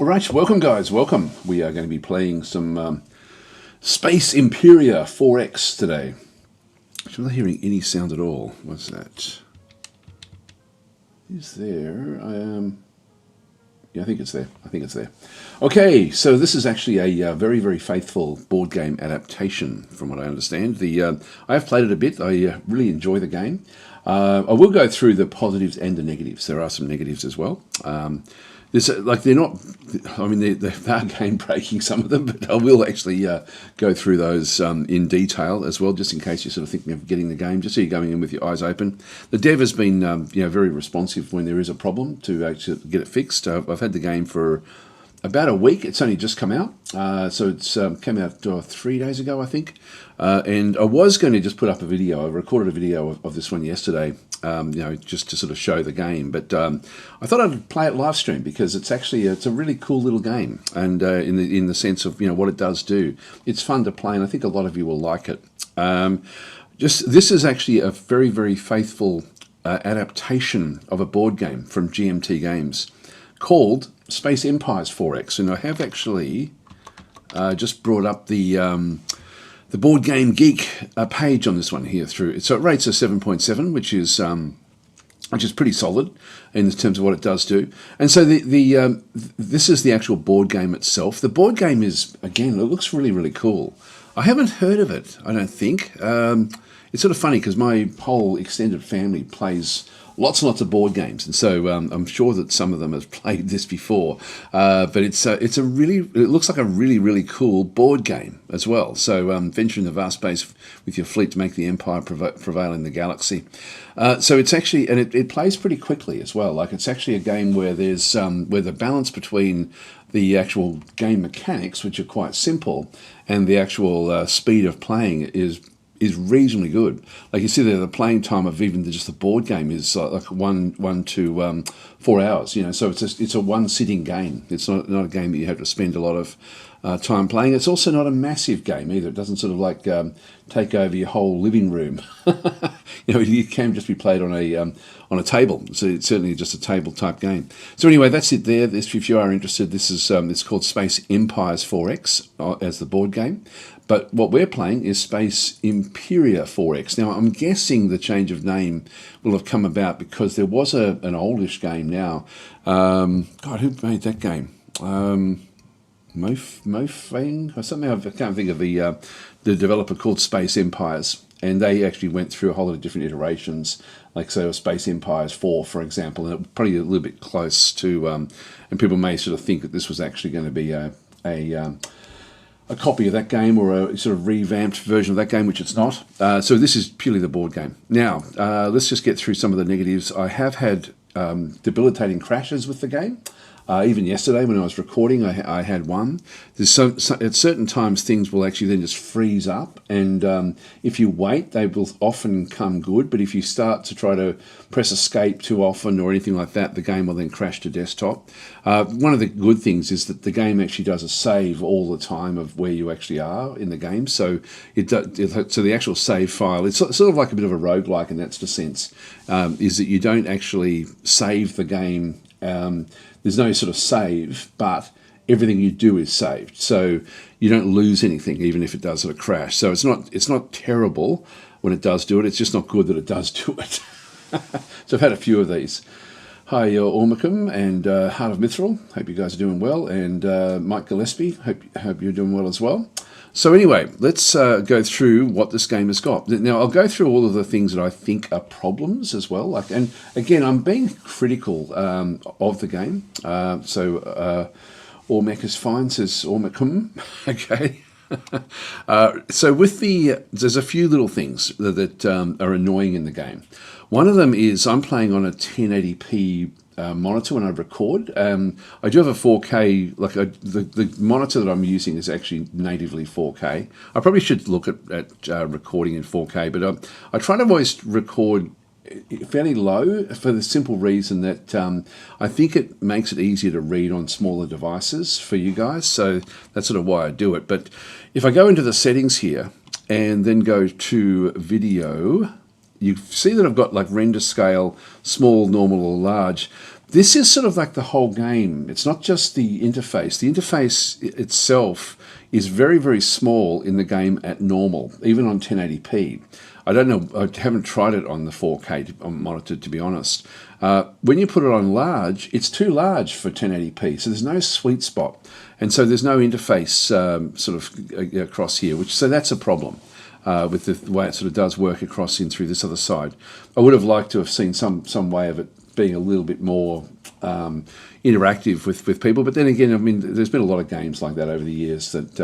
All right, welcome guys, welcome. We are going to be playing some Space Imperia 4X today. I'm not hearing any sound at all. What's that? Is there? Yeah, I think it's there. Okay, so this is actually a very, very faithful board game adaptation, from what I understand. I have played it a bit. I really enjoy the game. I will go through the positives and the negatives. There are some negatives as well. They're not, I mean, they are game breaking, some of them, but I will actually go through those in detail as well, just in case you're sort of thinking of getting the game, just so you're going in with your eyes open. The dev has been very responsive when there is a problem to actually get it fixed. I've had the game for about a week. It's only just come out, so it's came out 3 days ago, I think. And I was going to just put up a video. I recorded a video of this one yesterday, just to sort of show the game. But I thought I'd play it live stream because it's a really cool little game, and in the sense of what it does do, it's fun to play, and I think a lot of you will like it. This is actually a very, very faithful adaptation of a board game from GMT Games called Space Empires 4X, and I have actually just brought up the Board Game Geek page on this one here through. So it rates a 7.7, which is pretty solid in terms of what it does do. And so this is the actual board game itself. The board game is, again, it looks really, really cool. I haven't heard of it, I don't think. It's sort of funny because my whole extended family plays lots and lots of board games, and so I'm sure that some of them have played this before. But it looks like a really, really cool board game as well. So venture in the vast space with your fleet to make the empire prevail in the galaxy. So it's actually, and it plays pretty quickly as well. Like, it's actually a game where there's where the balance between the actual game mechanics, which are quite simple, and the actual speed of playing is reasonably good. Like, you see there, the playing time of even just the board game is like 1 to 4 hours. So it's a one sitting game. It's not a game that you have to spend a lot of time playing. It's also not a massive game either. It doesn't sort of like take over your whole living room. It can just be played on a table. So it's certainly just a table type game. So anyway, that's it there. If you are interested, this is it's called Space Empires 4X as the board game. But what we're playing is Space Imperia 4X. Now, I'm guessing the change of name will have come about because there was an oldish game now. God, who made that game? Mofang or something. I can't think of the developer called Space Empires. And they actually went through a whole lot of different iterations, like, say, Space Empires 4, for example, and it probably a little bit close to, and people may sort of think that this was actually going to be a copy of that game, or a sort of revamped version of that game, which it's not. So this is purely the board game. Now, let's just get through some of the negatives. I have had debilitating crashes with the game. Even yesterday when I was recording, I had one. At certain times, things will actually then just freeze up, and if you wait, they will often come good, but if you start to try to press escape too often or anything like that, the game will then crash to desktop. One of the good things is that the game actually does a save all the time of where you actually are in the game, so so the actual save file, it's sort of like a bit of a roguelike in that sense, is that you don't actually save the game. There's no sort of save, but everything you do is saved, so you don't lose anything, even if it does sort of crash. So it's not terrible when it does do it. It's just not good that it does do it. So I've had a few of these. Hi, Ormacum and Heart of Mithril. Hope you guys are doing well, and Mike Gillespie. Hope you're doing well as well. So anyway, let's go through what this game has got. Now, I'll go through all of the things that I think are problems as well. And again, I'm being critical of the game. Ormec is fine, says Ormacum. Okay. So there's a few little things that are annoying in the game. One of them is I'm playing on a 1080p monitor when I record. I do have a 4K, the monitor that I'm using is actually natively 4K. I probably should look at recording in 4K, but I try to always record fairly low for the simple reason that I think it makes it easier to read on smaller devices for you guys, so that's sort of why I do it. But if I go into the settings here and then go to video, you see that I've got like render scale, small, normal, or large. This is sort of like the whole game. It's not just the interface. The interface itself is very, very small in the game at normal, even on 1080p. I don't know, I haven't tried it on the 4K monitor, to be honest. When you put it on large, it's too large for 1080p, so there's no sweet spot. And so there's no interface sort of across here, so that's a problem. With the way it sort of does work across in through this other side. I would have liked to have seen some way of it being a little bit more interactive with people. But then again, I mean, there's been a lot of games like that over the years that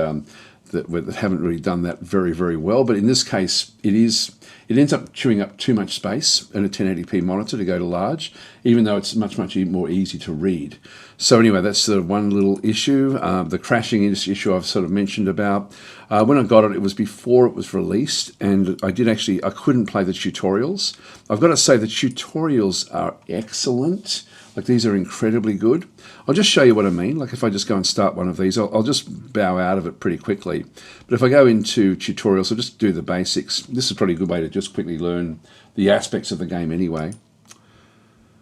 haven't really done that very, very well. But in this case, it ends up chewing up too much space in a 1080p monitor to go to large, even though it's much more easy to read. So anyway, that's sort of one little issue. The crashing issue I've sort of mentioned about. When I got it, it was before it was released, and I couldn't play the tutorials. I've got to say the tutorials are excellent. Like, these are incredibly good. I'll just show you what I mean. Like, if I just go and start one of these, I'll just bow out of it pretty quickly. But if I go into tutorials, I'll just do the basics. This is probably a good way to just quickly learn the aspects of the game anyway.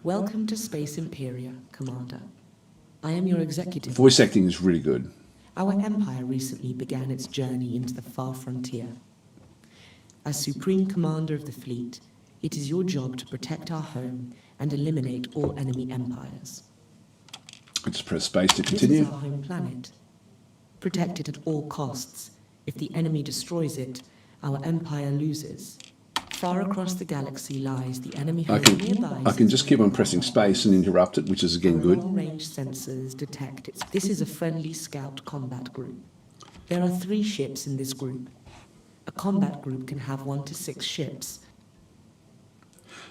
Welcome to Space Imperia, Commander. I am your executive. Voice acting is really good. Our empire recently began its journey into the far frontier. As Supreme Commander of the fleet, it is your job to protect our home and eliminate all enemy empires. Let's press space to continue. This is our home planet. Protect it at all costs. If the enemy destroys it, our empire loses. Far across the galaxy lies the enemy home nearby. I can just keep on pressing space and interrupt it, which is again good. Long-range sensors detect it. This is a friendly scout combat group. There are 3 ships in this group. A combat group can have 1 to 6 ships.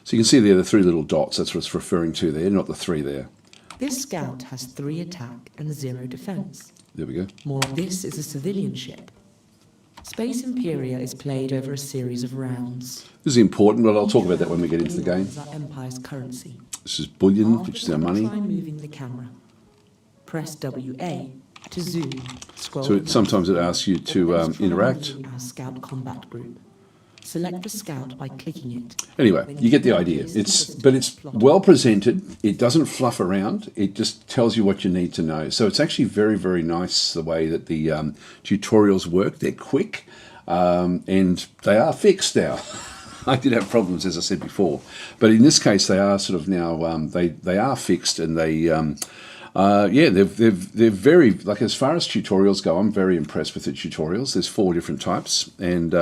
So you can see there the 3 little dots. That's what it's referring to there, not the 3 there. This scout has 3 attack and 0 defense. There we go. More, this is a civilian ship. Space Imperia is played over a series of rounds. This is important, but I'll talk about that when we get into the game. This is our empire's currency. This is bullion, which is our money. Try moving the camera. Press WA to zoom. Scroll So sometimes it asks you to interact. Our scout combat group. Select the scout by clicking it. Anyway, you get the idea. But it's well presented. It doesn't fluff around. It just tells you what you need to know. So it's actually very, very nice the way that the tutorials work. They're quick, and they are fixed now. I did have problems, as I said before, but in this case, they are sort of now they are fixed, and they're very, like, as far as tutorials go, I'm very impressed with the tutorials. There's 4 different types, and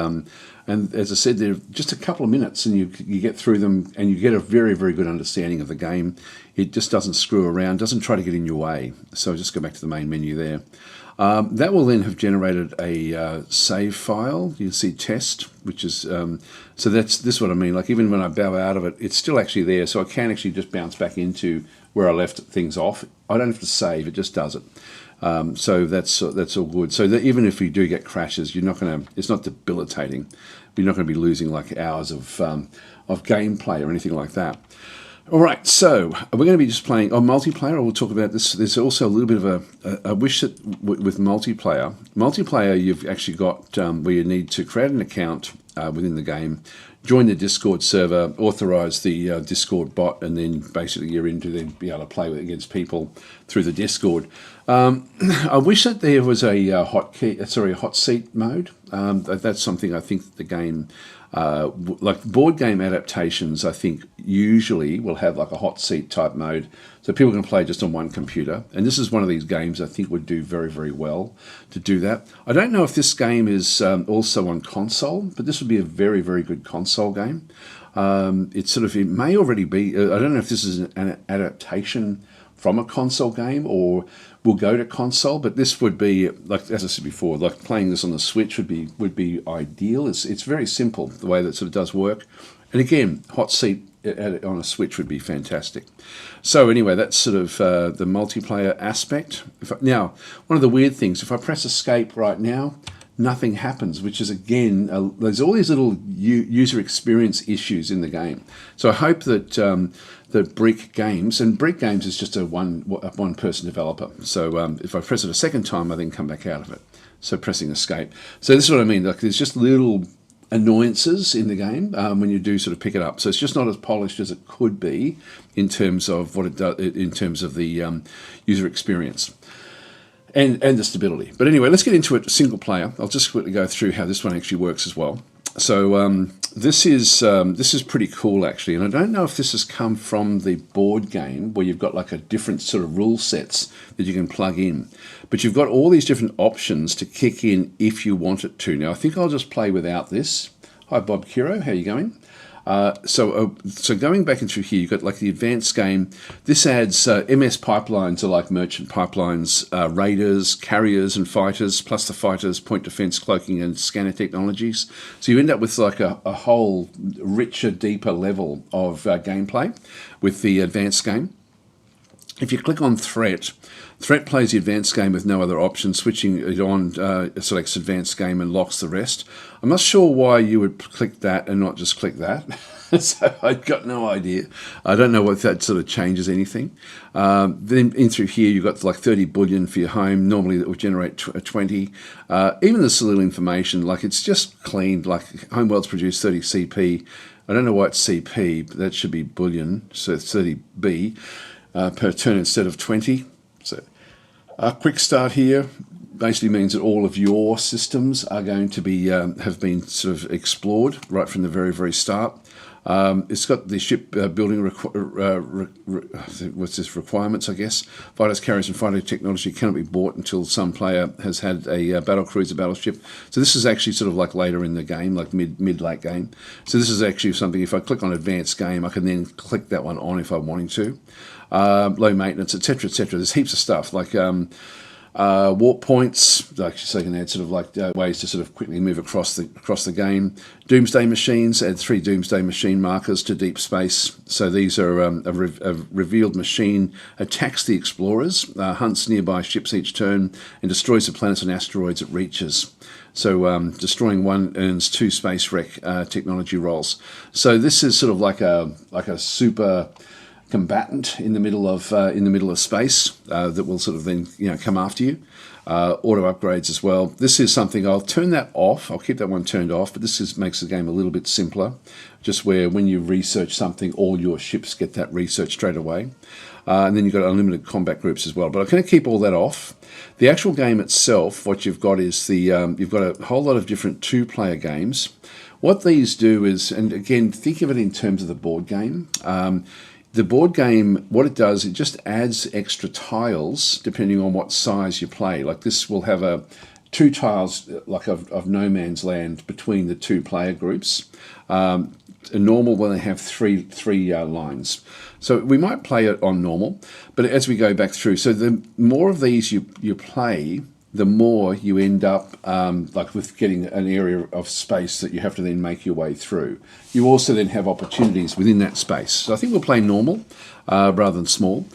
as I said, they're just a couple of minutes, and you get through them, and you get a very, very good understanding of the game. It just doesn't screw around, doesn't try to get in your way. So just go back to the main menu there. That will then have generated a save file. You can see test, which is so this is what I mean. Like, even when I bow out of it, it's still actually there, so I can actually just bounce back into where I left things off. I don't have to save; it just does it. So that's all good. So that even if we do get crashes, it's not debilitating. You're not going to be losing like hours of gameplay or anything like that. All right, so we're going to be just playing on multiplayer. We'll talk about this. There's also a little bit of a wish that with multiplayer. Multiplayer, you've actually got where you need to create an account within the game, join the Discord server, authorize the Discord bot, and then basically you're in to then be able to play against people through the Discord. I wish that there was a hot seat mode. That's something I think the game, like board game adaptations, I think usually will have like a hot seat type mode, so people can play just on one computer. And this is one of these games I think would do very, very well to do that. I don't know if this game is also on console, but this would be a very, very good console game. It may already be. I don't know if this is an adaptation from a console game or will go to console, but this would be, like as I said before, like playing this on the Switch would be ideal. It's very simple the way that sort of does work, and again, hot seat on a Switch would be fantastic. So anyway, that's sort of the multiplayer aspect. Now, one of the weird things, if I press escape right now, nothing happens, which is again, there's all these little user experience issues in the game. So I hope that that Brick Games, and Brick Games is just a one person developer. So if I press it a second time, I then come back out of it. So pressing escape. So this is what I mean. Like, there's just little annoyances in the game when you do sort of pick it up. So it's just not as polished as it could be in terms of what it does, in terms of the user experience and the stability. But anyway, let's get into it single player. I'll just quickly go through how this one actually works as well. So this is pretty cool actually, and I don't know if this has come from the board game where you've got like a different sort of rule sets that you can plug in, but you've got all these different options to kick in if you want it to. Now I think I'll just play without this. Hi Bob Kiro, how are you going? So going back into here, you've got like the advanced game. This adds MS pipelines are like merchant pipelines, raiders, carriers and fighters, plus the fighters, point defense, cloaking and scanner technologies. So you end up with like a whole richer, deeper level of gameplay with the advanced game. If you click on Threat plays the advanced game with no other option. Switching it on selects advanced game and locks the rest. I'm not sure why you would click that and not just click that. So I've got no idea. I don't know if that sort of changes anything. Then in through here, you've got like 30 bullion for your home. Normally that would generate 20. Even this little information, like it's just cleaned, like Homeworld's produced 30 CP. I don't know why it's CP, but that should be bullion. So it's 30B per turn instead of 20. So a quick start here basically means that all of your systems are going to be have been sort of explored right from the very, very start. It's got the ship building requirements, I guess. Fighters, carriers, and fighter technology cannot be bought until some player has had a battle cruiser battleship. So this is actually sort of like later in the game, like mid-late game. So this is actually something, if I click on advanced game, I can then click that one on if I'm wanting to. Low maintenance, etc., etc. There's heaps of stuff like warp points, like so you can add sort of like ways to sort of quickly move across the game. Doomsday machines, add 3 doomsday machine markers to deep space. So these are a revealed machine attacks the explorers, hunts nearby ships each turn, and destroys the planets and asteroids it reaches. So destroying one earns 2 space wreck technology rolls. So this is sort of like a super combatant in the middle of space that will sort of then come after you. Auto upgrades as well. This is something I'll turn that off. I'll keep that one turned off, but this makes the game a little bit simpler. Just where when you research something, all your ships get that research straight away. And then you've got unlimited combat groups as well. But I'm going to keep all that off. The actual game itself, what you've got is you've got a whole lot of different 2-player games. What these do is, and again, think of it in terms of the board game. The board game, what it does, it just adds extra tiles depending on what size you play. Like this will have 2 tiles like of no man's land between the 2-player groups. A normal will have three lines. So we might play it on normal, but as we go back through, so the more of these you play, the more you end up like with getting an area of space that you have to then make your way through. You also then have opportunities within that space. So I think we'll play normal rather than small.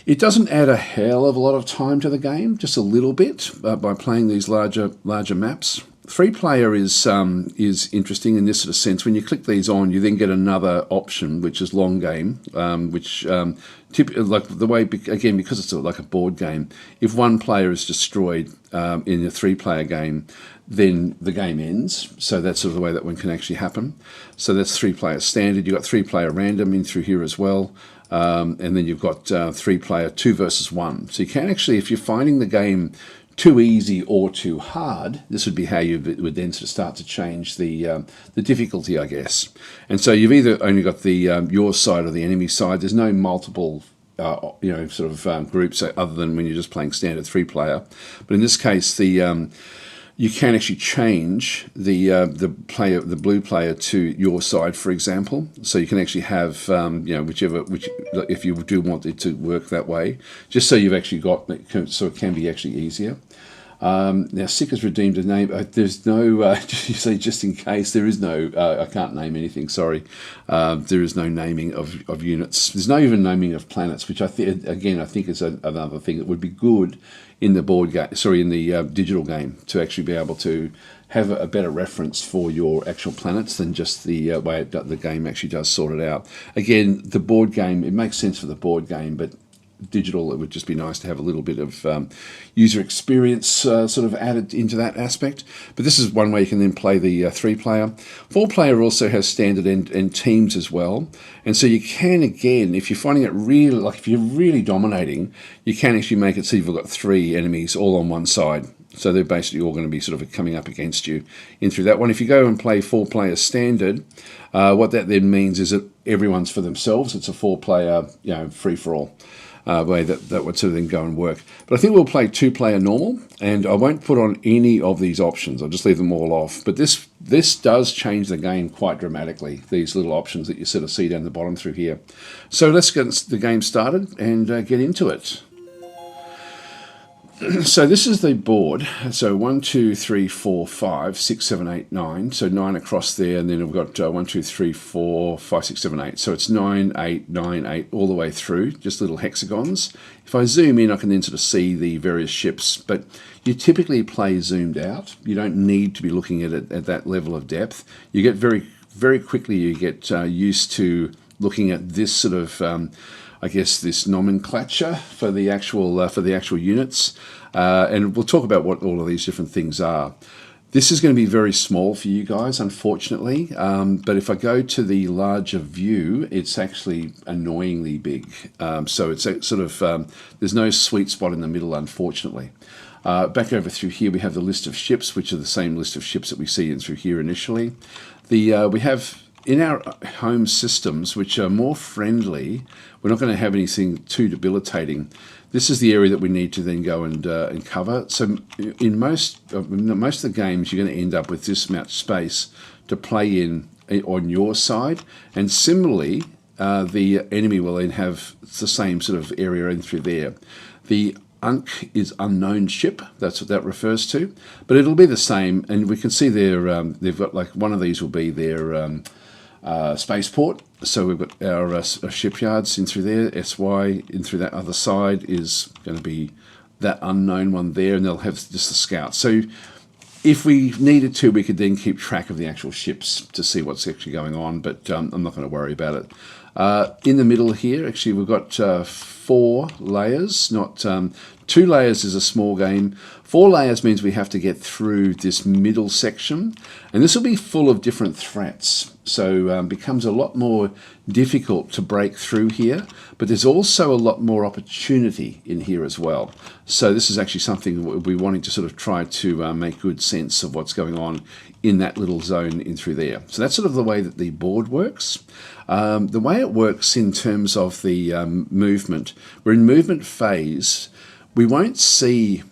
It doesn't add a hell of a lot of time to the game, just a little bit by playing these larger maps. 3-player is interesting in this sort of sense. When you click these on, you then get another option, which is long game, which like the way, again, because it's like a board game, if one player is destroyed in a 3-player game, then the game ends. So that's sort of the way that one can actually happen. So that's 3-player standard. You've got 3-player random in through here as well. And then you've got 3-player 2 versus 1. So you can actually, if you're finding the game too easy or too hard, this would be how you would then sort of start to change the difficulty, I guess. And so you've either only got the your side or the enemy side. There's no multiple sort of groups other than when you're just playing standard 3-player. But in this case, you can actually change the blue player to your side, for example. So you can actually have which if you do want it to work that way, just so you've actually got so it can be actually easier. Now, Sick has redeemed a name. There's no, you say just in case, there is no, I can't name anything, sorry. There is no naming of units. There's no even naming of planets, which I think is another thing that would be good in the board game, in the digital game, to actually be able to have a better reference for your actual planets than just the way the game actually does sort it out. Again, the board game, it makes sense for the board game, but digital. It would just be nice to have a little bit of user experience sort of added into that aspect. But this is one way you can then play the 3-player. 4-player also has standard and teams as well. And so you can, again, if you're finding it really, like if you're really dominating, you can actually make it so you've got 3 enemies all on one side. So they're basically all going to be sort of coming up against you in through that one. If you go and play 4-player standard, what that then means is that everyone's for themselves. It's a 4-player, free-for-all way that would sort of then go and work. But I think we'll play 2-player normal, and I won't put on any of these options. I'll just leave them all off. But this does change the game quite dramatically, these little options that you sort of see down the bottom through here. So let's get the game started and get into it. So this is the board. So 1, 2, 3, 4, 5, 6, 7, 8, 9. So 9 across there, and then we've got 1, 2, 3, 4, 5, 6, 7, 8. So it's 9, 8, 9, 8 all the way through, just little hexagons. If I zoom in, I can then sort of see the various ships, but you typically play zoomed out. You don't need to be looking at it at that level of depth. You get very quickly, you get used to looking at this sort of I guess this nomenclature for the actual units, and we'll talk about what all of these different things are. This is going to be very small for you guys, unfortunately, but if I go to the larger view, it's actually annoyingly big. So it's a sort of there's no sweet spot in the middle, unfortunately. Back over through here, we have the list of ships, which are the same list of ships that we see in through here initially. We have in our home systems, which are more friendly, we're not going to have anything too debilitating. This is the area that we need to then go and cover. So in most of the games, you're going to end up with this much space to play in on your side. And similarly, the enemy will then have the same sort of area in through there. The UNC is unknown ship, that's what that refers to. But it'll be the same, and we can see there, they've got like one of these will be their spaceport. So we've got our shipyards in through there. SY in through that other side is going to be that unknown one there, and they'll have just the scouts. So if we needed to, we could then keep track of the actual ships to see what's actually going on, but I'm not going to worry about it. In the middle here, actually, we've got 4 layers, not 2 layers is a small game. 4 layers means we have to get through this middle section, and this will be full of different threats. So becomes a lot more difficult to break through here, but there's also a lot more opportunity in here as well. So this is actually something we'll be wanting to sort of try to make good sense of what's going on in that little zone in through there. So that's sort of the way that the board works. The way it works in terms of the movement, we're in movement phase. We won't see,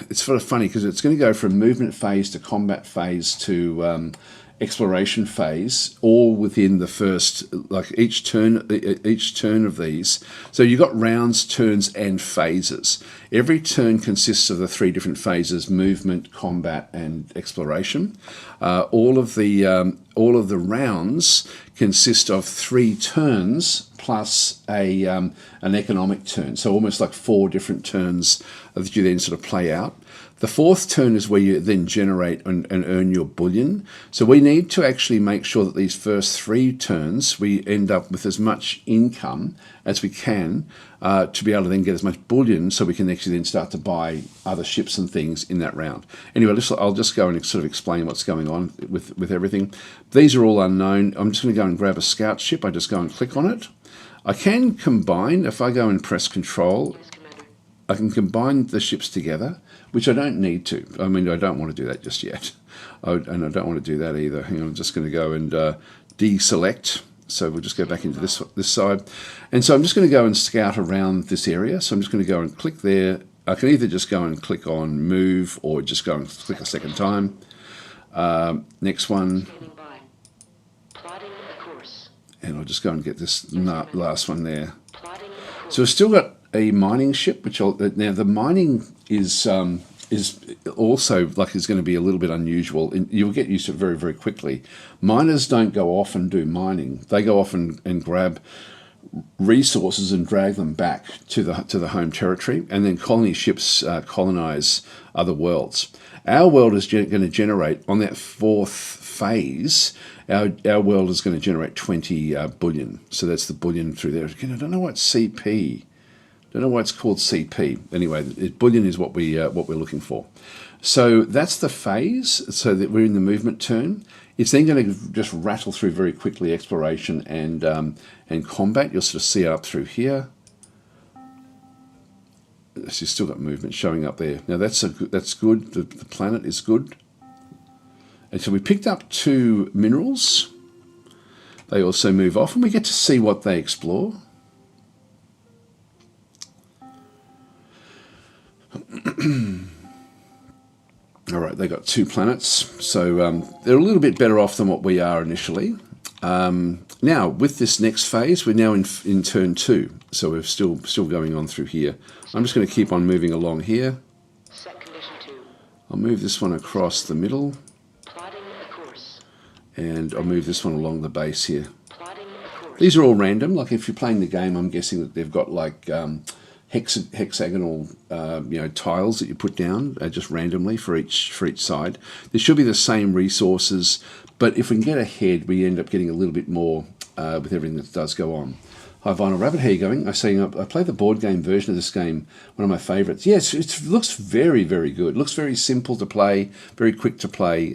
it's sort of funny because it's going to go from movement phase to combat phase to exploration phase, all within the first, like each turn of these. So you've got rounds, turns, and phases. Every turn consists of the 3 different phases: movement, combat, and exploration. All of the rounds consist of 3 turns plus an economic turn. So almost like 4 different turns that you then sort of play out. The 4th turn is where you then generate and earn your bullion. So we need to actually make sure that these first 3 turns, we end up with as much income as we can to be able to then get as much bullion so we can actually then start to buy other ships and things in that round. Anyway, I'll just go and sort of explain what's going on with everything. These are all unknown. I'm just going to go and grab a scout ship. I just go and click on it. I can combine, if I go and press Control, I can combine the ships together, which I don't need to. I mean, I don't want to do that just yet. And I don't want to do that either. Hang on, I'm just going to go and deselect. So we'll just go back into this side. And so I'm just going to go and scout around this area. So I'm just going to go and click there. I can either just go and click on Move or just go and click a second time. Next one. And I'll just go and get this last one there. So we've still got a mining ship, which now the mining is also like is going to be a little bit unusual. And you'll get used to it very, very quickly. Miners don't go off and do mining. They go off and grab resources and drag them back to the home territory, and then colony ships colonize other worlds. Our world is going to generate on that 4th phase. Our world is going to generate 20 bullion. So that's the bullion through there. Again, I don't know what CP Don't know why it's called CP. Anyway, bullion is what we're looking for. So that's the phase, so that we're in the movement turn. It's then going to just rattle through very quickly exploration and combat. You'll sort of see it up through here. So you've still got movement showing up there. Now that's good. The planet is good. And so we picked up 2 minerals. They also move off, and we get to see what they explore. All right, they got 2 planets, so they're a little bit better off than what we are initially. Now, with this next phase, we're now in turn 2, so we're still going on through here. I'm just going to keep on moving along here. I'll move this one across the middle, and I'll move this one along the base here. These are all random. Like if you're playing the game, I'm guessing that they've got like hexagonal tiles that you put down just randomly for each side. There should be the same resources, but if we can get ahead, we end up getting a little bit more with everything that does go on. Hi Vinyl Rabbit, how are you going? I play the board game version of this game, one of my favourites. Yes, it looks very, very good. It looks very simple to play, very quick to play.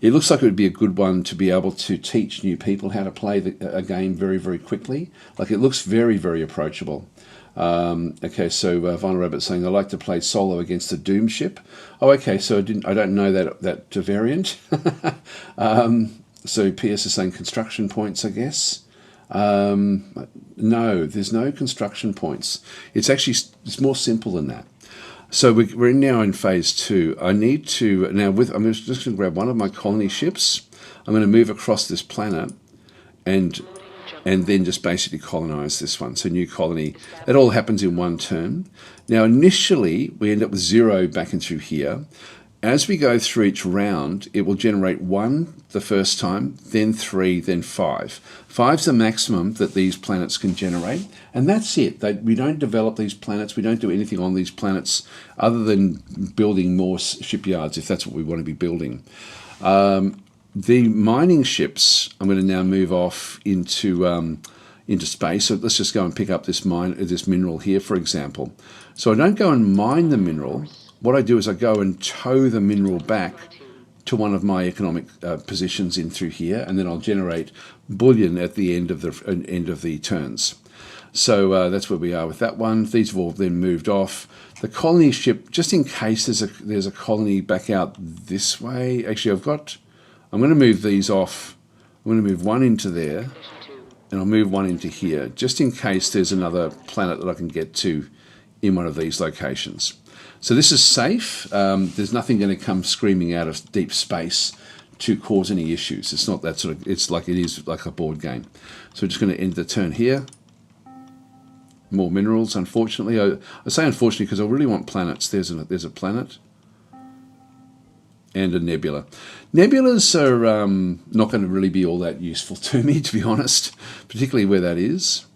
It looks like it would be a good one to be able to teach new people how to play a game very, very quickly. Like it looks very, very approachable. Okay, so Vinyl Rabbit saying I like to play solo against a Doom ship. Oh, okay, so I don't know that variant. So PS is saying construction points, I guess. No, there's no construction points. It's more simple than that. So we're now in phase 2. I need to I'm just going to grab one of my colony ships. I'm going to move across this planet and then just basically colonize this one. So new colony. That all happens in one turn. Now initially we end up with 0 back and through here. As we go through each round, it will generate 1 the first time, then 3, then 5. 5's the maximum that these planets can generate, and that's it. We don't develop these planets, we don't do anything on these planets other than building more shipyards, if that's what we want to be building. The mining ships, I'm going to now move off into space. So let's just go and pick up this mineral here, for example. So I don't go and mine the mineral. What I do is I go and tow the mineral back to one of my economic positions in through here, and then I'll generate bullion at the end of the turns. So that's where we are with that one. These have all then moved off. The colony ship, just in case there's a colony back out this way. Actually, I'm going to move these off. I'm going to move one into there, and I'll move one into here, just in case there's another planet that I can get to in one of these locations. So this is safe. There's nothing going to come screaming out of deep space to cause any issues. It's not that sort of, it is like a board game. So we're just going to end the turn here. More minerals, unfortunately. I say unfortunately because I really want planets. There's a planet. And a nebula. Nebulas are not going to really be all that useful to me, to be honest, particularly where that is.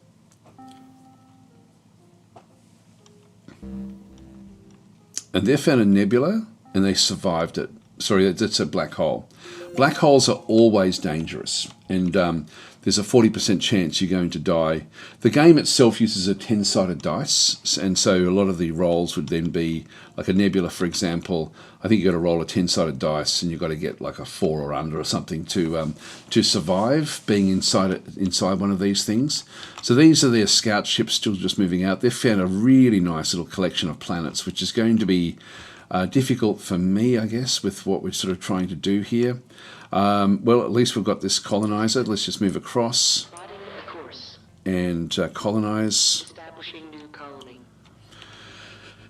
And they found a nebula, and they survived it. Sorry, that's a black hole. Black holes are always dangerous, and there's a 40% chance you're going to die. The game itself uses a 10-sided dice, and so a lot of the rolls would then be, like a nebula, for example, I think you've got to roll a 10-sided dice, and you've got to get like a 4 or under or something to survive being inside one of these things. So these are their scout ships still just moving out. They've found a really nice little collection of planets, which is going to be difficult for me, I guess, with what we're sort of trying to do here. Well, at least we've got this colonizer. Let's just move across and colonize.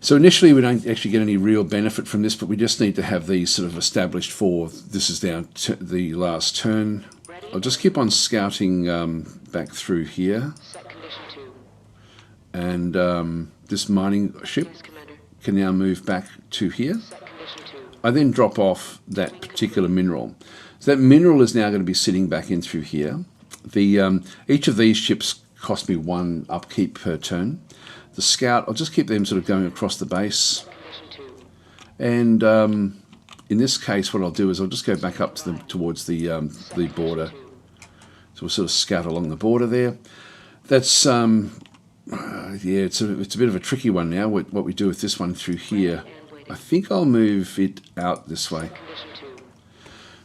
So initially we don't actually get any real benefit from this, but we just need to have these sort of established for, this is down to the last turn. I'll just keep on scouting back through here. And this mining ship can now move back to here. I then drop off that particular mineral. So that mineral is now going to be sitting back in through here. Each of these ships cost me 1 upkeep per turn. The scout, I'll just keep them sort of going across the base. And in this case, what I'll do is I'll just go back up to towards the border. So we'll sort of scout along the border there. That's Yeah, it's a bit of a tricky one now. What we do with this one through here. I think I'll move it out this way.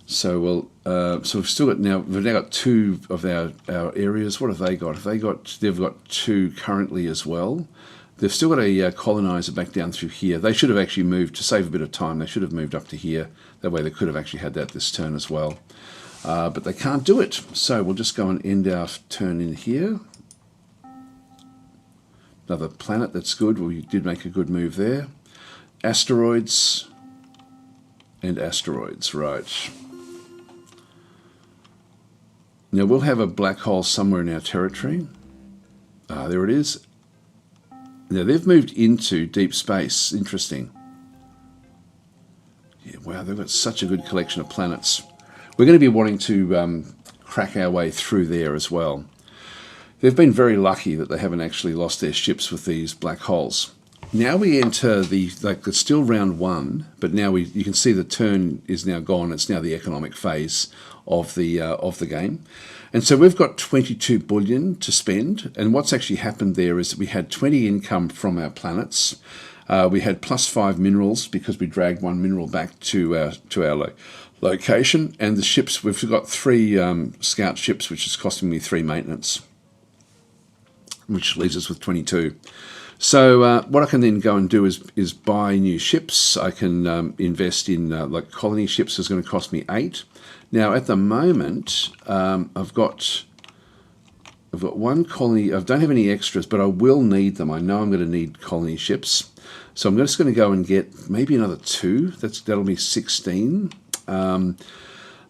So so we've still got we've now got two of our areas. What have they got? They've got two currently as well. They've still got a colonizer back down through here. They should have actually moved, to save a bit of time, they should have moved up to here. That way they could have actually had that this turn as well. But they can't do it. So we'll just go and end our turn in here. Another planet, that's good. We did make a good move there. Asteroids and asteroids, right. Now we'll have a black hole somewhere in our territory. There it is. Now they've moved into deep space. Interesting. Yeah, wow, they've got such a good collection of planets. We're going to be wanting to crack our way through there as well. They've been very lucky that they haven't actually lost their ships with these black holes. Now we enter it's still round one, but now you can see the turn is now gone. It's now the economic phase of the game. And so we've got 22 bullion to spend, and what's actually happened there is that we had 20 income from our planets. We had +5 minerals because we dragged one mineral back to our location, and the ships, we've got 3 scout ships, which is costing me 3 maintenance, which leaves us with 22. So what I can then go and do is buy new ships. I can invest in like colony ships is going to cost me 8. Now at the moment I've got one colony. I don't have any extras, but I will need them. I know I'm going to need colony ships, so I'm just going to go and get maybe another 2. That'll be 16.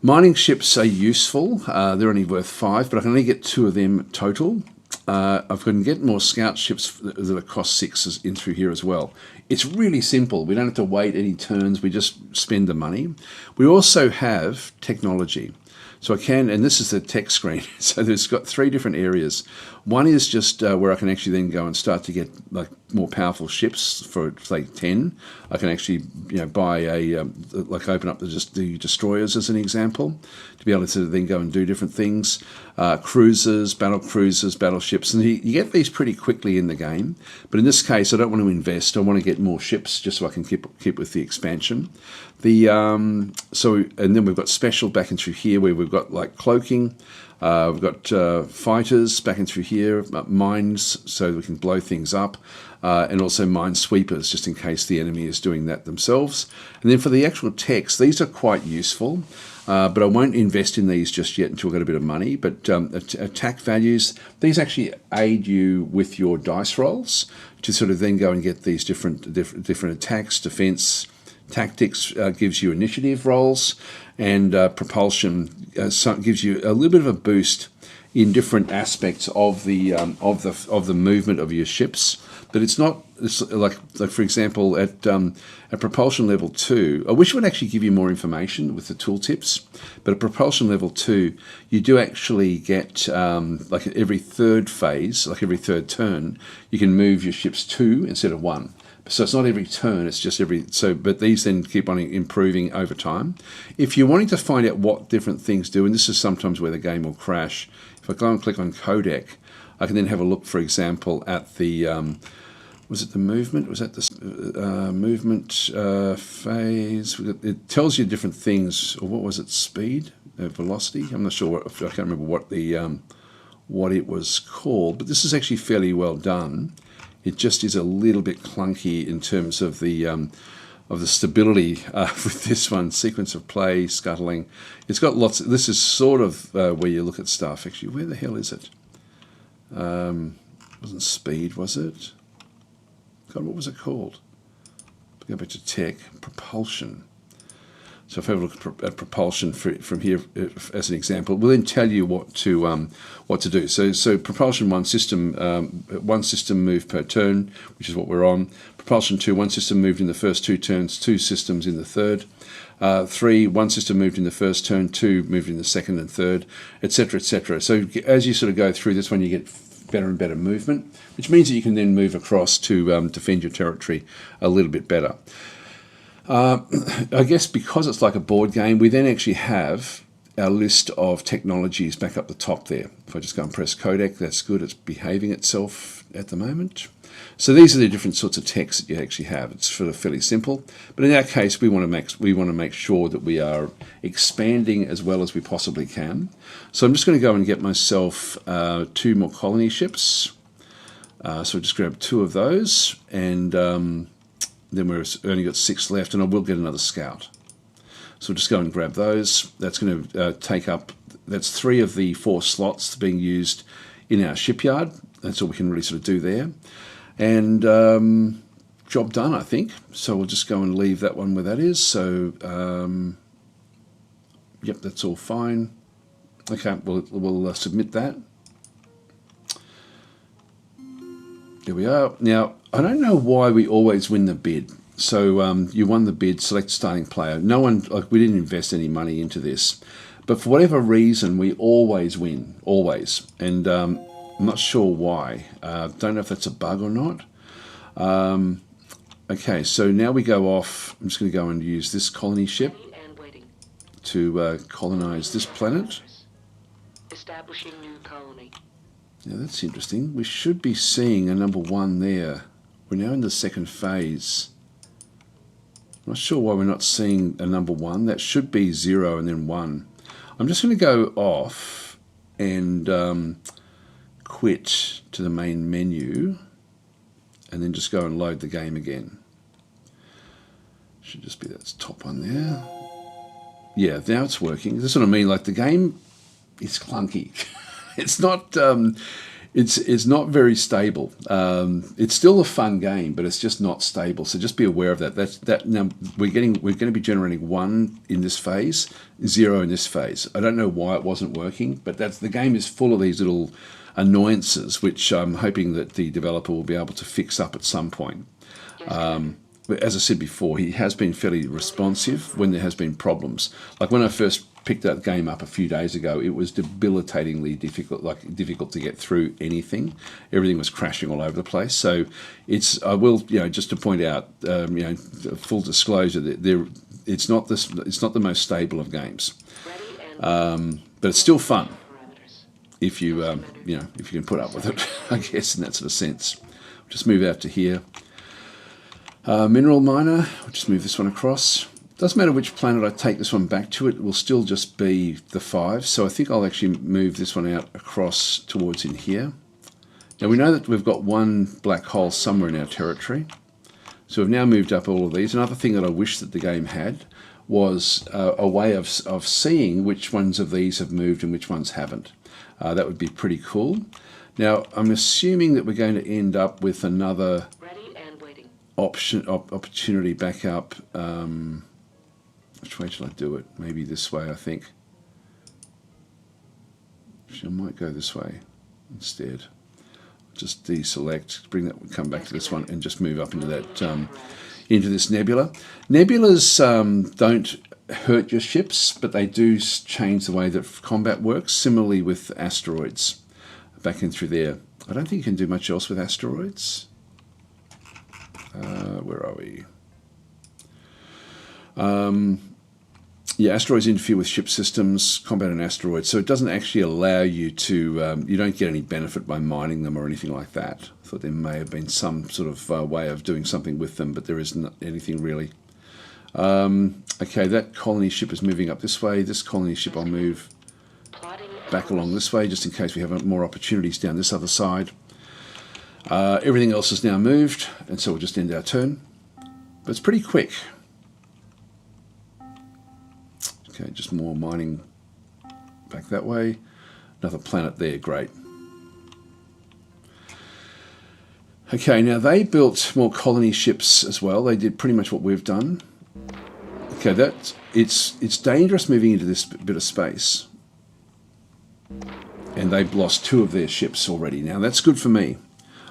Mining ships are useful. They're only worth 5, but I can only get 2 of them total. I can get more scout ships that cost 6 in through here as well. It's really simple. We don't have to wait any turns. We just spend the money. We also have technology. So I can, and this is the tech screen. So there's got 3 different areas. One is just where I can actually then go and start to get like more powerful ships for say 10. I can actually buy like open up the destroyers as an example to be able to then go and do different things. Cruisers, battleships, and you get these pretty quickly in the game. But in this case, I don't want to invest. I want to get more ships just so I can keep with the expansion. And then we've got special back in through here where we've got like cloaking. We've got fighters back in through here, mines so we can blow things up, and also mine sweepers just in case the enemy is doing that themselves. And then for the actual techs, these are quite useful, but I won't invest in these just yet until I've got a bit of money. But attack values, these actually aid you with your dice rolls to sort of then go and get these different attacks, defense. Tactics gives you initiative rolls, and propulsion gives you a little bit of a boost in different aspects of the movement of your ships. But it's not like for example at propulsion level 2. I wish it would actually give you more information with the tooltips. But at propulsion level 2, you do actually get like every third phase, like every third turn, you can move your ships 2 instead of 1. So it's not every turn, it's just but these then keep on improving over time. If you're wanting to find out what different things do, and this is sometimes where the game will crash, if I go and click on codec, I can then have a look, for example, at the, was it the movement? Was that the movement phase? It tells you different things, or what was it, speed, velocity? I'm not sure, I can't remember what it was called, but this is actually fairly well done. It just is a little bit clunky in terms of the stability with this one. Sequence of play, scuttling. It's got lots. This is sort of where you look at stuff. Actually, where the hell is it? Wasn't speed, was it? God, what was it called? Go back to tech. Propulsion. So if I have a look at propulsion from here as an example, we'll then tell you what to do. So propulsion 1 system, 1 system move per turn, which is what we're on. Propulsion 2, 1 system moved in the first 2 turns, 2 systems in the third. 3, 1 system moved in the first turn, 2 moved in the second and third, etc., etc. So as you sort of go through this one, you get better and better movement, which means that you can then move across to defend your territory a little bit better. I guess because it's like a board game, we then actually have our list of technologies back up the top there. If I just go and press codec, that's good. It's behaving itself at the moment. So these are the different sorts of text that you actually have. It's sort of fairly simple, but in our case, we want to make sure that we are expanding as well as we possibly can. So I'm just going to go and get myself 2 more colony ships. So I'll just grab 2 of those, and then we've only got 6 left, and I will get another scout. So we'll just go and grab those. That's going to take up, that's 3 of the 4 slots being used in our shipyard. That's all we can really sort of do there. And job done, I think. So we'll just go and leave that one where that is. So, yep, that's all fine. Okay, we'll submit that. There we are. Now, I don't know why we always win the bid. So you won the bid, select starting player. No one, like, we didn't invest any money into this. But for whatever reason, we always win, always. And I'm not sure why. Don't know if that's a bug or not. Okay, so now we go off. I'm just going to go and use this colony ship to colonize this planet. Establishing new colony. Now that's interesting. We should be seeing a number 1 there. We're now in the 2nd phase. I'm not sure why we're not seeing a number 1. That should be 0 and then 1. I'm just going to go off and quit to the main menu and then just go and load the game again. Should just be that top one there. Yeah, now it's working. That's what I mean. Like, the game is clunky. It's not. It's not very stable. It's still a fun game, but it's just not stable. So just be aware of that. Now we're going to be generating 1 in this phase, 0 in this phase. I don't know why it wasn't working, but the game is full of these little annoyances, which I'm hoping that the developer will be able to fix up at some point. But as I said before, he has been fairly responsive when there has been problems. Like when I first picked that game up a few days ago, it was debilitatingly difficult to get through anything. Everything was crashing all over the place. So I will, just to point out, full disclosure, that it's not the most stable of games, but it's still fun if you if you can put up with it, I guess, in that sort of sense. Just move out to here. Mineral miner. I'll just move this one across. Doesn't matter which planet I take this one back to, it will still just be the 5. So I think I'll actually move this one out across towards in here. Now we know that we've got 1 black hole somewhere in our territory. So we've now moved up all of these. Another thing that I wish that the game had was a way of seeing which ones of these have moved and which ones haven't. That would be pretty cool. Now I'm assuming that we're going to end up with another opportunity back up. Which way shall I do it? Maybe this way, I think. Actually, I might go this way instead. Just deselect, come back to this one, and just move up into that into this nebula. Nebulas don't hurt your ships, but they do change the way that combat works. Similarly with asteroids, back in through there. I don't think you can do much else with asteroids. Where are we? Yeah, asteroids interfere with ship systems, combat an asteroid, so it doesn't actually allow you to, you don't get any benefit by mining them or anything like that. I thought there may have been some sort of way of doing something with them, but there isn't anything really. Okay, that colony ship is moving up this way. This colony ship I'll move back along this way, just in case we have more opportunities down this other side. Everything else is now moved, and so we'll just end our turn. But it's pretty quick. Okay, just more mining back that way. Another planet there, great. Okay, now they built more colony ships as well. They did pretty much what we've done. Okay, it's dangerous moving into this bit of space. And they've lost 2 of their ships already. Now that's good for me.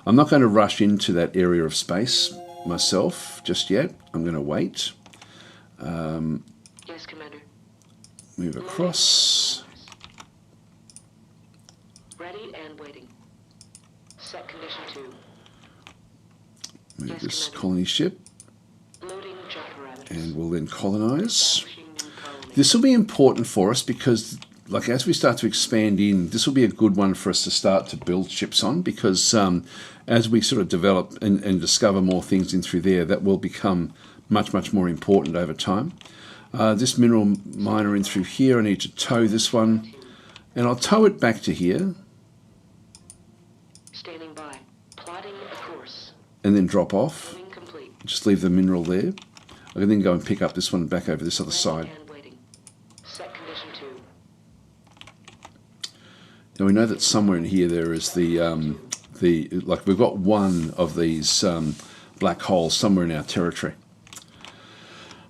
I'm not going to rush into that area of space myself just yet. I'm going to wait. Yes, Commander. Move across. Ready and waiting. Set condition 2. Move Yes, this Commander. colony ship. Loading jet parameters. And we'll then colonize. Establishing new colony. This will be important for us because like as we start to expand in, this will be a good one for us to start to build ships on, because as we sort of develop and discover more things in through there, that will become much, much more important over time. This mineral miner in through here, I need to tow this one, and I'll tow it back to here, Standing by. Plotting a course. and then drop off. Moving complete. Just leave the mineral there. I can then go and pick up this one back over this other side. Ready and waiting. Set condition 2. Now we know that somewhere in here there is the like we've got one of these black holes somewhere in our territory.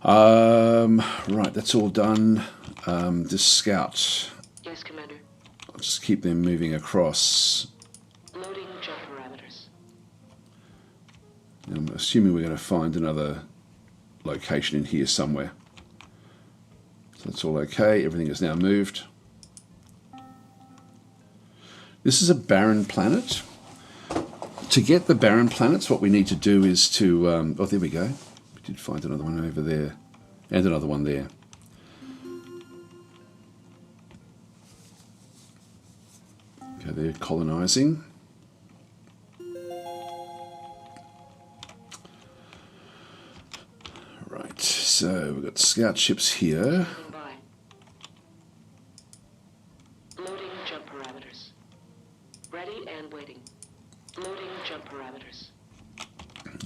Right, that's all done. This scout, Yes, Commander. I'll just keep them moving across. Loading jump parameters. I'm assuming we're going to find another location in here somewhere. So that's all okay. Everything is now moved. This is a barren planet. To get the barren planets, what we need to do is to... oh, there we go. We did find another one over there. And another one there. Okay, they're colonising. Right, so we've got scout ships here. Standing by. Loading jump parameters. Ready and waiting. Loading jump parameters.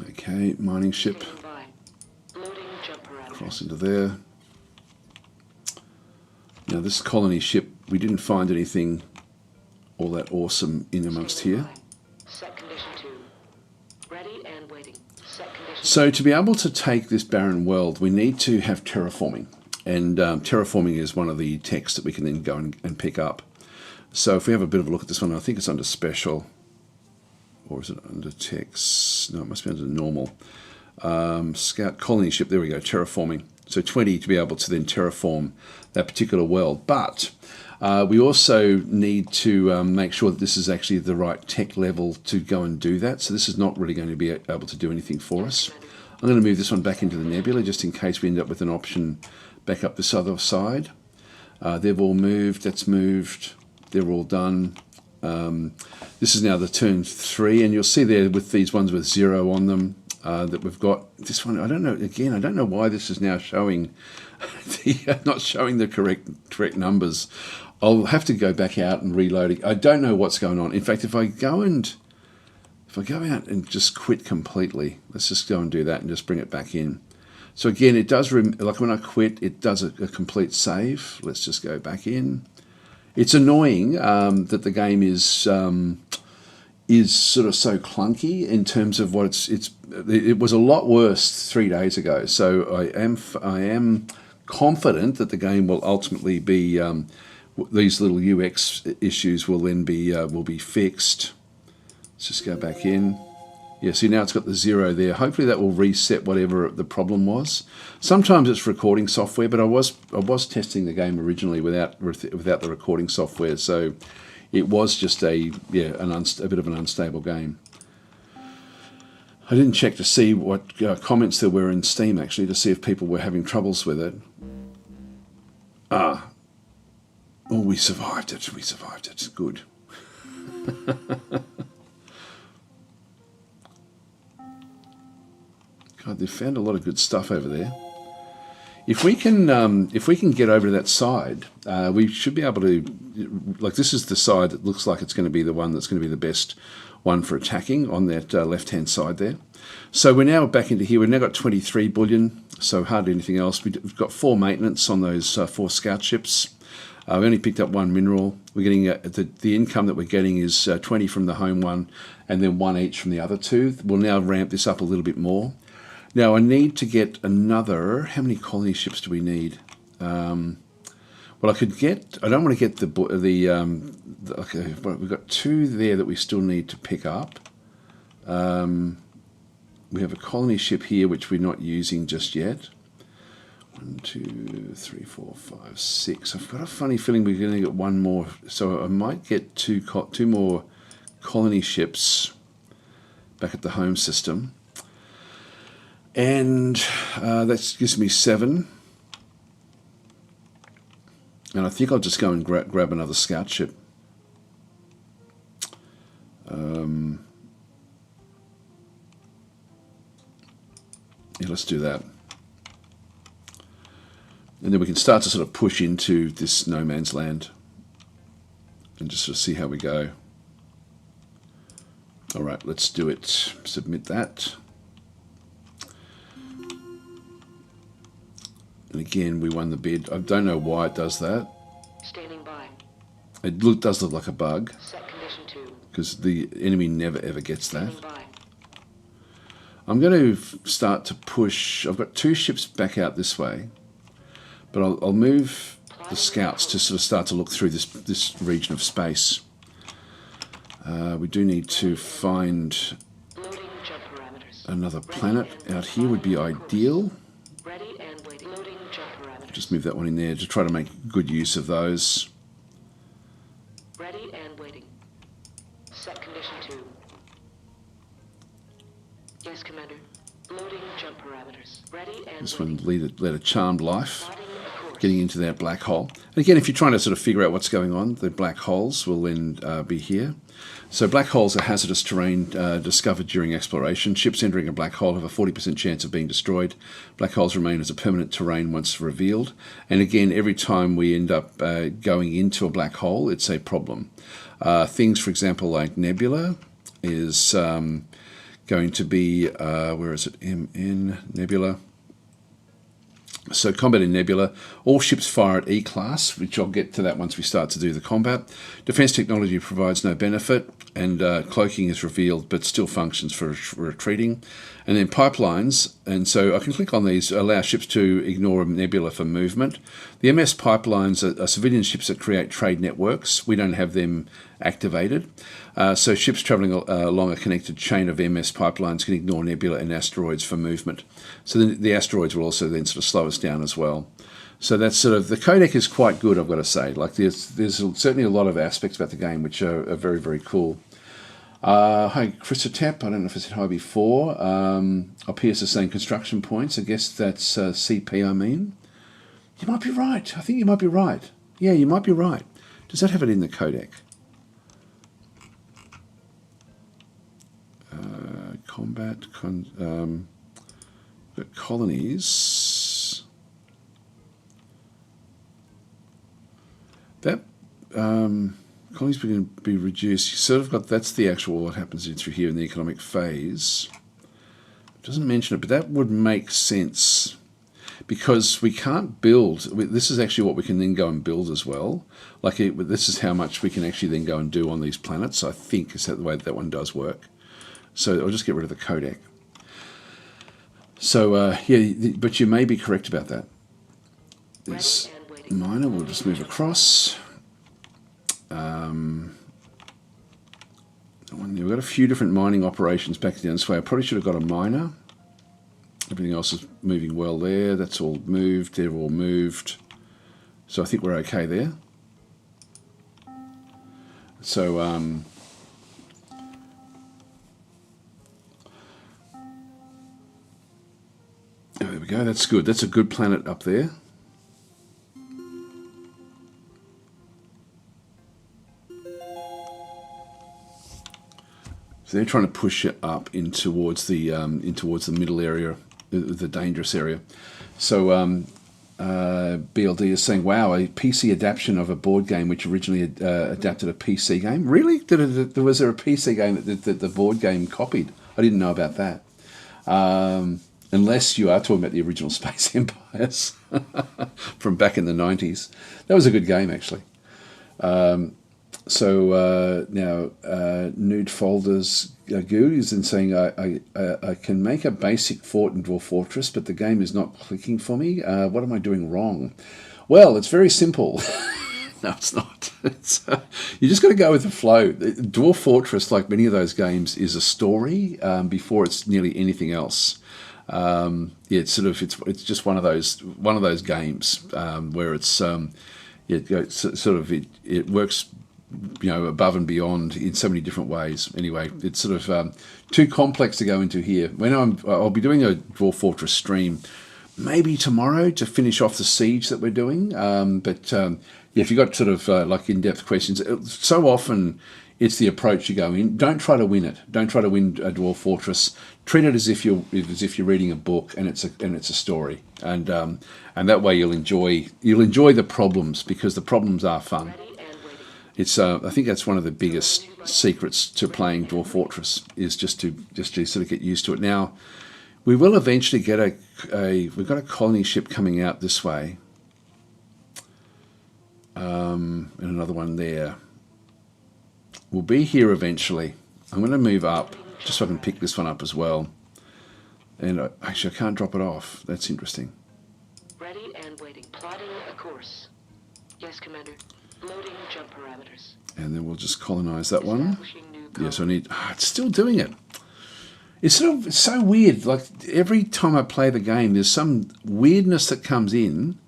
Okay, mining ship. Standing by. Loading jump parameters. Cross into there. Now this colony ship, we didn't find anything all that awesome in amongst Standing here. by. Set condition 2. Ready and waiting. Set condition So to be able to take this barren world, we need to have terraforming. And terraforming is one of the techs that we can then go and pick up. So if we have a bit of a look at this one, I think it's under special. Or is it under techs? No, it must be under normal. Scout colony ship, there we go, terraforming. So 20 to be able to then terraform that particular world. But we also need to make sure that this is actually the right tech level to go and do that. So this is not really going to be able to do anything for us. I'm going to move this one back into the nebula just in case we end up with an option back up this other side. They've all moved, that's moved, they're all done. This is now the turn 3, and you'll see there with these ones with 0 on them that we've got this one. I don't know, again, I don't know why this is now showing not showing the correct numbers. I'll have to go back out and reload it. I don't know what's going on. In fact, if I go out and just quit completely, let's just go and do that and just bring it back in. So again, it does, like when I quit, it does a complete save. Let's just go back in. It's annoying that the game is sort of so clunky in terms of what it was a lot worse 3 days ago. So I am confident that the game will ultimately be these little UX issues will then be fixed. Let's just go back in. Yeah, see now it's got the 0 there. Hopefully that will reset whatever the problem was. Sometimes it's recording software, but I was testing the game originally without the recording software, so it was just a bit of an unstable game. I didn't check to see what comments there were in Steam actually to see if people were having troubles with it. Oh, we survived it. We survived it. Good. God, they've found a lot of good stuff over there. If we can get over to that side, we should be able to. Like this is the side that looks like it's going to be the one that's going to be the best one for attacking on that left-hand side there. So we're now back into here. We've now got 23 bullion, so hardly anything else. We've got 4 maintenance on those 4 scout ships. We only picked up 1 mineral. We're getting the income that we're getting is 20 from the home one, and then 1 each from the other 2. We'll now ramp this up a little bit more. Now I need to get another. How many colony ships do we need? Well, I could get. I don't want to get okay, well, we've got 2 there that we still need to pick up. We have a colony ship here which we're not using just yet. 1, 2, 3, 4, 5, 6. I've got a funny feeling we're going to get 1 more, so I might get 2 more colony ships back at the home system. And that gives me 7. And I think I'll just go and grab another scout ship. Yeah, let's do that. And then we can start to sort of push into this no man's land and just sort of see how we go. All right, let's do it. Submit that. And again, we won the bid. I don't know why it does that. Standing by. It does look like a bug. Set condition 2. Because the enemy never ever gets that. Standing by. I'm going to start to push. I've got 2 ships back out this way, but I'll move the scouts to sort of start to look through this region of space. We do need to find Loading jump parameters. another planet out here would be ideal. Ready and waiting. Loading jump parameters. Just move that one in there to try to make good use of those. Ready and waiting. Set condition 2. Yes, Commander. Loading jump parameters. Ready and This waiting. one led a charmed life, Plotting a course. getting into that black hole. And again, if you're trying to sort of figure out what's going on, the black holes will then be here. So black holes are hazardous terrain discovered during exploration. Ships entering a black hole have a 40% chance of being destroyed. Black holes remain as a permanent terrain once revealed. And again, every time we end up going into a black hole, it's a problem. Things, for example, like nebula is going to be, where is it? MN, nebula. So combat in nebula, all ships fire at E-class, which I'll get to that once we start to do the combat. Defense technology provides no benefit, and cloaking is revealed but still functions for retreating. And then pipelines, and so I can click on these, allow ships to ignore a nebula for movement. The MS pipelines are civilian ships that create trade networks. We don't have them activated. So ships travelling along a connected chain of MS pipelines can ignore nebula and asteroids for movement. So the asteroids will also then sort of slow us down as well. So that's sort of, the codec is quite good, I've got to say. Like there's certainly a lot of aspects about the game which are very, very cool. Hi, Chrisotep. I don't know if I said hi before. Up here it's saying construction points. I guess that's CP, I mean. You might be right. I think you might be right. Yeah, you might be right. Does that have it in the codec? Combat, colonies. That colonies can be reduced. You sort of got, that's the actual what happens through here in the economic phase. It doesn't mention it, but that would make sense because we can't build. This is actually what we can then go and build as well. Like this is how much we can actually then go and do on these planets. I think is that the way that one does work. So I'll just get rid of the codec. So yeah, but you may be correct about that. This miner, we'll just move across. We've got a few different mining operations back down this way. I probably should have got a miner. Everything else is moving well there. That's all moved. They're all moved. So I think we're okay there. So there we go. That's good. That's a good planet up there. So they're trying to push it up in towards the middle area, the dangerous area. So BLD is saying, "Wow, a PC adaptation of a board game which originally adapted a PC game. Really? Was there a PC game that the board game copied? I didn't know about that. Unless you are talking about the original Space Empires from back in the 90s. That was a good game, actually. So now, Nude Folders Goo is then saying, I can make a basic fort in Dwarf Fortress, but the game is not clicking for me. What am I doing wrong? Well, it's very simple. No, it's not. You just got to go with the flow. Dwarf Fortress, like many of those games, is a story before it's nearly anything else. Yeah, it's just one of those games where it's it works, above and beyond in so many different ways. Anyway, it's sort of too complex to go into here. I'll be doing a Dwarf Fortress stream maybe tomorrow to finish off the siege that we're doing. But if you've got sort of like in-depth questions, so often it's the approach you go in. Don't try to win it. Don't try to win a Dwarf Fortress. Treat it as if you're reading a book, and it's a story, and that way you'll enjoy the problems, because the problems are fun. It's I think that's one of the biggest secrets to playing Dwarf Fortress, is just to sort of get used to it. Now, we will eventually get we've got a colony ship coming out this way, and another one there. We'll be here eventually. I'm going to move up just so I can pick this one up as well. And actually, I can't drop it off. That's interesting. Ready and waiting. Plotting a course. Yes, Commander. Loading jump parameters. And then we'll just colonize that one. Establishing new Yes, I need... it's still doing it. It's so weird. Like, every time I play the game, there's some weirdness that comes in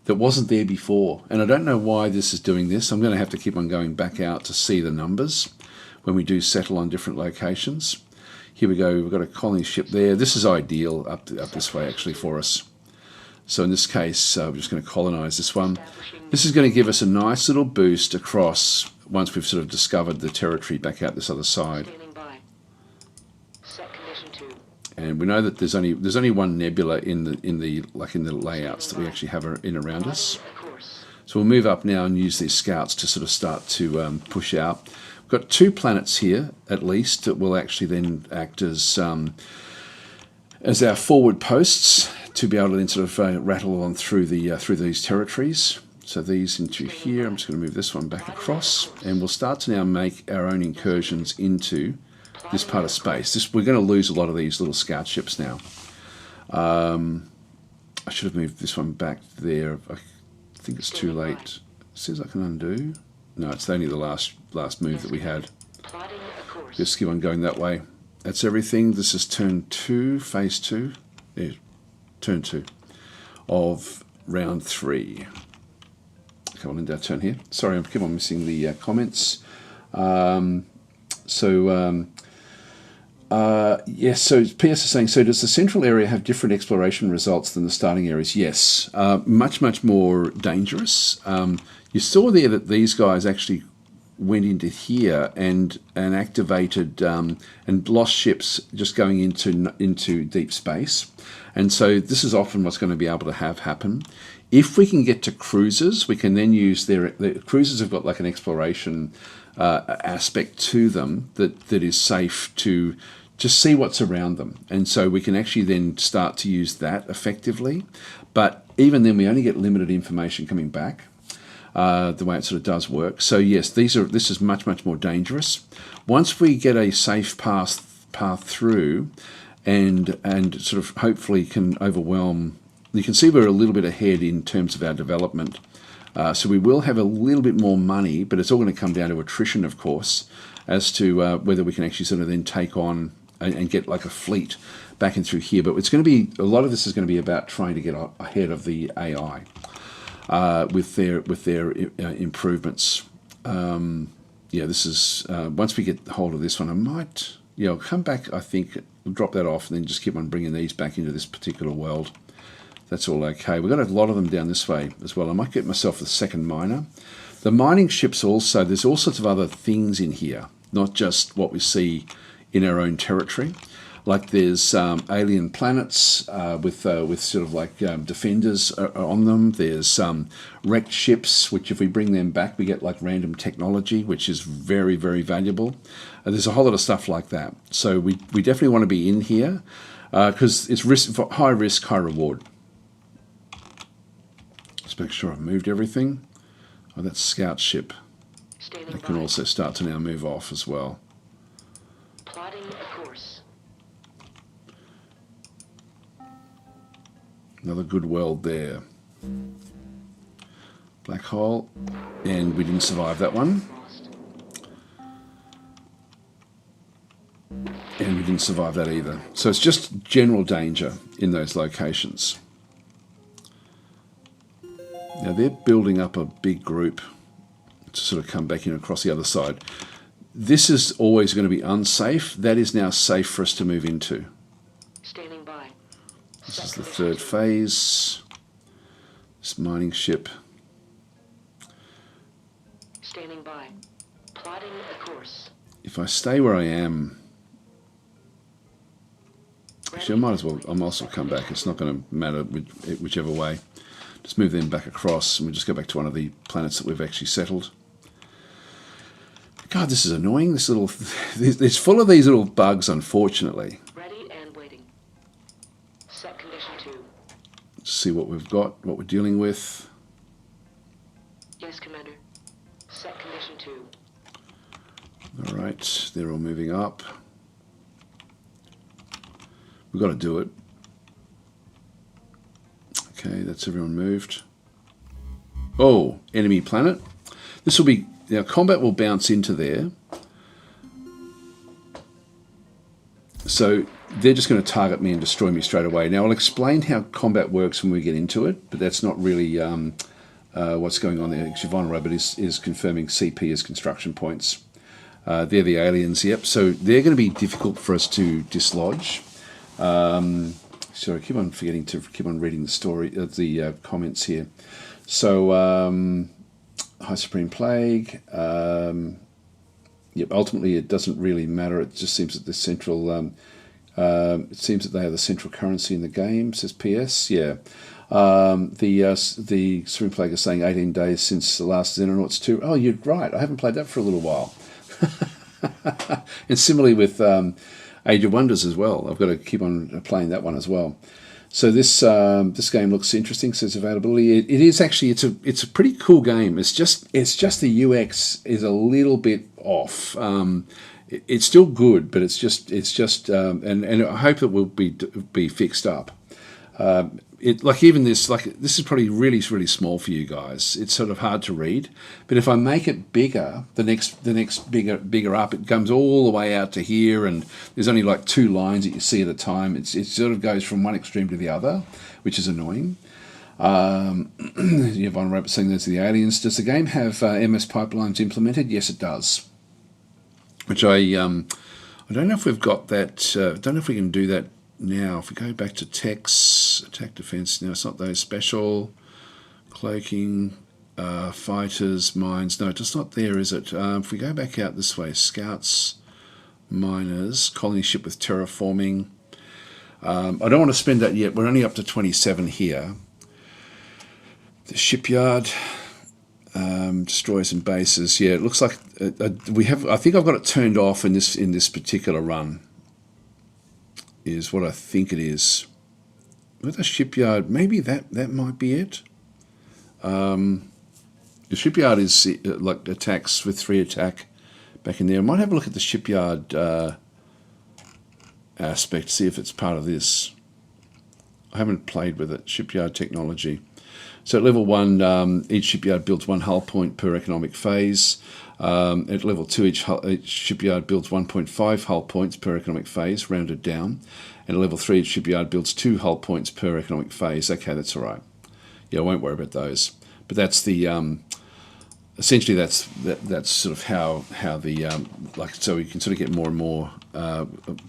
that wasn't there before. And I don't know why this is doing this. I'm going to have to keep on going back out to see the numbers when we do settle on different locations. Here we go. We've got a colony ship there. This is ideal up this way, actually, for us. So in this case, we're just going to colonize this one. This is going to give us a nice little boost across once we've sort of discovered the territory back out this other side. Standing by. Set condition 2. And we know that there's only one nebula in the layouts that we actually have in around us. Plotting a course. So we'll move up now and use these scouts to sort of start to push out. We've got 2 planets here at least that will actually then act as our forward posts to be able to then sort of rattle on through these territories. So these into here. I'm just going to move this one back across, and we'll start to now make our own incursions into this part of space. We're going to lose a lot of these little scout ships now. I should have moved this one back there. I think it's too late. It says I can undo. No, it's only the last move that we had. Plotting a course. Just keep on going that way. That's everything. This is turn 2, phase 2. Yeah, turn 2 of round 3. Come on, in that turn here. Sorry, I keep on missing the comments. Yes, so PS is saying, so does the central area have different exploration results than the starting areas? Yes, much more dangerous. You saw there that these guys actually went into here and activated and lost ships just going into deep space. And so this is often what's going to be able to have happen. If we can get to cruisers, we can then use the cruisers have got like an exploration aspect to them that is safe to just see what's around them. And so we can actually then start to use that effectively. But even then, we only get limited information coming back, the way it sort of does work. So yes, this is much more dangerous. Once we get a safe path through and sort of hopefully can overwhelm, you can see we're a little bit ahead in terms of our development. So we will have a little bit more money, but it's all going to come down to attrition, of course, as to whether we can actually sort of then take on and get like a fleet back in through here. But it's going to be, a lot of this is going to be about trying to get ahead of the AI with their improvements. Yeah, this is, once we get hold of this one, I might, I'll come back, I think, we'll drop that off and then just keep on bringing these back into this particular world. That's all okay. We've got a lot of them down this way as well. I might get myself a second miner. The mining ships also, there's all sorts of other things in here, not just what we see in our own territory. Like there's alien planets with sort of like defenders on them. There's wrecked ships, which if we bring them back, we get like random technology, which is very valuable. There's a whole lot of stuff like that. So we definitely want to be in here because it's high risk, high reward. Let's make sure I've moved everything. Oh, that's scout ship. They can also start to now move off as well. Plotting a course. Another good world there. Black hole. And we didn't survive that one. And we didn't survive that either. So it's just general danger in those locations. Now they're building up a big group to sort of come back in across the other side. This is always going to be unsafe. That is now safe for us to move into. Standing by. This is the third phase. This mining ship. Standing by. Plotting a course. If I stay where I am, actually, I might as well. I'm also come back. It's not going to matter whichever way. Just move them back across, and we'll just go back to one of the planets that we've actually settled. God, this is annoying. This little, it's full of these little bugs, unfortunately. Ready and waiting. Set condition 2. Let's see what we've got, what we're dealing with. Yes, Commander. Set condition 2. All right, they're all moving up. We've got to do it. Okay, that's everyone moved. Oh, enemy planet. This will be, now combat will bounce into there. So they're just going to target me and destroy me straight away. Now I'll explain how combat works when we get into it, but that's not really what's going on there. Actually, Von Robert is confirming CP as construction points. They're the aliens, yep. So they're going to be difficult for us to dislodge. Sorry, I keep on forgetting to keep on reading the story, the comments here. So, High Supreme Plague. Yep. Ultimately, it doesn't really matter. It just seems that the central. It seems that they are the central currency in the game. Says PS. Yeah. The Supreme Plague is saying 18 days since the last Xenonauts 2. Oh, you're right. I haven't played that for a little while. And similarly with Age of Wonders as well. I've got to keep on playing that one as well. So this game looks interesting. Says availability. It is actually it's a pretty cool game. It's just the UX is a little bit off. It's still good, but it's just and I hope it will be fixed up. This is probably really small for you guys. It's sort of hard to read, but if I make it bigger, the next bigger up, it comes all the way out to here, and there's only like 2 lines that you see at a time. It sort of goes from one extreme to the other, which is annoying. You have Von Rabbit saying there's the aliens. Does the game have MS pipelines implemented? Yes, it does. Which I don't know if we've got that. Don't know if we can do that. Now, if we go back to techs, attack defense, now it's not those special, cloaking, fighters, mines, no, it's not there, is it? If we go back out this way, scouts, miners, colony ship with terraforming. I don't want to spend that yet, we're only up to 27 here. The shipyard, destroyers and bases, yeah, it looks like we have, I think I've got it turned off in this particular run. Is what I think it is. With a shipyard, maybe that might be it. The shipyard is like attacks with 3 attack back in there. I might have a look at the shipyard aspect, see if it's part of this. I haven't played with it. Shipyard technology. So at level 1, each shipyard builds 1 hull point per economic phase. At level 2, each shipyard builds 1.5 hull points per economic phase, rounded down. And at level 3, each shipyard builds 2 hull points per economic phase. Okay, that's all right. Yeah, I won't worry about those. But that's the essentially that's sort of how the so you can sort of get more and more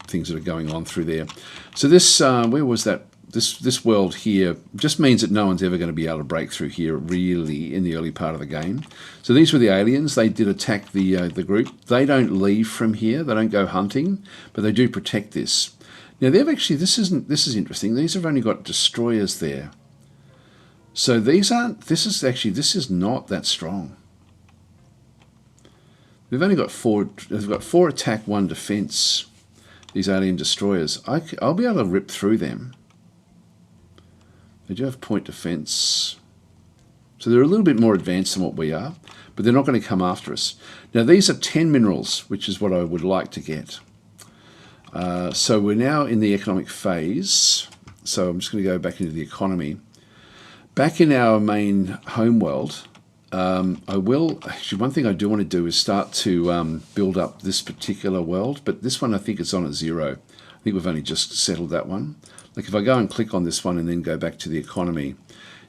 things that are going on through there. So this where was that? This world here just means that no one's ever going to be able to break through here really in the early part of the game. So these were the aliens. They did attack the group. They don't leave from here. They don't go hunting, but they do protect this. Now they've actually this is interesting. These have only got destroyers there. So these aren't. This is not that strong. They've only got 4. They've got 4 attack, 1 defense. These alien destroyers. I'll be able to rip through them. They do have point defense. So they're a little bit more advanced than what we are, but they're not going to come after us. Now these are 10 minerals, which is what I would like to get. So we're now in the economic phase. So I'm just going to go back into the economy. Back in our main homeworld, actually one thing I do want to do is start to build up this particular world, but this one I think it's on at 0. I think we've only just settled that one. Like if I go and click on this one and then go back to the economy,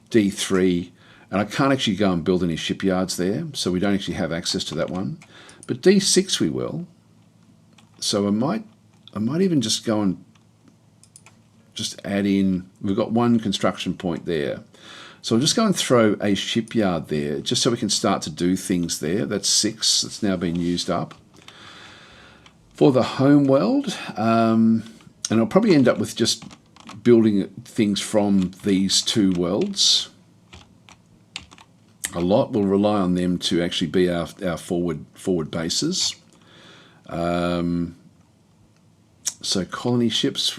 D3, and I can't actually go and build any shipyards there, so we don't actually have access to that one. But D6 we will. So I might even just go and just add in, we've got 1 construction point there. So I'll just go and throw a shipyard there, just so we can start to do things there. That's 6. That's now been used up. For the home world, and I'll probably end up with just building things from these 2 worlds. A lot will rely on them to actually be our forward bases. So colony ships,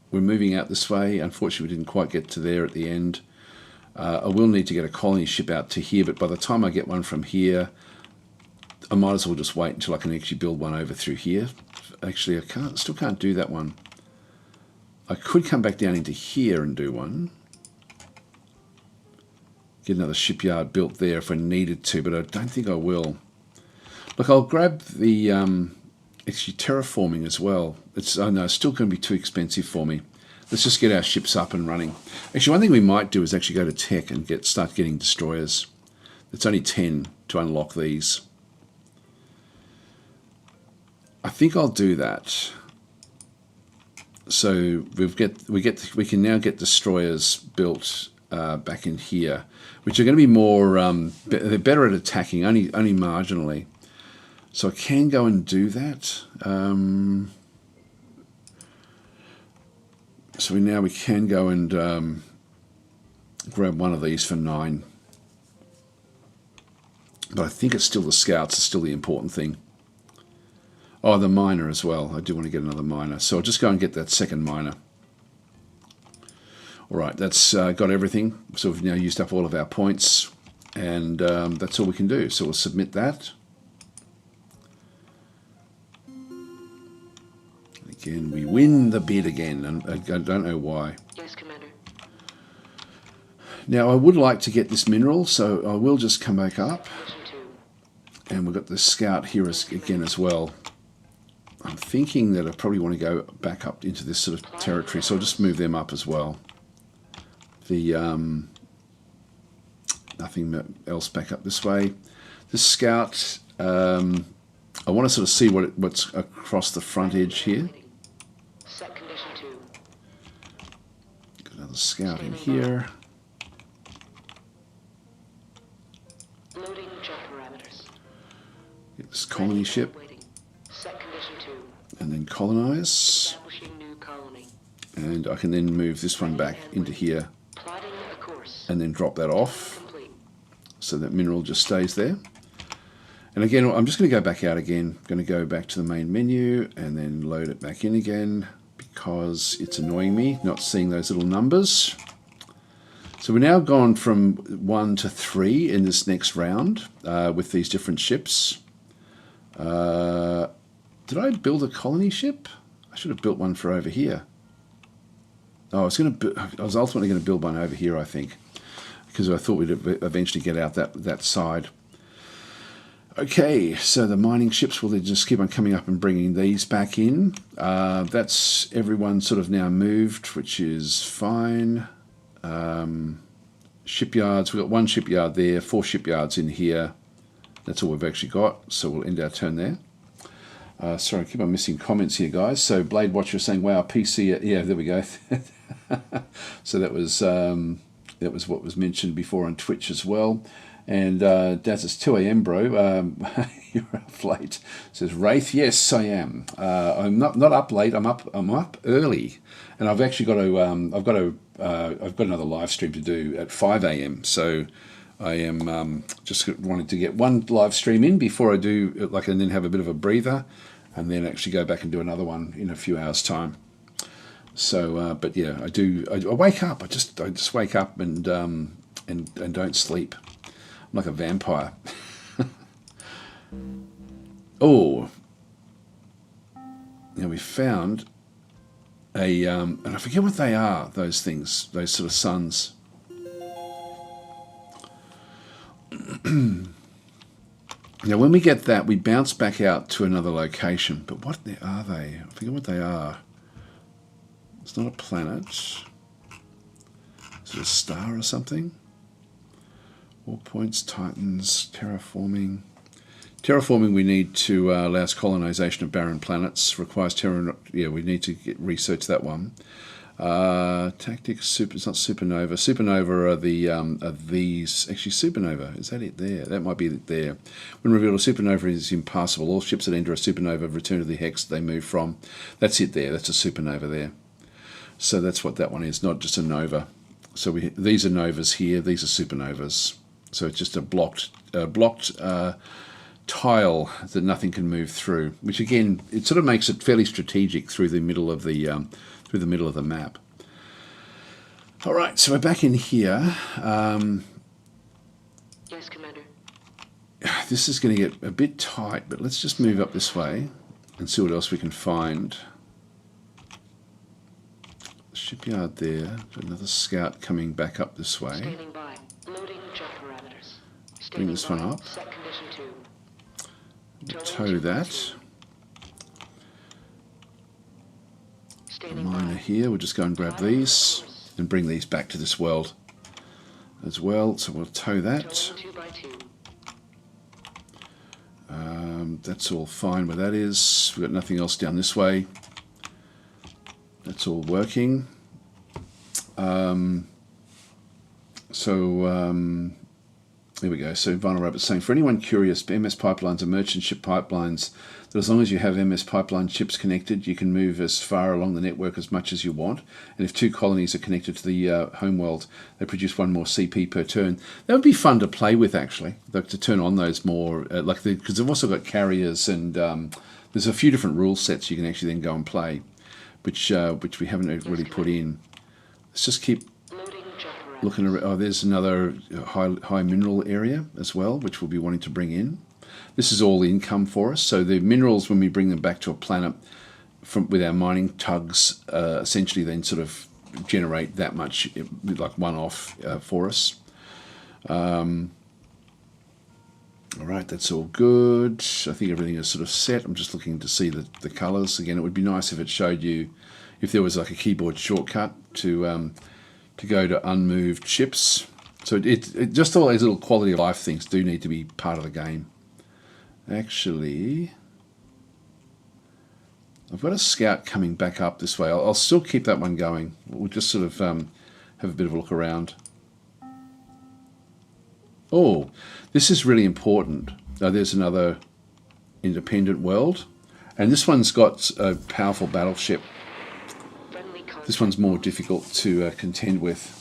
we're moving out this way. Unfortunately, we didn't quite get to there at the end. I will need to get a colony ship out to here, but by the time I get one from here, I might as well just wait until I can actually build one over through here. Actually, still can't do that one. I could come back down into here and do one. Get another shipyard built there if I needed to, but I don't think I will. Look, I'll grab the actually terraforming as well. It's still going to be too expensive for me. Let's just get our ships up and running. Actually, one thing we might do is actually go to tech and start getting destroyers. It's only 10 to unlock these. I think I'll do that. So we can now get destroyers built back in here, which are going to be more. They're better at attacking, only marginally. So I can go and do that. So we can go and grab one of these for 9. But I think it's still the scouts are still the important thing. Oh, the miner as well. I do want to get another miner. So I'll just go and get that second miner. All right, that's got everything. So we've now used up all of our points. And that's all we can do. So we'll submit that. Again, we win the bid again. And I don't know why. Yes, Commander. Now, I would like to get this mineral. So I will just come back up. Mission 2. And we've got the scout here again as well. I'm thinking that I probably want to go back up into this sort of territory, so I'll just move them up as well. The nothing else back up this way. The scout, I want to sort of see what's across the front edge here. Set condition 2. Got another scout in here. Loading jump parameters. Get this colony ship. Set condition 2. And then colonize. Establishing new colony. And I can then move this one back into here. Plotting a course. And then drop that off. Complete. So that mineral just stays there. And again, I'm just going to go back out again. I'm going to go back to the main menu and then load it back in again because it's annoying me not seeing those little numbers. So we're now gone from 1 to 3 in this next round with these different ships. Did I build a colony ship? I should have built one for over here. Oh, I was ultimately going to build one over here, I think, because I thought we'd eventually get out that side. Okay, so the mining ships will just keep on coming up and bringing these back in. That's everyone sort of now moved, which is fine. Shipyards, we've got 1 shipyard there, 4 shipyards in here. That's all we've actually got, so we'll end our turn there. Sorry, I keep on missing comments here, guys. So Blade Watcher saying, wow, PC, yeah, there we go. So that was what was mentioned before on Twitch as well. And Daz, it's 2 a.m, bro. You're up late. Says Wraith, yes, I am. I'm not up late. I'm up early, and I've actually got I've got another live stream to do at 5 a.m. So I am just wanting to get one live stream in before I do, and then have a bit of a breather, and then actually go back and do another one in a few hours' time. So, but yeah, I wake up. I just wake up and don't sleep. I'm like a vampire. Oh, now we found and I forget what they are. Those things, those sort of suns. Now, when we get that, we bounce back out to another location. But what are they? I forget what they are. It's not a planet. Is it a star or something? All points, Titans, terraforming. Terraforming, we need to allows colonization of barren planets. Requires we need to research that one. Tactics, super. It's not supernova. Supernova are these. Actually, supernova. Is that it there? That might be it there. When revealed, a supernova is impassable. All ships that enter a supernova return to the hex they move from. That's it there. That's a supernova there. So that's what that one is, not just a nova. So these are novas here. These are supernovas. So it's just a blocked tile that nothing can move through. Which again, it sort of makes it fairly strategic through the middle of the map. All right, so we're back in here. Yes, Commander. This is going to get a bit tight, but let's just move up this way and see what else we can find. Shipyard there. Another scout coming back up this way. Standing by. Loading jump parameters. Bring this one up. Set condition 2. Tow that. Standing Miner by. here. We'll just go and grab these and bring these back to this world as well. So we'll tow that. 2 by 2. That's all fine where that is. We've got nothing else down this way. That's all working. There we go. So Vinyl Rabbit's saying, for anyone curious, MS pipelines are merchant ship pipelines that as long as you have MS pipeline ships connected, you can move as far along the network as much as you want. And if 2 colonies are connected to the homeworld, they produce 1 more CP per turn. That would be fun to play with, actually, like to turn on those more, because they've also got carriers and there's a few different rule sets you can actually then go and play, which we haven't really put in. Let's just keep looking around. Oh, there's another high mineral area as well, which we'll be wanting to bring in. This is all income for us. So the minerals, when we bring them back to a planet with our mining tugs, essentially then sort of generate that much, like one-off for us. All right, that's all good. I think everything is sort of set. I'm just looking to see the colours. Again, it would be nice if it showed you, if there was like a keyboard shortcut to go to unmoved ships. So it just all these little quality of life things do need to be part of the game. Actually, I've got a scout coming back up this way. I'll still keep that one going. We'll just sort of have a bit of a look around. Oh, this is really important. There's another independent world. And this one's got a powerful battleship. This one's more difficult to contend with.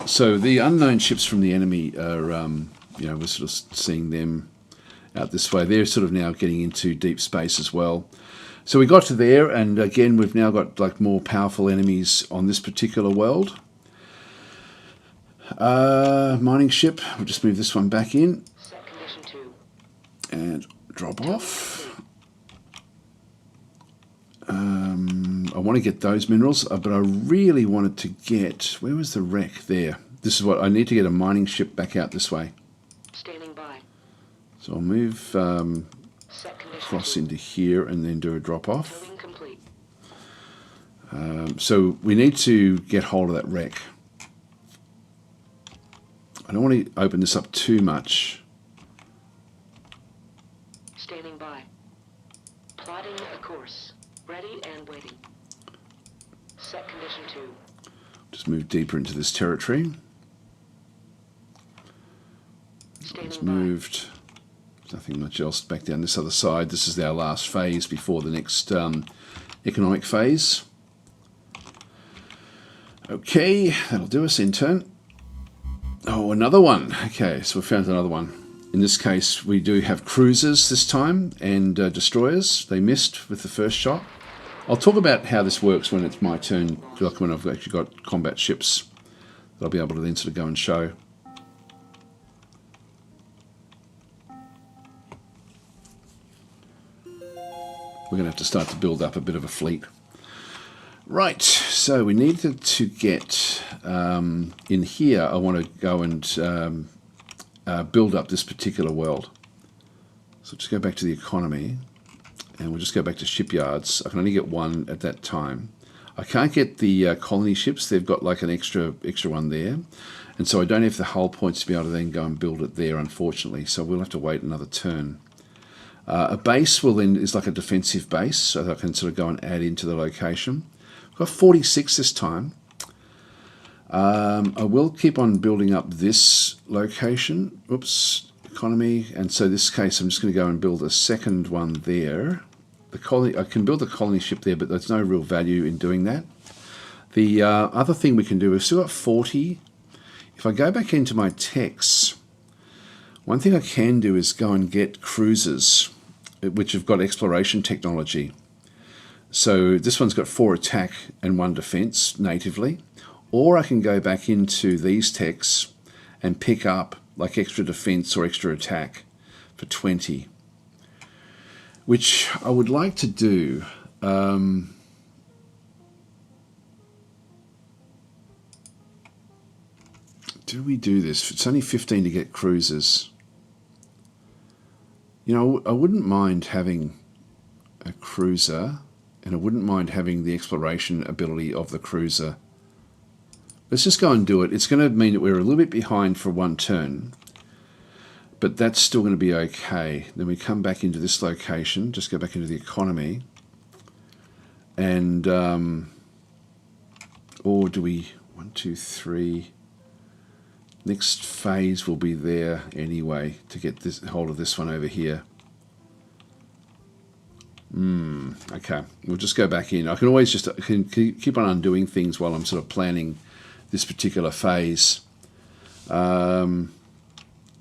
So the unknown ships from the enemy are, we're sort of seeing them out this way. They're sort of now getting into deep space as well. So we got to there, and again, we've now got like more powerful enemies on this particular world. Mining ship. We'll just move this one back in and drop off. I want to get those minerals, but I really wanted to get, where was the wreck there? This is what I need to get, a mining ship back out this way. Standing by. So I'll move across into here and then do a drop off. Complete. So we need to get hold of that wreck. I don't want to open this up too much. Standing by. Plotting a course. Ready and waiting. Set condition 2. Just move deeper into this territory. It's moved. There's nothing much else back down this other side. This is our last phase before the next economic phase. Okay, that'll do us in turn. Oh, another one. Okay, so we found another one. In this case, we do have cruisers this time and destroyers. They missed with the first shot. I'll talk about how this works when it's my turn, like when I've actually got combat ships that I'll be able to then sort of go and show. We're going to have to start to build up a bit of a fleet. Right, so we needed to get in here. I want to go and build up this particular world. So just go back to the economy, and we'll just go back to shipyards. I can only get one at that time. I can't get the colony ships. They've got like an extra one there. And so I don't have the hull points to be able to then go and build it there, unfortunately. So we'll have to wait another turn. A base will then is like a defensive base, so that I can sort of go and add into the location. I've got 46 this time. I will keep on building up this location. Oops, economy. And so this case, I'm just going to go and build a second one there. The colony, I can build a colony ship there, but there's no real value in doing that. The other thing we can do, we've still got 40. If I go back into my techs, one thing I can do is go and get cruisers, which have got exploration technology. So this one's got 4 attack and 1 defense natively. Or I can go back into these techs and pick up like extra defense or extra attack for 20. Which I would like to do. Do we do this? It's only 15 to get cruisers. You know, I wouldn't mind having a cruiser, and I wouldn't mind having the exploration ability of the cruiser. Let's just go and do it. It's going to mean that we're a little bit behind for 1 turn, but that's still going to be okay. Then we come back into this location, just go back into the economy, and or do we 1, 2, 3? Next phase will be there anyway to get this hold of this one over here. Okay, we'll just go back in. I can always just keep on undoing things while I'm sort of planning this particular phase. The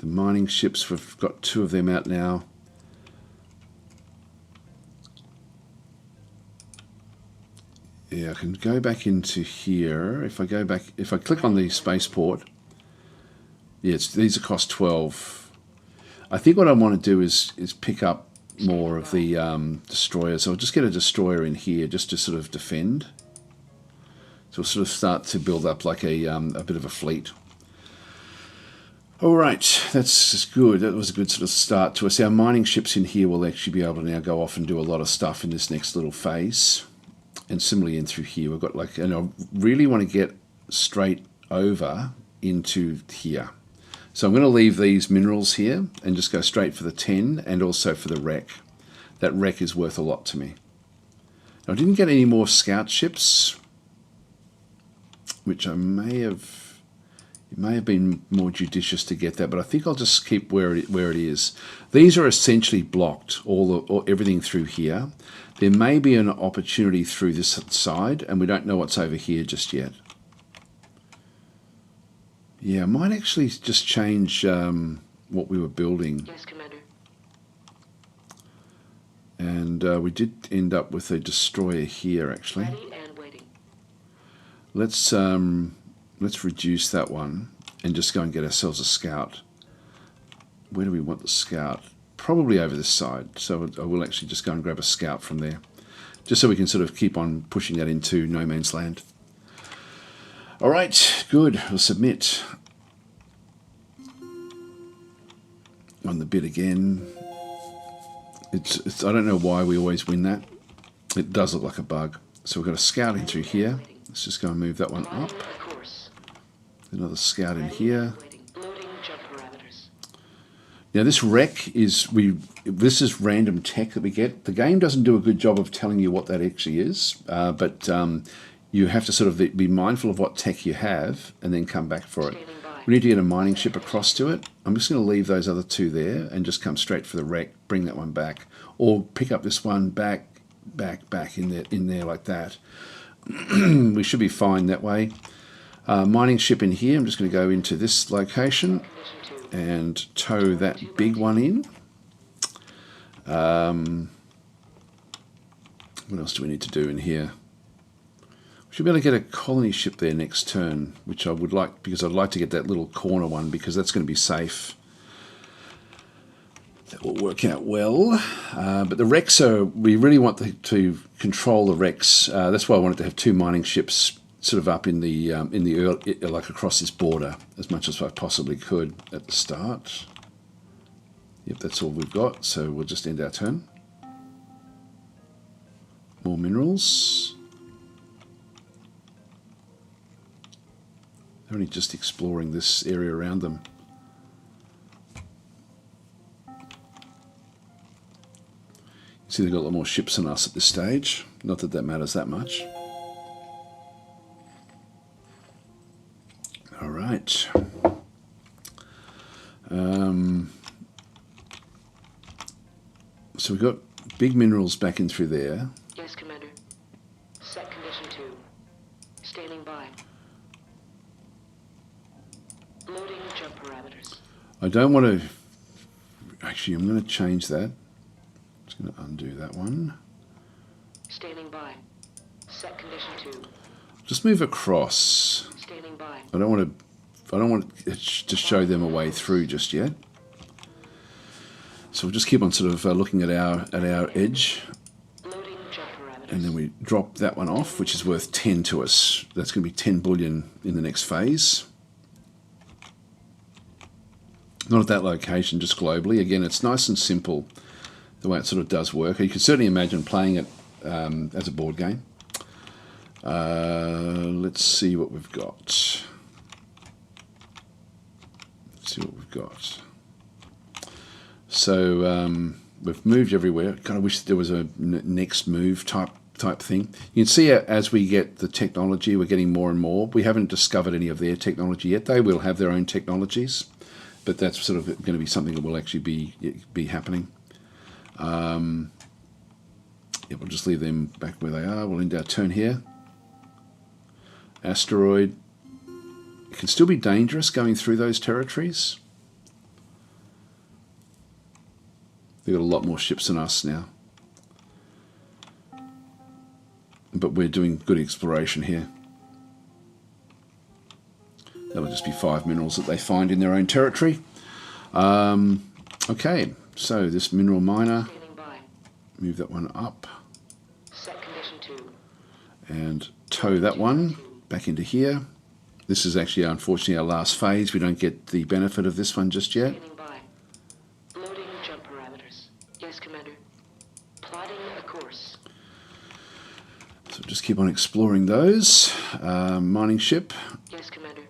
mining ships, we've got 2 of them out now. Yeah, I can go back into here. If I go back, if I click on the spaceport, yes, these are cost 12. I think what I want to do is pick up more of the destroyers. I'll just get a destroyer in here just to sort of defend. So we'll sort of start to build up like a bit of a fleet. All right, that's good. That was a good sort of start to us. Our mining ships in here will actually be able to now go off and do a lot of stuff in this next little phase. And similarly in through here, we've got like, and I really want to get straight over into here. So I'm going to leave these minerals here and just go straight for the 10 and also for the wreck. That wreck is worth a lot to me. Now, I didn't get any more scout ships, which I may have, it may have been more judicious to get that, but I think I'll just keep where it is. These are essentially blocked, everything through here. There may be an opportunity through this side, and we don't know what's over here just yet. Yeah, I might actually just change what we were building. Yes, Commander. And we did end up with a destroyer here, actually. Ready and waiting. Let's reduce that one and just go and get ourselves a scout. Where do we want the scout? Probably over this side. So I will actually just go and grab a scout from there, just so we can sort of keep on pushing that into no man's land. All right, good. We'll submit on the bid again. It's I don't know why we always win that. It does look like a bug. So we've got a scout in through here. Let's just go and move that one up. Another scout in here. Now this wreck is this is random tech that we get. The game doesn't do a good job of telling you what that actually is, but you have to sort of be mindful of what tech you have and then come back for it. We need to get a mining ship across to it. I'm just going to leave those other 2 there and just come straight for the wreck, bring that one back, or pick up this one back in there like that. We should be fine that way. Mining ship in here. I'm just going to go into this location and tow that big one in. What else do we need to do in here? We should be able to get a colony ship there next turn, which I would like, because I'd like to get that little corner one, because that's going to be safe. That will work out well. But the wrecks are, we really want to control the wrecks. That's why I wanted to have 2 mining ships sort of up in the like across this border as much as I possibly could at the start. Yep, that's all we've got, so we'll just end our turn. More minerals. They're only just exploring this area around them. See, they've got a lot more ships than us at this stage. Not that that matters that much. All right. So we've got big minerals back in through there. Yes, Commander. Set condition 2. Standing by. Loading jump parameters. I don't want to... Actually, I'm going to change that. Just going to undo that one. Standing by. Set condition 2. Just move across. Standing by. I don't want it to show them a way through just yet. So we'll just keep on sort of looking at our edge, Loading jump parameters. and then we drop that one off, which is worth 10 to us. That's going to be 10 bullion in the next phase. Not at that location, just globally. Again, it's nice and simple the way it sort of does work. You can certainly imagine playing it as a board game. Let's see what we've got. Let's see what we've got. So we've moved everywhere. Kind of wish there was a next move type thing. You can see as we get the technology, we're getting more and more. We haven't discovered any of their technology yet. They will have their own technologies, but that's sort of going to be something that will actually be happening. Yeah, we'll just leave them back where they are. We'll end our turn here. Asteroid. It can still be dangerous going through those territories. They've got a lot more ships than us now. But we're doing good exploration here. That'll just be 5 minerals that they find in their own territory. Okay, so this mineral miner, Standing by. move that one up Set condition 2. and tow that one back into here. This is actually, unfortunately, our last phase. We don't get the benefit of this one just yet. Standing by. Loading jump parameters. Yes, Commander. Plotting a course. So just keep on exploring those. Mining ship. Yes, Commander.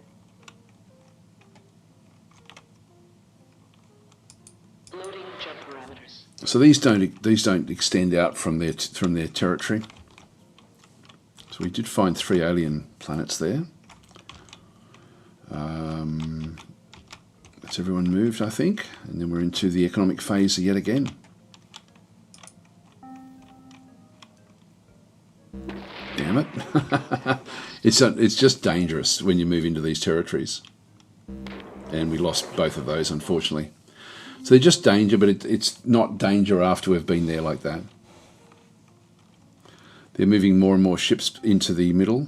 Loading jump parameters. So these don't extend out from their territory. So we did find 3 alien planets there. That's everyone moved, I think, and then we're into the economic phase yet again. Damn it! It's just dangerous when you move into these territories, and we lost both of those, unfortunately. So they're just danger, but it's not danger after we've been there like that. They're moving more and more ships into the middle.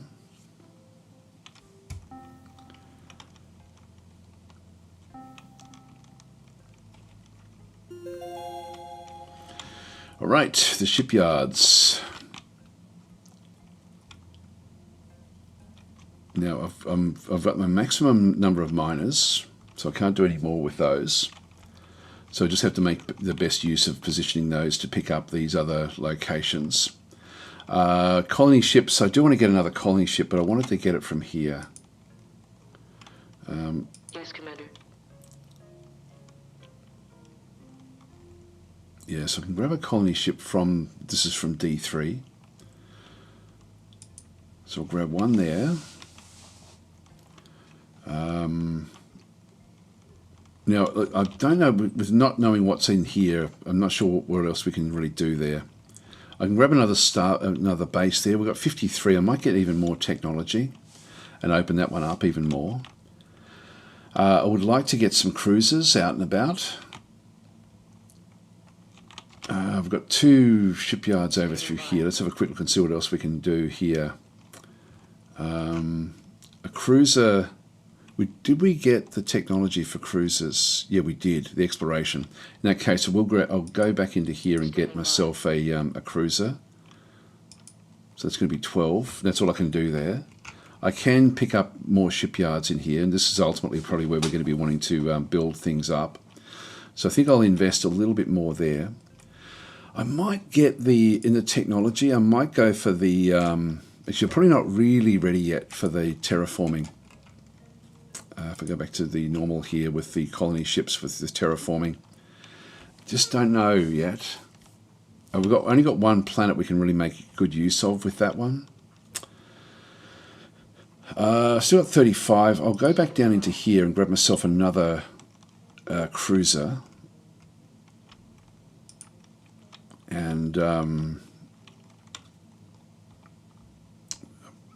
All right, the shipyards. Now I've got my maximum number of miners, so I can't do any more with those. So I just have to make the best use of positioning those to pick up these other locations. Colony ships, I do want to get another colony ship, but I wanted to get it from here. Yes, Commander. Yeah, so I can grab a colony ship from, this is from D3. So I'll grab one there. Now, I don't know, with not knowing what's in here, I'm not sure what else we can really do there. I can grab another base there. We've got 53. I might get even more technology and open that one up even more. I would like to get some cruisers out and about. I've got 2 shipyards over through here. Let's have a quick look and see what else we can do here. A cruiser. Did we get the technology for cruisers? Yeah, we did. The exploration. In that case, I'll go back into here and get myself a cruiser. So that's going to be 12. That's all I can do there. I can pick up more shipyards in here, and this is ultimately probably where we're going to be wanting to build things up. So I think I'll invest a little bit more there. I might get in the technology, I might go for the, actually I'm probably not really ready yet for the terraforming. If I go back to the normal here with the colony ships with the terraforming. Just don't know yet. We've only got one planet we can really make good use of with that one. Still got 35. I'll go back down into here and grab myself another cruiser. And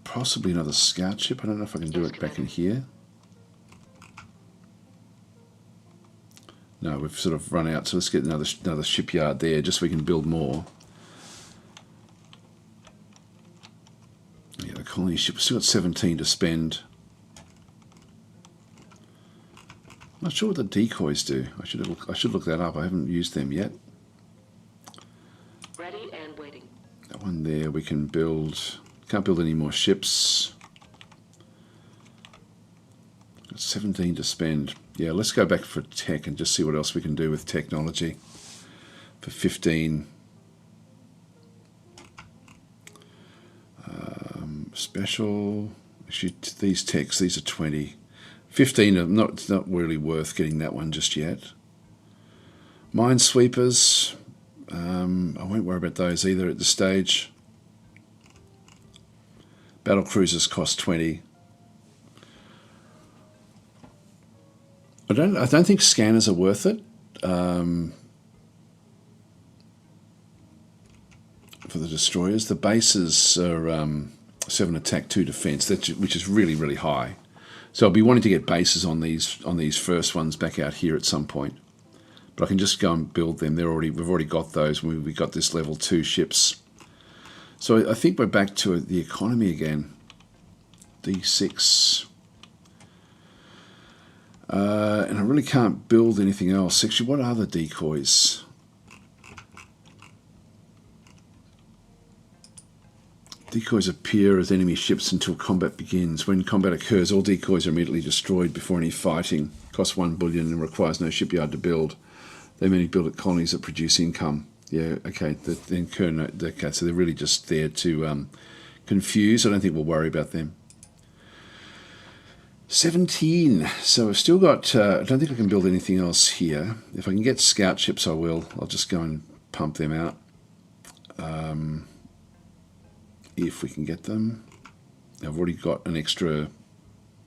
possibly another scout ship. I don't know if I can do it back in here. No, we've sort of run out, so let's get another shipyard there just so we can build more. Yeah, the colony ship, we've still got 17 to spend. I'm not sure what the decoys do. I should look that up. I haven't used them yet. Ready and waiting. That one there we can build. Can't build any more ships. Got 17 to spend. Yeah, let's go back for tech and just see what else we can do with technology. For 15. Special. Actually, these techs, these are 20. 15 are not, it's not really worth getting that one just yet. Minesweepers. I won't worry about those either at this stage. Battle cruisers cost 20. I don't think scanners are worth it for the destroyers. The bases are 7 attack, 2 defense, which is really, really high. So I'll be wanting to get bases on these first ones back out here at some point. But I can just go and build them. We've already got those. We got this level 2 ships. So I think we're back to the economy again. D6. And I really can't build anything else. Actually, what are the decoys? Decoys appear as enemy ships until combat begins. When combat occurs, all decoys are immediately destroyed before any fighting. Costs 1 billion and requires no shipyard to build. They mainly build at colonies that produce income. Yeah, okay. Okay, so they're really just there to confuse. I don't think we'll worry about them. 17. So we've still got... I don't think I can build anything else here. If I can get scout ships, I will. I'll just go and pump them out. If we can get them. I've already got an extra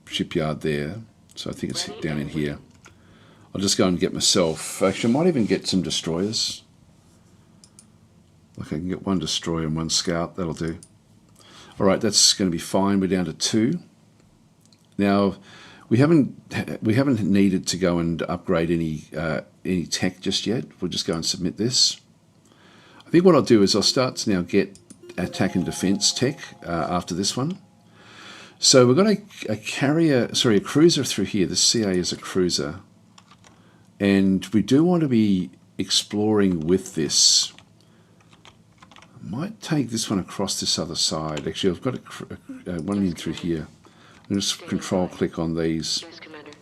shipyard there. So I think it's down in here. I'll just go and get myself... Actually, I might even get some destroyers. Like I can get 1 destroyer and 1 scout. That'll do. Alright, that's going to be fine. We're down to 2. Now, we haven't needed to go and upgrade any tech just yet. We'll just go and submit this. I think what I'll do is I'll start to now get attack and defense tech after this one. So we've got a cruiser through here. The CA is a cruiser. And we do want to be exploring with this. I might take this one across this other side. Actually, I've got one in through here. I'll just control click on these. Yes, Commander.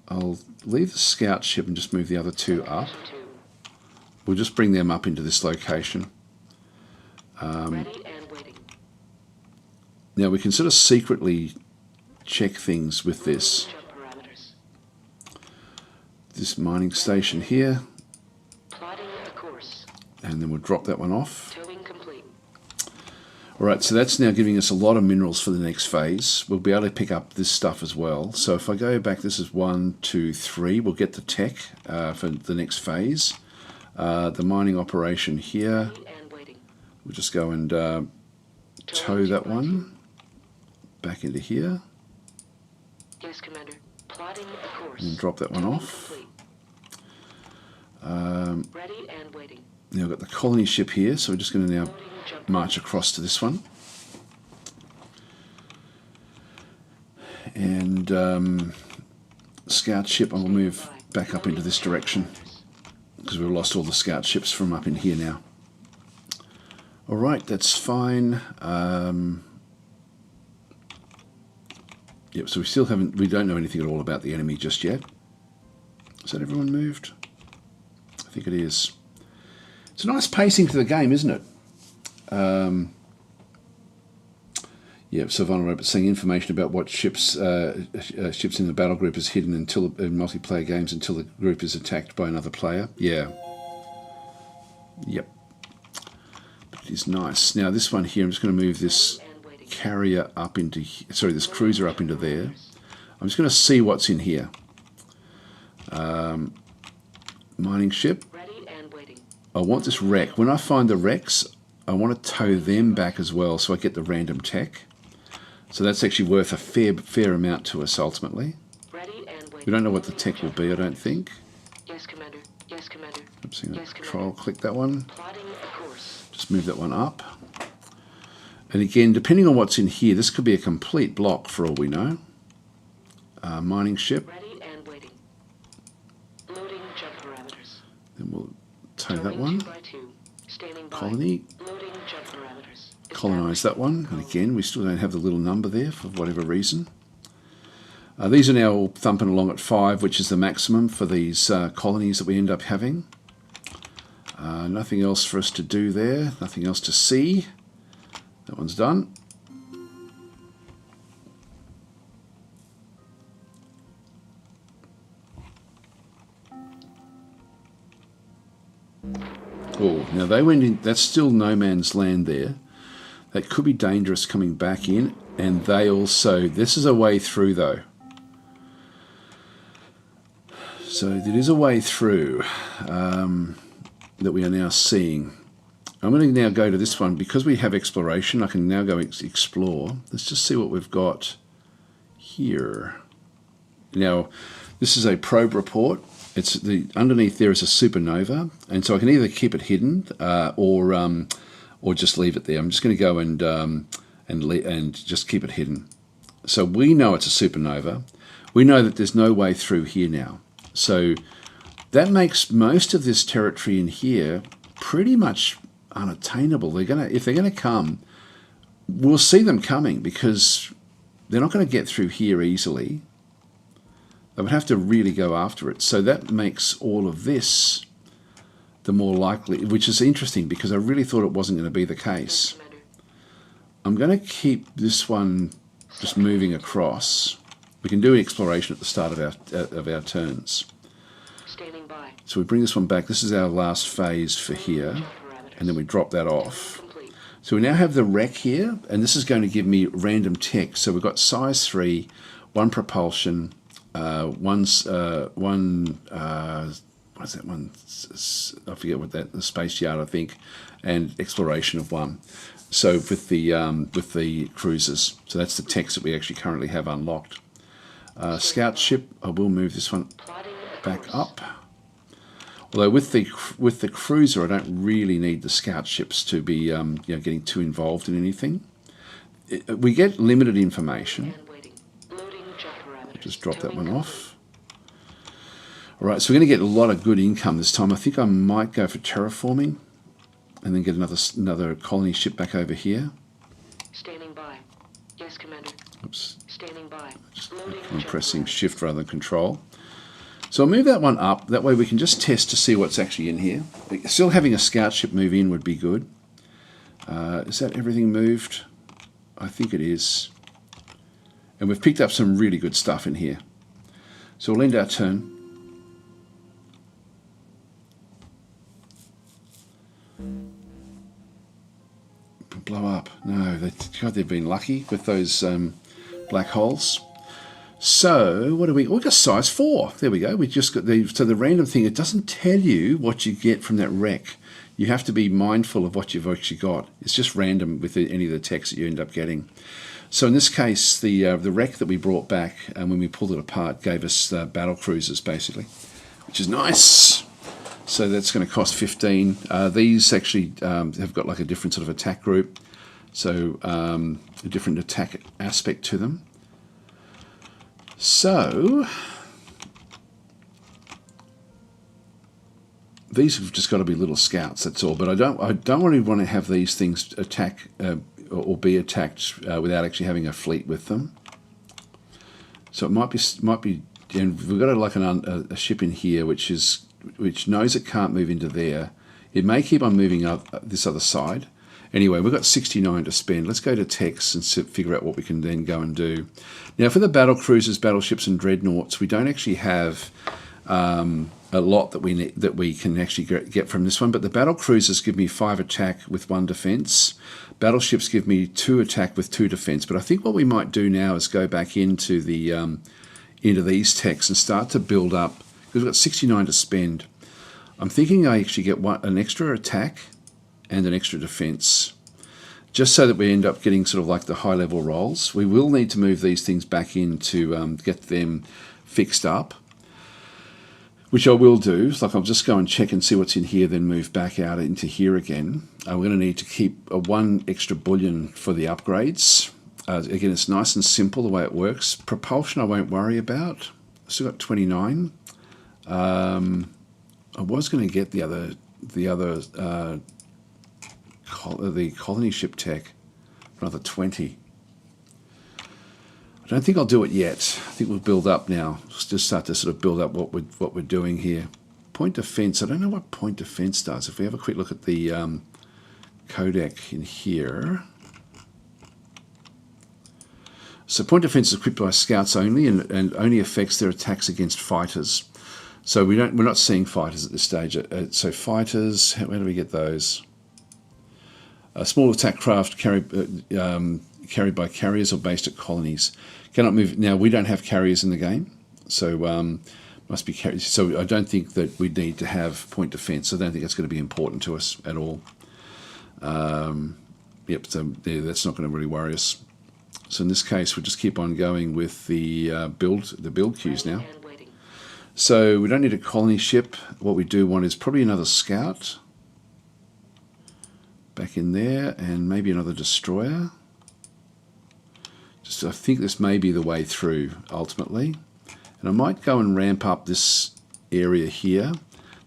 I'll leave the scout ship and just move the other 2 up. We'll just bring them up into this location. Ready and waiting. Now we can sort of secretly check things with this. Jump parameters. This mining station here. Plotting a course. And then we'll drop that one off. Towing complete. Alright, so that's now giving us a lot of minerals for the next phase. We'll be able to pick up this stuff as well. So if I go back, this is 1, 2, 3. We'll get the tech for the next phase. The mining operation here. Ready and waiting. We'll just go and tow that one back into here. Yes, Commander. Plotting a course. And drop that one Towing off. complete. Ready and waiting. Now we've got the colony ship here, so we're just going to now Loading jump. march across to this one. And scout ship, I will move back up into this direction because we've lost all the scout ships from up in here now. Alright, that's fine. Yep, so we don't know anything at all about the enemy just yet. Is that everyone moved? I think it is. It's a nice pacing to the game, isn't it? Yeah, so vulnerable, seeing information about what ships ships in the battle group is hidden until in multiplayer games until the group is attacked by another player. Yeah. Yep. It is nice. Now this one here, I'm just going to move this carrier up into, sorry, this cruiser up into there. I'm just going to see what's in here. Mining ship. I want this wreck. When I find the wrecks, I want to tow them back as well so I get the random tech. So that's actually worth a fair amount to us ultimately. We don't know what the tech will be, I don't think. Yes, Commander. Yes, Commander. Oops, hang on. Yes, Control, click that one. Plotting a course. Just move that one up. And again, depending on what's in here, this could be a complete block for all we know. Mining ship. Ready and waiting. Loading jump parameters. Then we'll tow that Turning one. 2 by 2. Standing by. Colony. Loading jump parameters. Colonise that one. And again, we still don't have the little number there for whatever reason. These are now all thumping along at 5, which is the maximum for these colonies that we end up having. Nothing else for us to do there. Nothing else to see. That one's done. Oh, now they went in. That's still no man's land there. That could be dangerous coming back in. And they also, this is a way through though. So there is a way through that we are now seeing. I'm going to now go to this one. Because we have exploration, I can now go explore. Let's just see what we've got here. Now, this is a probe report. It's underneath there is a supernova, and so I can either keep it hidden or just leave it there. I'm just going to go and just keep it hidden. So we know it's a supernova. We know that there's no way through here now. So that makes most of this territory in here pretty much unattainable. If they're gonna come, we'll see them coming because they're not going to get through here easily. They would have to really go after it. So that makes all of this the more likely, which is interesting because I really thought it wasn't going to be the case. I'm going to keep this one just moving across. We can do exploration at the start of our turns. Standing by. So we bring this one back. This is our last phase for here, and then we drop that off. So we now have the wreck here, and this is going to give me random tech. So we've got size 3, 1 propulsion, what is that one? I forget what that, the space yard, I think, and exploration of 1. So with the cruisers, so that's the techs that we actually currently have unlocked. Scout ship, I will move this one back up. Although with the cruiser, I don't really need the scout ships to be getting too involved in anything. We get limited information. Just drop that one off. All right, so we're going to get a lot of good income this time. I think I might go for terraforming, and then get another colony ship back over here. Standing by. Yes, Commander. Oops. Standing by. I'm pressing shift rather than control. So I'll move that one up. That way we can just test to see what's actually in here. Still having a scout ship move in would be good. Is that everything moved? I think it is. And we've picked up some really good stuff in here. So we'll end our turn. Blow up. No, God, they've been lucky with those black holes. So what do we got? Size 4. There we go. We just got the random thing. It doesn't tell you what you get from that wreck. You have to be mindful of what you've actually got. It's just random with any of the text that you end up getting. So in this case, the wreck that we brought back and when we pulled it apart gave us battle cruisers basically, which is nice. So that's going to cost 15. These actually have got like a different sort of attack group, so a different attack aspect to them. So these have just got to be little scouts. That's all. But I don't really want to have these things attack or be attacked without actually having a fleet with them. So it might be. And we've got a ship in here which knows it can't move into there. It may keep on moving up this other side. Anyway, we've got 69 to spend. Let's go to text and figure out what we can then go and do. Now, for the battle cruisers, battleships, and dreadnoughts, we don't actually have a lot that we can actually get from this one. But the battle cruisers give me 5 attack with 1 defense. Battleships give me 2 attack with 2 defense. But I think what we might do now is go back into the into these techs and start to build up, because we've got 69 to spend. I'm thinking I actually get an extra attack and an extra defense, just so that we end up getting sort of like the high level rolls. We will need to move these things back in to get them fixed up, which I will do. Like, I'll just go and check and see what's in here, then move back out into here again. We're going to need to keep 1 extra bullion for the upgrades. Again, it's nice and simple the way it works. Propulsion I won't worry about. Still got 29. I was going to get the colony ship tech, another 20. I don't think I'll do it yet. I think we'll build up now. Just start to sort of build up what we're doing here. Point defense. I don't know what point defense does. If we have a quick look at the codec in here. So point defense is equipped by scouts only, and only affects their attacks against fighters. So we're not seeing fighters at this stage. So fighters, where do we get those? A small attack craft carried by carriers or based at colonies. Cannot move. Now, we don't have carriers in the game, so must be carriers. So I don't think that we need to have point defense. I don't think that's going to be important to us at all. Yep, so yeah, that's not going to really worry us. So in this case, we'll just keep on going with the build queues now. So we don't need a colony ship. What we do want is probably another scout back in there, and maybe another destroyer. I think this may be the way through ultimately. And I might go and ramp up this area here.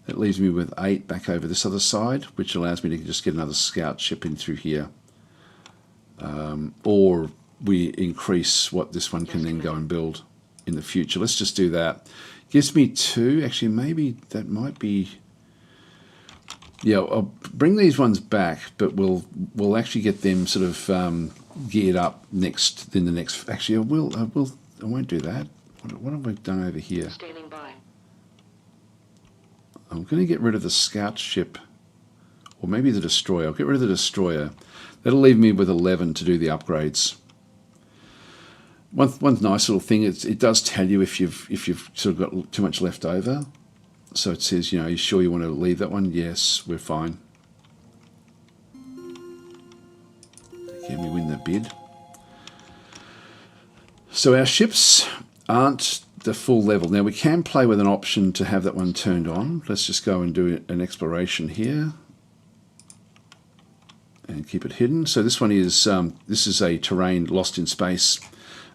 That leaves me with 8 back over this other side, which allows me to just get another scout ship in through here. Or we increase what this one can then go and build in the future. Let's just do that. Gives me 2. Actually, maybe that might be... Yeah, I'll bring these ones back, but we'll actually get them sort of geared up next. Then the next... Actually, I won't do that. What have I done over here? Standing by. I'm going to get rid of the scout ship, or maybe the destroyer. I'll get rid of the destroyer. That'll leave me with 11 to do the upgrades. One nice little thing is it does tell you if you've sort of got too much left over. So it says, you know, are you sure you want to leave that one? Yes, we're fine. Can we win the bid? So our ships aren't the full level. Now we can play with an option to have that one turned on. Let's just go and do an exploration here and keep it hidden. So this one is this is a terrain lost in space.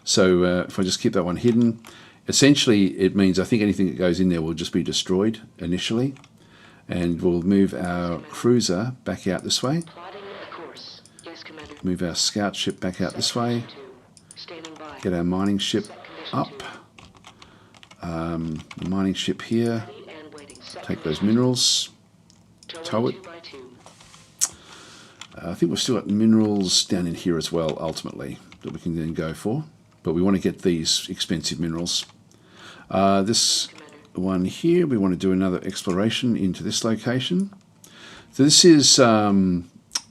So if I just keep that one hidden, essentially it means I think anything that goes in there will just be destroyed initially, and we'll move our cruiser back out this way. Move our scout ship back out this way. Get our mining ship up. The mining ship here. Take those minerals. Tow it. I think we've still got minerals down in here as well, ultimately, that we can then go for. But we want to get these expensive minerals. This one here, we want to do another exploration into this location. So this is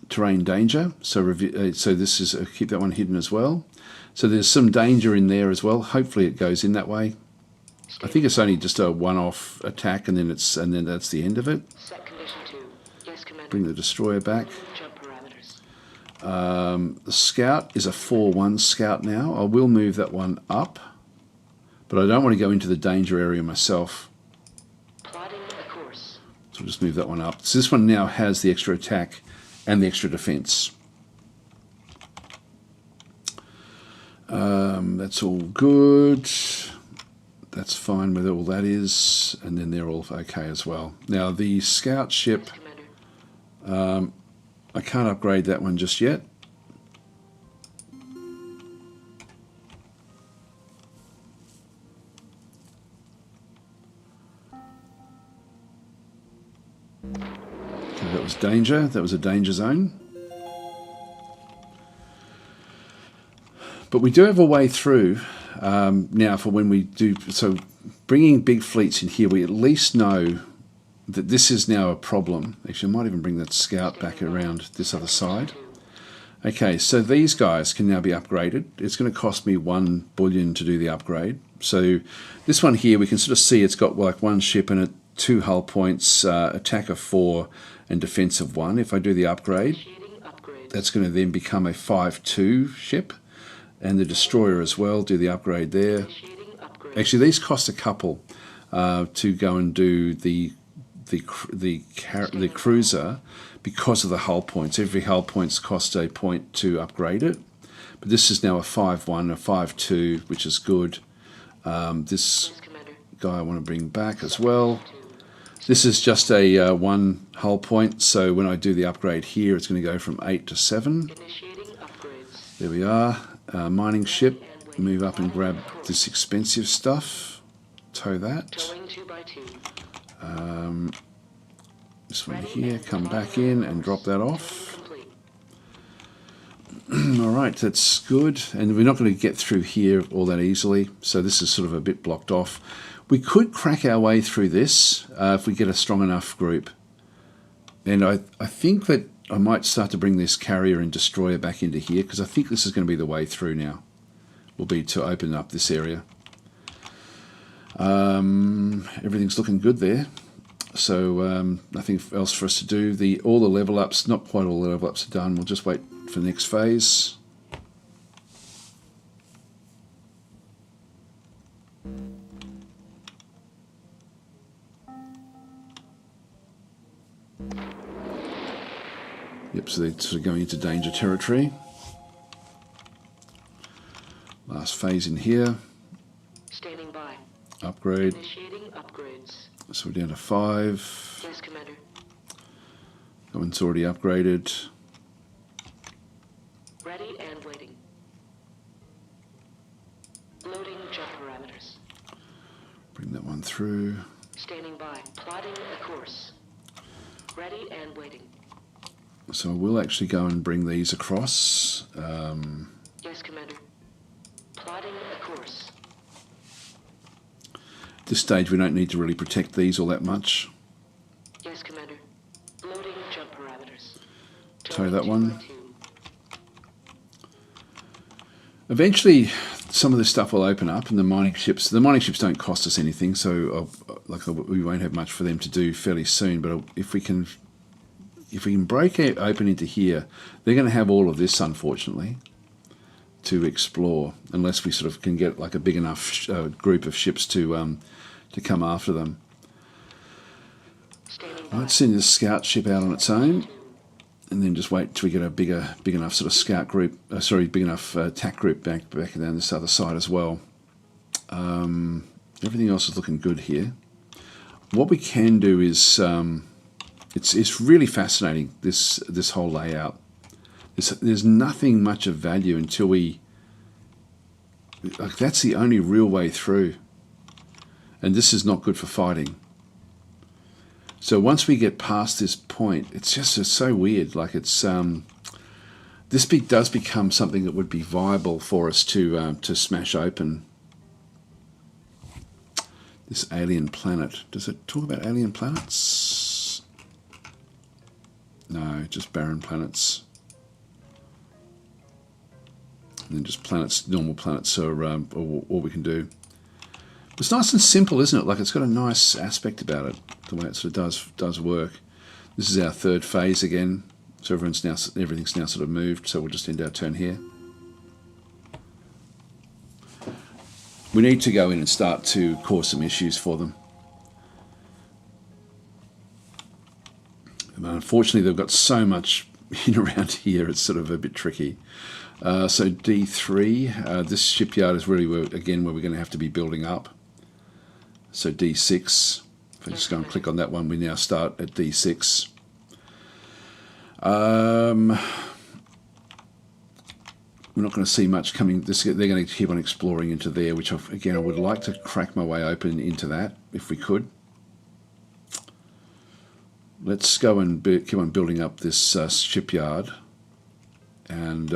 terrain danger. So this is keep that one hidden as well. So there's some danger in there as well. Hopefully it goes in that way. I think it's only just a one-off attack, and then that's the end of it. Bring the destroyer back. The scout is a 4-1 scout now. I will move that one up, but I don't want to go into the danger area myself. So I'll just move that one up. So this one now has the extra attack and the extra defense. That's all good. That's fine with all that is, and then they're all okay as well. Now the scout ship, I can't upgrade that one just yet. Okay, that was danger. That was a danger zone. But we do have a way through now for when we do. So bringing big fleets in here, we at least know that this is now a problem. Actually, I might even bring that scout back around this other side. Okay, so these guys can now be upgraded. It's going to cost me 1 bullion to do the upgrade. So this one here, we can sort of see it's got like 1 ship and 2 hull points, attack of 4 and defense of 1. If I do the upgrade, that's going to then become a 5-2 ship. And the destroyer as well, do the upgrade there. Actually, these cost a couple to go and do the cruiser because of the hull points. Every hull points cost a point to upgrade it. But this is now a 5-1, a 5-2, which is good. This guy I want to bring back as well. This is just a 1 hull point, so when I do the upgrade here, it's going to go from 8 to 7. There we are. Mining ship, move up and grab this expensive stuff, tow that. This one here, come back in and drop that off. Alright, that's good, and we're not going to get through here all that easily, so this is sort of a bit blocked off. We could crack our way through this if we get a strong enough group, and I think that I might start to bring this carrier and destroyer back into here, because I think this is going to be the way through now. Will be to open up this area. Everything's looking good there. So nothing else for us to do. All the level ups, not quite all the level ups are done. We'll just wait for the next phase. Yep, so they're sort of going into danger territory. Last phase in here. Standing by. Upgrade. Initiating upgrades. So we're down to 5. Yes, Commander. That one's already upgraded. Ready and waiting. Loading jump parameters. Bring that one through. Standing by. Plotting a course. Ready and waiting. So I will actually go and bring these across. Yes, Commander. Plotting a course. At this stage we don't need to really protect these all that much. Yes, Commander. Loading jump parameters. Tow that one. Eventually some of this stuff will open up, and the mining ships don't cost us anything, so we won't have much for them to do fairly soon, but if we can break it open into here, they're going to have all of this, unfortunately, to explore, unless we sort of can get like a big enough group of ships to come after them. Let's send this scout ship out on its own, and then just wait till we get a big enough sort of scout group, big enough attack group back down this other side as well. Everything else is looking good here. What we can do is, it's really fascinating, this whole layout. There's nothing much of value until that's the only real way through, and this is not good for fighting. So once we get past this point, it's so weird. Like this does become something that would be viable for us to smash open. This alien planet. Does it talk about alien planets? No, just barren planets. And then just planets, normal planets are all we can do. It's nice and simple, isn't it? Like, it's got a nice aspect about it, the way it sort of does work. This is our third phase again, so everything's now sort of moved, so we'll just end our turn here. We need to go in and start to cause some issues for them. But unfortunately, they've got so much in around here, it's sort of a bit tricky. So D3, this shipyard is really where we're going to have to be building up. So D6, if I just go and click on that one, we now start at D6. We're not going to see much coming. They're going to keep on exploring into there, which I would like to crack my way open into that if we could. Let's go and keep on building up this shipyard, and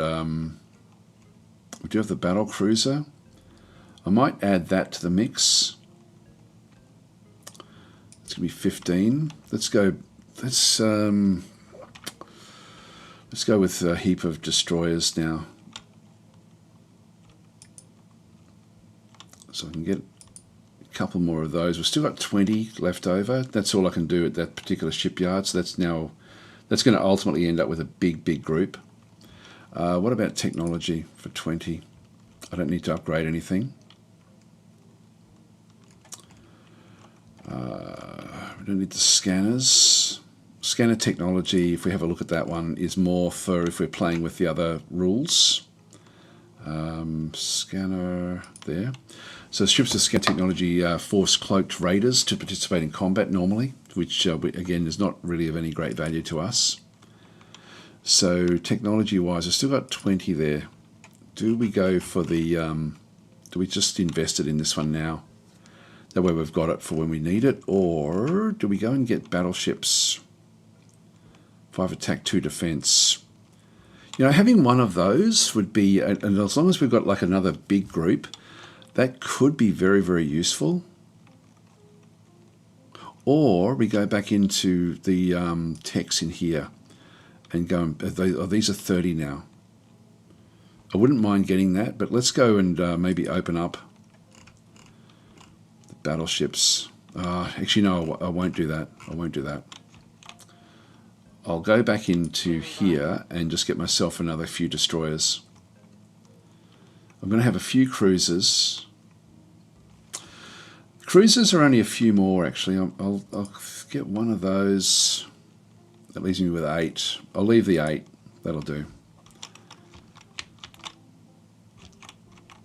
We do have the battle cruiser. I might add that to the mix. It's going to be 15. Let's go with a heap of destroyers now. So I can get a couple more of those. We've still got 20 left over. That's all I can do at that particular shipyard. So that's going to ultimately end up with a big group. What about technology for 20? I don't need to upgrade anything. We don't need the scanners. Scanner technology, if we have a look at that one, is more for if we're playing with the other rules. Scanner there. So ships with scanner technology force cloaked raiders to participate in combat normally, which again is not really of any great value to us. So technology-wise, I've still got 20 there. Do we go for the... do we just invest it in this one now? That way we've got it for when we need it. Or do we go and get battleships? 5 attack, 2 defense. You know, having one of those would be... And as long as we've got like another big group, that could be very useful. Or we go back into the techs in here and go... these are 30 now. I wouldn't mind getting that, but let's go and maybe open up the battleships. Actually, no, I won't do that. I won't do that. I'll go back into here and just get myself another few destroyers. I'm going to have a few cruisers. Cruisers are only a few more, actually. I'll get one of those. That leaves me with 8. I'll leave the 8. That'll do.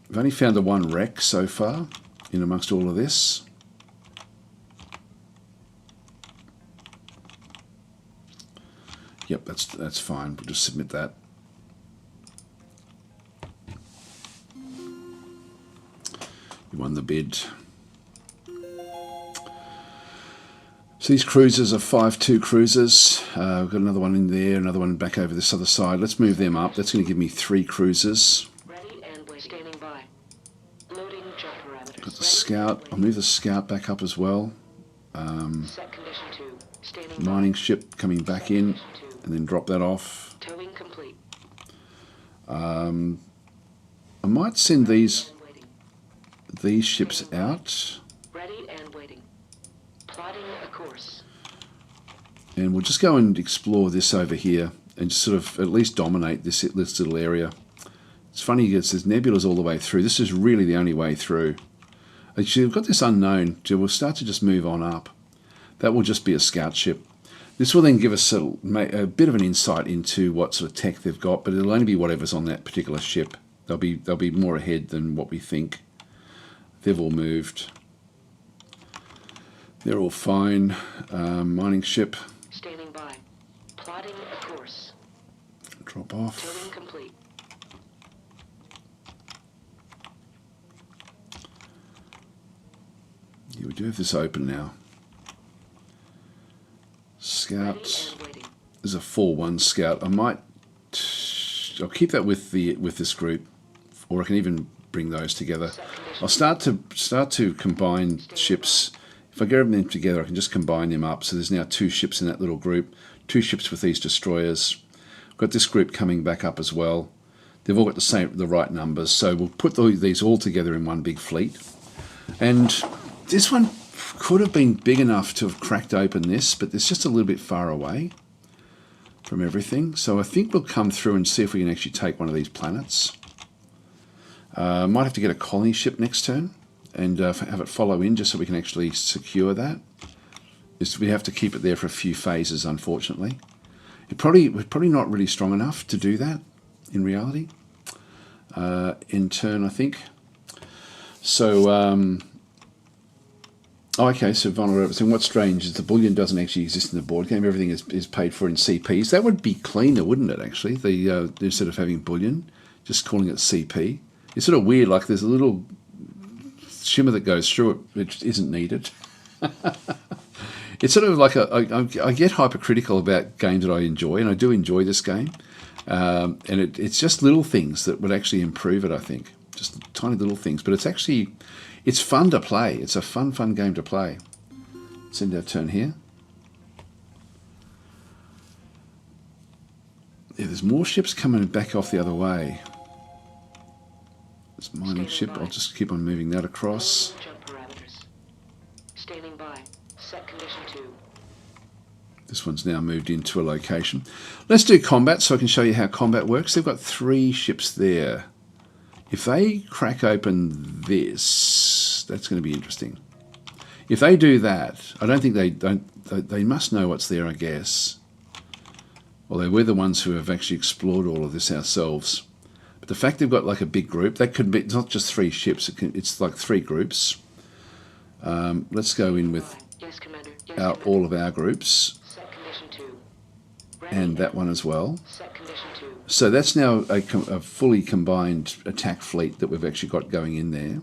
I've only found the one wreck so far in amongst all of this. Yep, that's fine. We'll just submit that. You won the bid. So these cruisers are 5-2 cruisers. We've got another one in there, another one back over this other side. Let's move them up. That's going to give me 3 cruisers. Got the scout. I'll move the scout back up as well. Mining ship coming back in, and then drop that off. I might send these ships out. And we'll just go and explore this over here and just sort of at least dominate this little area. It's funny because there's nebulas all the way through. This is really the only way through. Actually, we've got this unknown, so we'll start to just move on up. That will just be a scout ship. This will then give us a bit of an insight into what sort of tech they've got, but it'll only be whatever's on that particular ship. They'll be more ahead than what we think. They've all moved. They're all fine. Mining ship. Standing by. Plotting a course. Drop off. Towing complete. Yeah, we do have this open now. Scout. There's a 4-1 scout. I'll keep that with this group, or I can even bring those together. I'll start to combine ships. If I get them together, I can just combine them up. So there's now 2 ships in that little group, 2 ships with these destroyers. I've got this group coming back up as well. They've all got the right numbers. So we'll put these all together in one big fleet. And this one could have been big enough to have cracked open this, but it's just a little bit far away from everything. So I think we'll come through and see if we can actually take one of these planets. Might have to get a colony ship next turn and have it follow in just so we can actually secure that. We have to keep it there for a few phases, unfortunately. We're probably not really strong enough to do that in reality. In turn, I think. So, okay, so vulnerable. So what's strange is the bullion doesn't actually exist in the board game. Everything is paid for in CPs. That would be cleaner, wouldn't it, actually? Instead of having bullion, just calling it CP. It's sort of weird, like there's a little shimmer that goes through it which isn't needed. It's sort of like I get hypercritical about games that I enjoy, and I do enjoy this game. And it's just little things that would actually improve it, I think. Just tiny little things. But it's fun to play. It's a fun game to play. Let's end our turn here. Yeah, there's more ships coming back off the other way. This mining ship, I'll just keep on moving that across. Jump parameters. Standing by. Set condition 2. This one's now moved into a location. Let's do combat so I can show you how combat works. They've got 3 ships there. If they crack open this, that's going to be interesting. If they do that, I don't think they must know what's there, I guess. Although we're the ones who have actually explored all of this ourselves. But the fact they've got like a big group, that could be, it's not just 3 ships, it's like 3 groups. Let's go in with Yes, Commander. Yes, Commander. all of our groups. Set condition 2. Ready And that one as well. Set condition 2. So that's now a fully combined attack fleet that we've actually got going in there.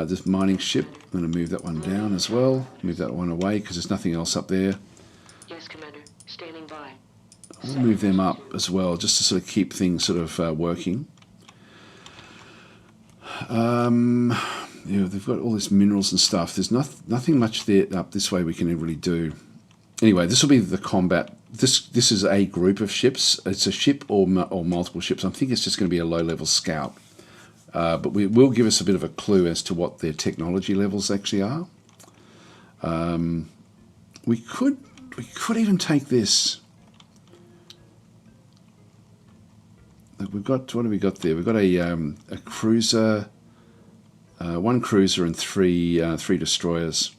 This mining ship, I'm going to move that one down as well. Move that one away because there's nothing else up there. Yes, Commander. Standing by. I'll move them up as well just to sort of keep things sort of working. They've got all this minerals and stuff. There's nothing much there up this way we can really do. Anyway, this will be the combat. This is a group of ships. It's a ship or multiple ships. I think it's just going to be a low-level scout. But we will give us a bit of a clue as to what their technology levels actually are. We could even take this. Look, what have we got there? We've got a cruiser, 1 cruiser and 3 destroyers.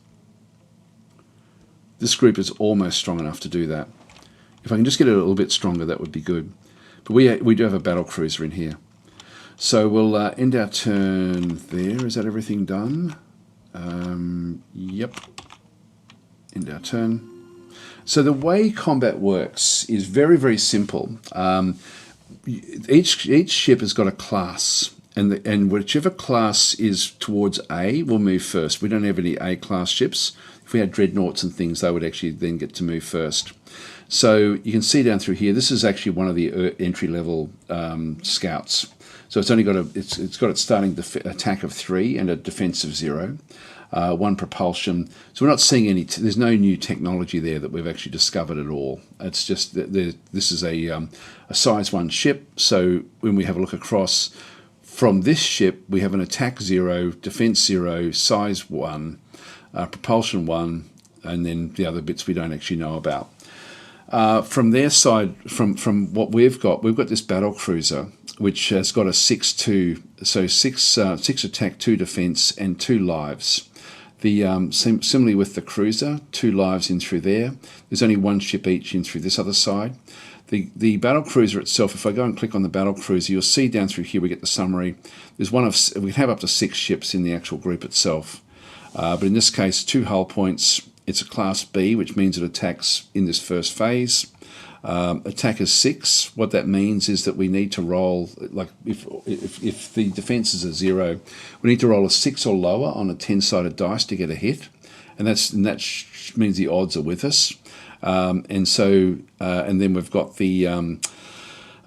This group is almost strong enough to do that. If I can just get it a little bit stronger, that would be good. But we do have a battle cruiser in here. So we'll end our turn there. Is that everything done? Yep. End our turn. So the way combat works is very, very simple. Each ship has got a class, and whichever class is towards A will move first. We don't have any A-class ships. If we had dreadnoughts and things, they would actually then get to move first. So you can see down through here, this is actually one of the entry-level scouts. So it's only got it's got its starting attack of 3 and a defense of 0, 1 propulsion. So we're not seeing any. There's no new technology there that we've actually discovered at all. It's just that this is a size 1 ship. So when we have a look across from this ship, we have an attack 0, defense 0, size 1, propulsion 1, and then the other bits we don't actually know about. From their side, from what we've got this battle cruiser, which has got a 6-2, so 6 attack, 2 defense, and 2 lives. Similarly with the cruiser, 2 lives in through there. There's only 1 ship each in through this other side. The battle cruiser itself, if I go and click on the battle cruiser, you'll see down through here we get the summary. There's we have up to 6 ships in the actual group itself. But in this case, 2 hull points. It's a class B, which means it attacks in this first phase. Attack is 6. What that means is that we need to roll, like if the defense is a 0, we need to roll a 6 or lower on a 10-sided dice to get a hit, and that means the odds are with us. And then we've got the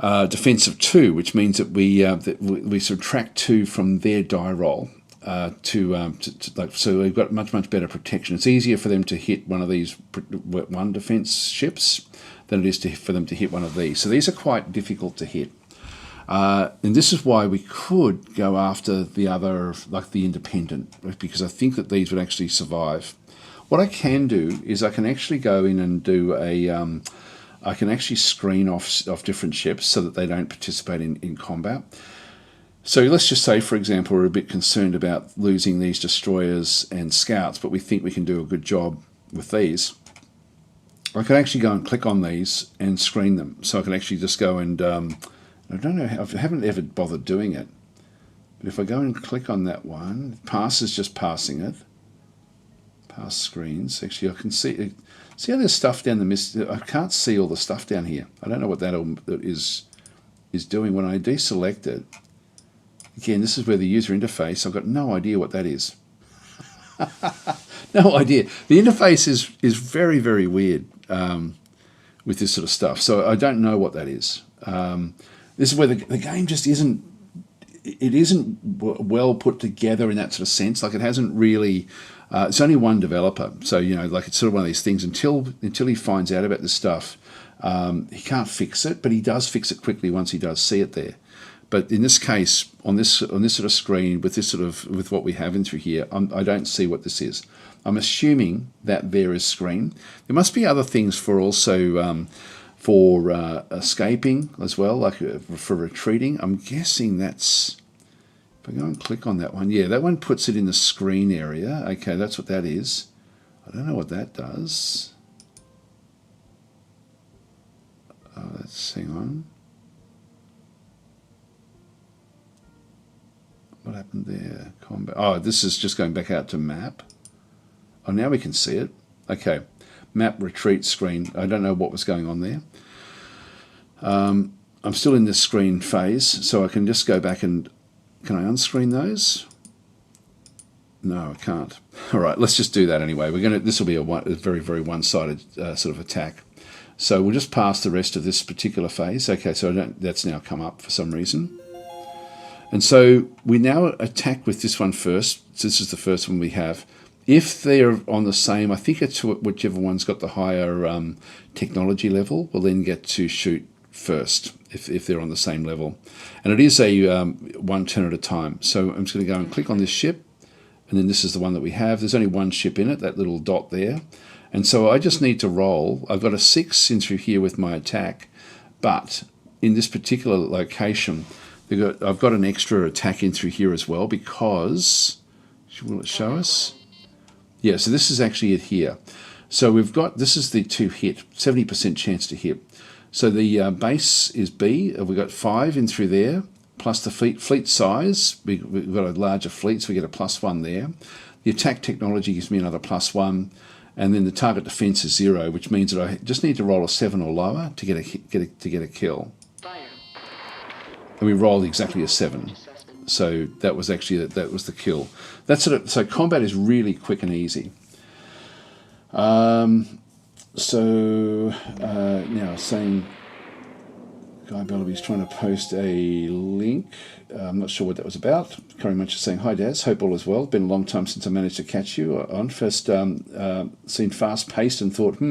defense of 2, which means that we subtract 2 from their die roll. So we've got much better protection. It's easier for them to hit one of these 1 defense ships than it is for them to hit one of these. So these are quite difficult to hit. And this is why we could go after the other, like the independent, because I think that these would actually survive. What I can do is I can actually go in and do I can actually screen off different ships so that they don't participate in combat. So let's just say, for example, we're a bit concerned about losing these destroyers and scouts, but we think we can do a good job with these. I can actually go and click on these and screen them. So I can actually just go and, I don't know, I haven't ever bothered doing it. But if I go and click on that one, pass is just passing it. Pass screens. Actually, I can see how there's stuff down the mist. I can't see all the stuff down here. I don't know what that is doing. When I deselect it, again, this is where the user interface, I've got no idea what that is. No idea. The interface is very, very weird with this sort of stuff. So I don't know what that is. This is where the game just isn't. It isn't well put together in that sort of sense. Like it hasn't really. It's only one developer, so like it's sort of one of these things. Until he finds out about this stuff, he can't fix it, but he does fix it quickly once he does see it there. But in this case, on this sort of screen with what we have in through here, I don't see what this is. I'm assuming that there is screen. There must be other things for also for escaping as well, like for retreating. I'm guessing that's. If I go and click on that one, yeah, that one puts it in the screen area. Okay, that's what that is. I don't know what that does. Let's hang on. What happened there? Combat. Oh, this is just going back out to map. Oh, now we can see it. Okay, map retreat screen. I don't know what was going on there. I'm still in this screen phase, so I can just go back and. Can I unscreen those? No, I can't. All right, let's just do that anyway. This will be a very, very one-sided sort of attack. So we'll just pass the rest of this particular phase. Okay, so that's now come up for some reason. And so we now attack with this one first. So this is the first one we have. If they're on the same, I think it's whichever one's got the higher technology level will then get to shoot first if they're on the same level. And it is a one turn at a time. So I'm just going to go and click on this ship, and then this is the one that we have. There's only one ship in it, that little dot there. And so I just need to roll. I've got a 6 in through here with my attack, but in this particular location, I've got an extra attack in through here as well because, will it show us? Yeah, so this is actually it here. So this is the 2 hit, 70% chance to hit. So the base is B. We've got 5 in through there, plus the fleet size. We've got a larger fleet, so we get a +1 there. The attack technology gives me another +1, and then the target defense is 0, which means that I just need to roll a 7 or lower to get a kill. Fire. And we rolled exactly a 7, so that was actually that was the kill. So combat is really quick and easy. So now saying Guy Bellaby's trying to post a link. I'm not sure what that was about. Curry Munch is saying, hi Daz, hope all is well. Been a long time since I managed to catch you on. First seen fast paced and thought,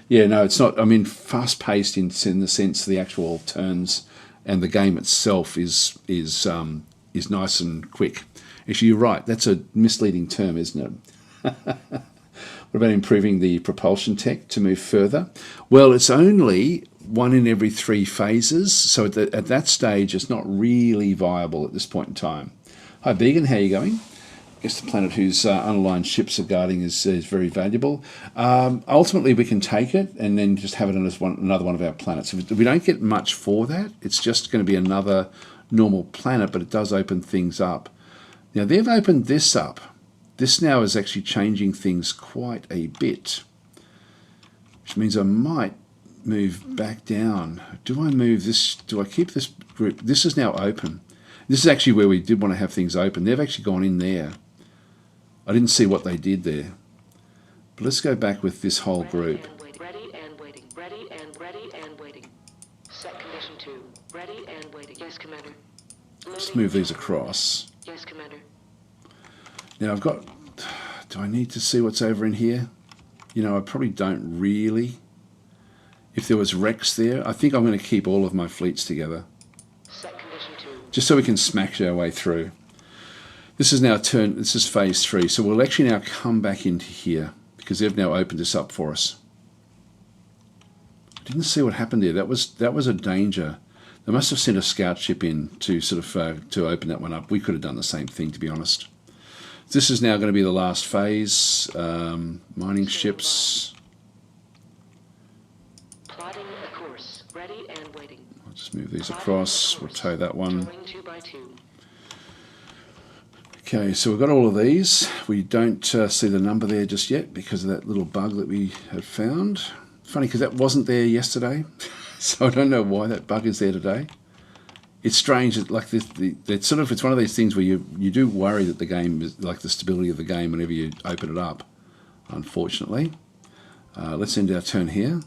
yeah, no, it's not. I mean, fast paced in the sense the actual turns and the game itself is nice and quick. Actually, you're right. That's a misleading term, isn't it? What about improving the propulsion tech to move further? Well, it's only 1 in every 3 phases, so at that stage, it's not really viable at this point in time. Hi, Began, how are you going? I guess the planet whose unaligned ships are guarding is very valuable. Ultimately, we can take it and then just have it as another one of our planets. If we don't get much for that, it's just going to be another normal planet, but it does open things up. Now, they've opened this up. This now is actually changing things quite a bit, which means I might move back down. Do I move this? Do I keep this group? This is now open. This is actually where we did want to have things open. They've actually gone in there. I didn't see what they did there. But let's go back with this whole group. Ready and waiting. Ready and waiting. Set condition 2. Ready and waiting. Yes, Commander. Let's move these across. Yes, Commander. Now I've got, do I need to see what's over in here? I probably don't really. If there was wrecks there, I think I'm going to keep all of my fleets together. Set condition 2. Just so we can smash our way through. This is phase 3, so we'll actually now come back into here because they've now opened this up for us. I didn't see what happened there. That was a danger. They must have sent a scout ship in to sort of to open that one up. We could have done the same thing, to be honest. This is now going to be the last phase. Mining ships. Plotting a course. Ready and waiting. I'll just move these across. We'll tow that one. Towing 2 by 2. Okay, so we've got all of these. We don't see the number there just yet because of that little bug that we had found. Funny because that wasn't there yesterday, so I don't know why that bug is there today. It's strange. It's like this. It's one of these things where you do worry that the game is like the stability of the game whenever you open it up. Unfortunately, let's end our turn here.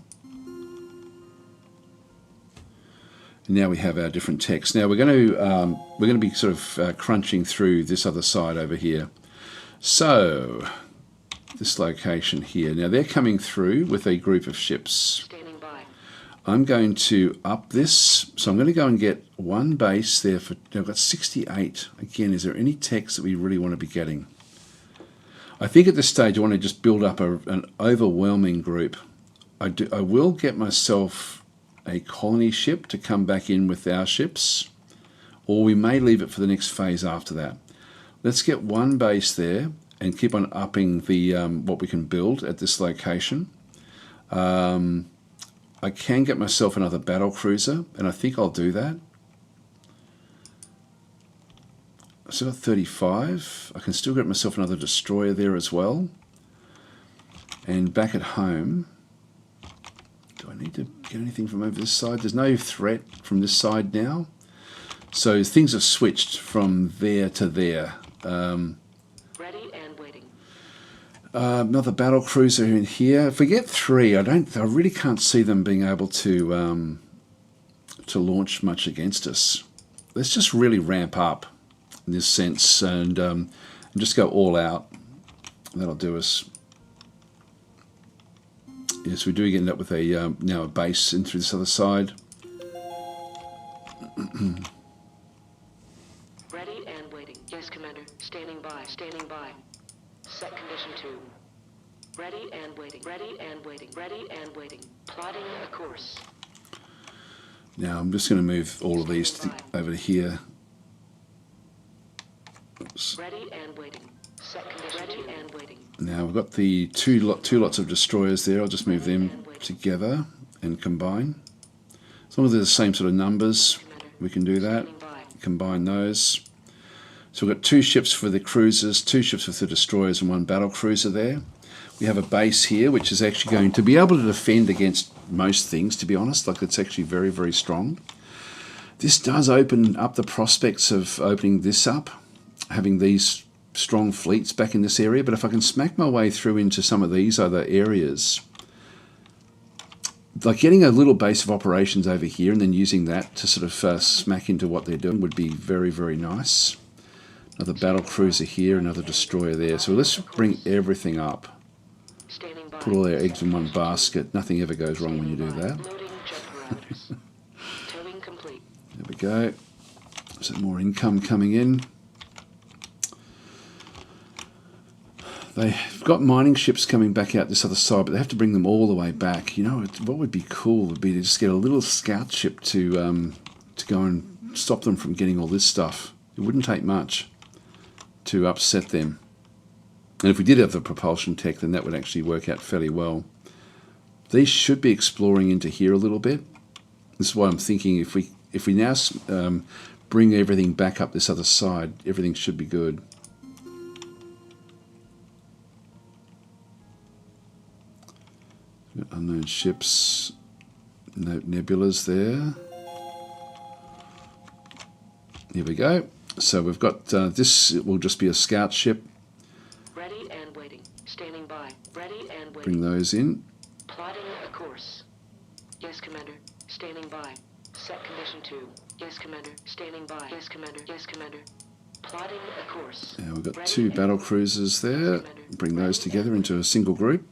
Now we have our different text. Now we're going to be sort of crunching through this other side over here. So this location here. Now they're coming through with a group of ships. Standing by. I'm going to up this. So I'm going to go and get one base there for. I've got 68. Again, is there any text that we really want to be getting? I think at this stage I want to just build up an overwhelming group. I will get myself a colony ship to come back in with our ships, or we may leave it for the next phase after that. Let's get one base there and keep on upping the what we can build at this location. I can get myself another battle cruiser, and I think I'll do that. I've still got 35. I can still get myself another destroyer there as well. And back at home, do I need to get anything from over this side? There's no threat from this side now. So things have switched from there to there. Ready and waiting. Another battle cruiser in here. If we get 3, I really can't see them being able to launch much against us. Let's just really ramp up in this sense and just go all out. That'll do us. Yes, we do end up with a now a base in through this other side. Ready and waiting. Yes, Commander. Standing by. Standing by. Set condition 2. Ready and waiting. Ready and waiting. Ready and waiting. Plotting a course. Now I'm just going to move all of these over to here. Oops. Ready and waiting. Set condition. Ready and waiting. Now we've got the two lots of destroyers there. I'll just move them together and combine. As long as they're the same sort of numbers, we can do that. Combine those. So we've got 2 ships for the cruisers, 2 ships for the destroyers, and 1 battle cruiser there. We have a base here, which is actually going to be able to defend against most things, to be honest. Like, it's actually very, very strong. This does open up the prospects of opening this up, having these strong fleets back in this area. But if I can smack my way through into some of these other areas, like getting a little base of operations over here and then using that to sort of smack into what they're doing would be very, very nice. Another battle cruiser here, another destroyer there. So let's bring everything up. Put all our eggs in one basket. Nothing ever goes wrong when you do that. There we go. Some more income coming in. They've got mining ships coming back out this other side, but they have to bring them all the way back. You know, what would be cool would be to just get a little scout ship to go and stop them from getting all this stuff. It wouldn't take much to upset them. And if we did have the propulsion tech, then that would actually work out fairly well. These should be exploring into here a little bit. This is why I'm thinking if we now bring everything back up this other side, everything should be good. Unknown ships, no nebulas there. Here we go. So we've got this. It will just be a scout ship. Ready and waiting. Standing by. Ready and waiting. Bring those in. Plotting a course. Yes, Commander. Standing by. Set condition 2. Yes, Commander. Standing by. Yes, Commander. Yes, Commander. Plotting a course. Now we've got 2 battle cruisers there. Bring those together into a single group.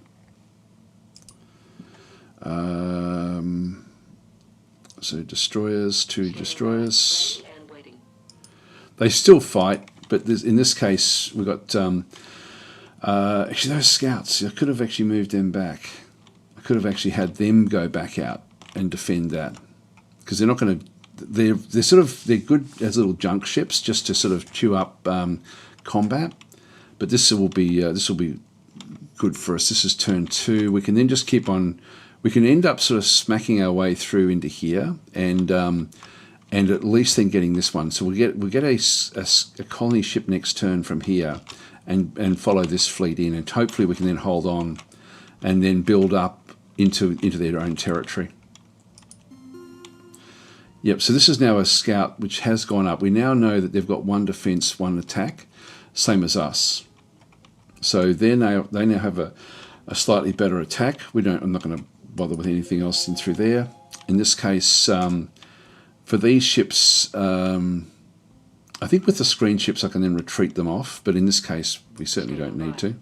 So destroyers, 2 destroyers. They still fight, but in this case we've got actually those scouts. I could have actually moved them back. I could have actually had them go back out and defend that, because they're not going to. They're good as little junk ships just to sort of chew up combat. But this will be good for us. This is turn 2. We can then just keep on. We can end up sort of smacking our way through into here, and at least then getting this one. So we'll get a colony ship next turn from here, and follow this fleet in, and hopefully we can then hold on, and then build up into their own territory. Yep. So this is now a scout which has gone up. We now know that they've got 1 defense, 1 attack, same as us. So they now have a slightly better attack. I'm not going to bother with anything else in through there. In this case, For these ships, I think with the screen ships I can then retreat them off, but in this case we certainly don't need to.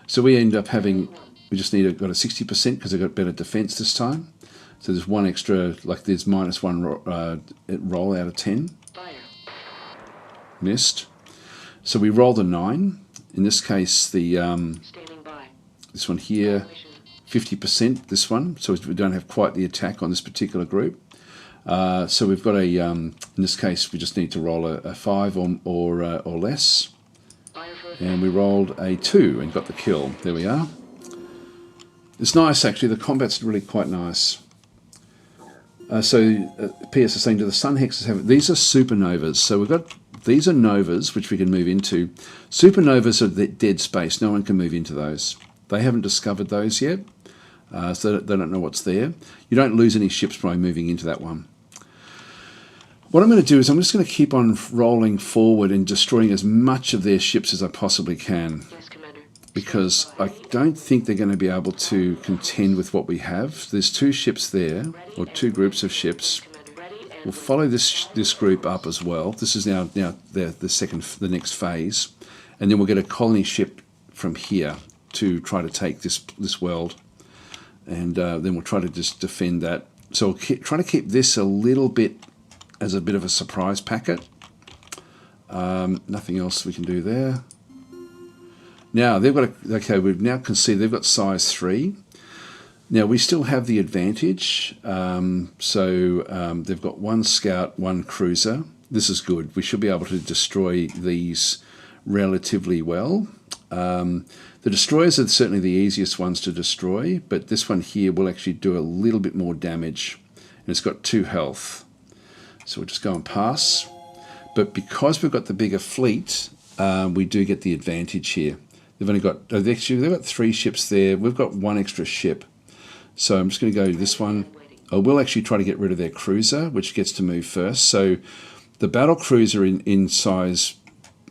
So we end up having, we just got a 60% because they've got better defense this time. So there's one extra, like there's -1 roll out of 10. Fire. Missed. So we rolled a 9. In this case, the Standing by. this one here, 50%. This one, so we don't have quite the attack on this particular group. So we've got a, in this case, we just need to roll a 5 or less. Fire for And we rolled a 2 and got the kill. There we are. It's nice, actually. The combat's really quite nice. PS is saying, do the sun hexes have... These are supernovas. So we've got... These are novas, which we can move into. Supernovas are the dead space. No one can move into those. They haven't discovered those yet. So they don't know what's there. You don't lose any ships by moving into that one. What I'm going to do is I'm just going to keep on rolling forward and destroying as much of their ships as I possibly can, Yes, Commander. because I don't think they're going to be able to contend with what we have. There's 2 ships there, or 2 groups of ships. Commander. Ready and We'll follow this group up as well. This is now the next phase, and then we'll get a colony ship from here to try to take this world, and then we'll try to just defend that. So we'll try to keep this a little bit as a bit of a surprise packet. Nothing else we can do there. Now they've got we now can see they've got size 3. Now we still have the advantage. They've got 1 scout, 1 cruiser. This is good. We should be able to destroy these relatively well. The destroyers are certainly the easiest ones to destroy, but this one here will actually do a little bit more damage, and it's got 2 health. So we'll just go and pass. But because we've got the bigger fleet, we do get the advantage here. They've got 3 ships there. We've got 1 extra ship. So I'm just going to go to this one. I will actually try to get rid of their cruiser, which gets to move first. So the battle cruiser in size,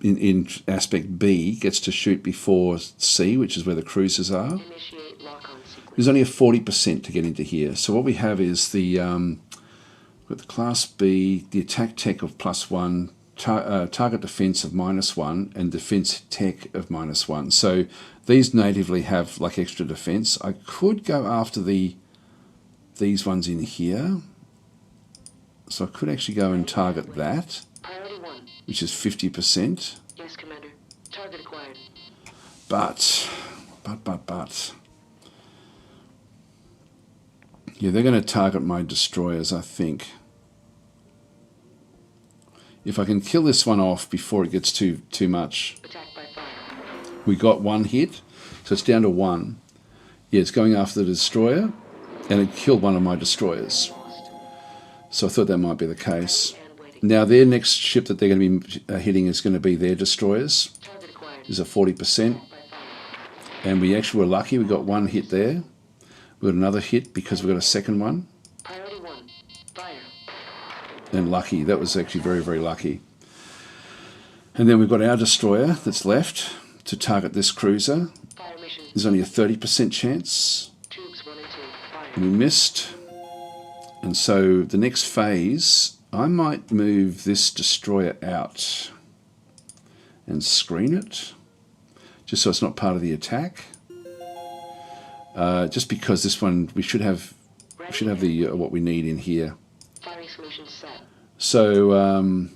in aspect B, gets to shoot before C, which is where the cruisers are. initiate lock-on sequence. There's only a 40% to get into here. So what we have is the we've got the class B, the attack tech of +1, target defense of -1, and defense tech of -1. So these natively have like extra defense. I could go after these ones in here. So I could actually go and target that, Priority 1. which is 50%. Yes, Commander. Target acquired. But, yeah, they're going to target my destroyers, I think. If I can kill this one off before it gets too much. Attack by fire. We got 1 hit, so it's down to 1. Yeah, it's going after the destroyer, and it killed one of my destroyers. So I thought that might be the case. And waiting. Now their next ship that they're going to be hitting is going to be their destroyers. Target acquired. Is a 40%. By fire. And we actually were lucky, we got 1 hit there. We got another hit because we got a second one. Priority 1. Fire. And lucky, that was actually very, very lucky. And then we've got our destroyer that's left to target this cruiser. Fire mission. There's only a 30% chance. Tubes 1 and 2. Fire. We missed. And so the next phase, I might move this destroyer out and screen it, just so it's not part of the attack. Just because this one, we should have the what we need in here. Firing solution set. So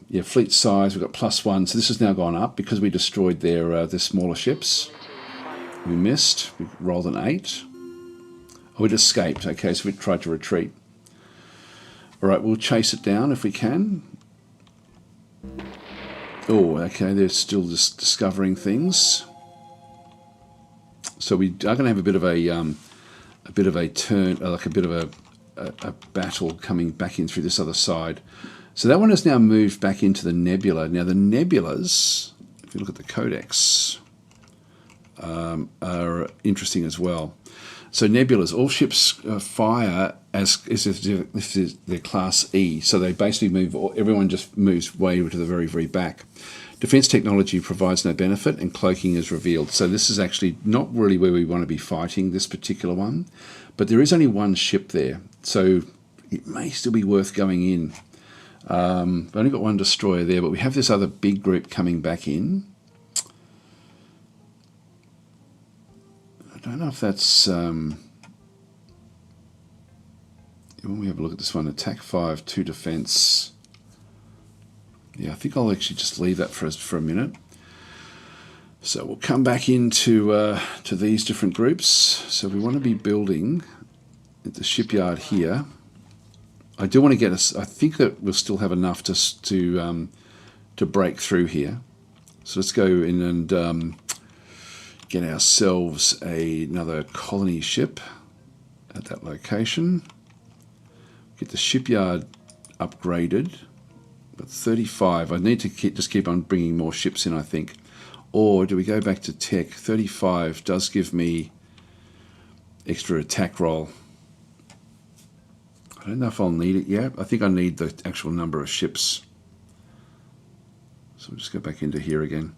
yeah, fleet size, we've got +1. So this has now gone up because we destroyed their smaller ships. 1 and 2. Fire. We missed. We rolled an 8. Oh, it escaped. Okay, so we tried to retreat. All right, we'll chase it down if we can. Oh, okay, they're still just discovering things. So we are going to have a bit of a turn, like a bit of a battle coming back in through this other side. So that one has now moved back into the nebula. Now the nebulas, if you look at the codex, are interesting as well. So nebulas, all ships fire as if they're class E. So they basically move, everyone just moves way to the very, very back. Defense technology provides no benefit and cloaking is revealed. So this is actually not really where we want to be fighting this particular one. But there is only 1 ship there. So it may still be worth going in. We've only got one destroyer there, but we have this other big group coming back in. I don't know if that's... when we have a look at this one, attack 5, 2 defense. Yeah, I think I'll actually just leave that for a minute. So we'll come back into to these different groups. So we want to be building at the shipyard here. I do want to get us. I think that we'll still have enough to break through here. So let's go in and get ourselves another colony ship at that location. Get the shipyard upgraded. But 35. I need to just keep on bringing more ships in, I think. Or do we go back to tech? 35 does give me extra attack roll. I don't know if I'll need it yet. I think I need the actual number of ships. So we'll just go back into here again.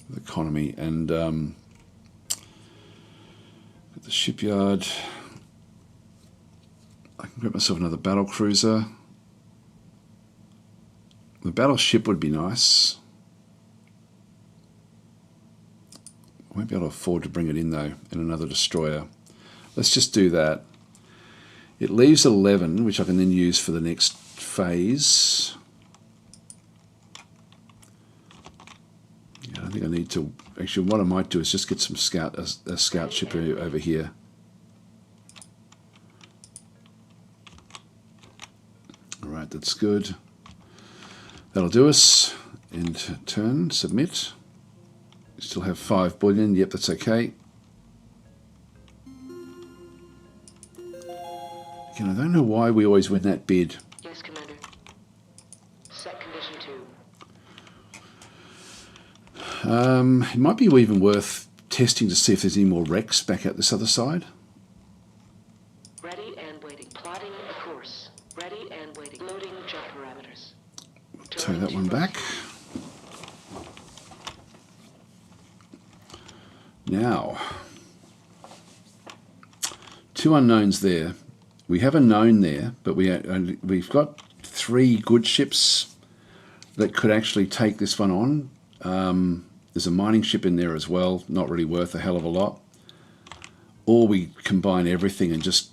The economy and the shipyard. I can grab myself another battle cruiser. The battleship would be nice. I won't be able to afford to bring it in though, and another destroyer. Let's just do that. It leaves 11, which I can then use for the next phase. Yeah, I think I need to... Actually, what I might do is just get some a scout ship over here. All right, that's good. That'll do us. End turn, submit. Still have 5 bullion. Yep, that's okay. Again, I don't know why we always win that bid. Yes, Commander. Set condition 2. It might be even worth testing to see if there's any more wrecks back at this other side. Ready and waiting. Plotting a course. Ready and waiting. Loading jump parameters. We'll turn that one back. Now, 2 unknowns there. We have a known there, but we've got 3 good ships that could actually take this one on. There's a mining ship in there as well, not really worth a hell of a lot. Or we combine everything and just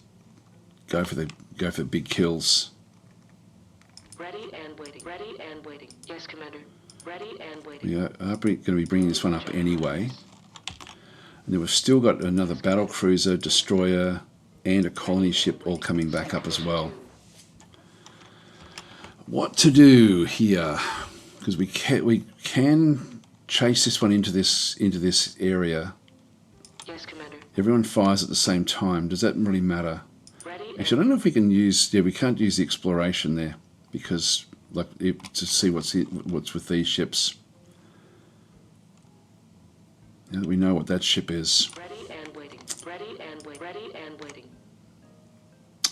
go for the big kills. Ready and waiting. Ready and waiting. Yes, Commander. Ready and waiting. We are going to be bringing this one up anyway. And then we've still got another battle cruiser, destroyer, and a colony ship all coming back up as well. What to do here? Because we can chase this one into this area. Yes, Commander. Everyone fires at the same time. Does that really matter? Ready. Actually, I don't know if we can use. Yeah, we can't use the exploration there because to see what's with these ships. Now that we know what that ship is. Ready and waiting. Ready and waiting. Ready and waiting.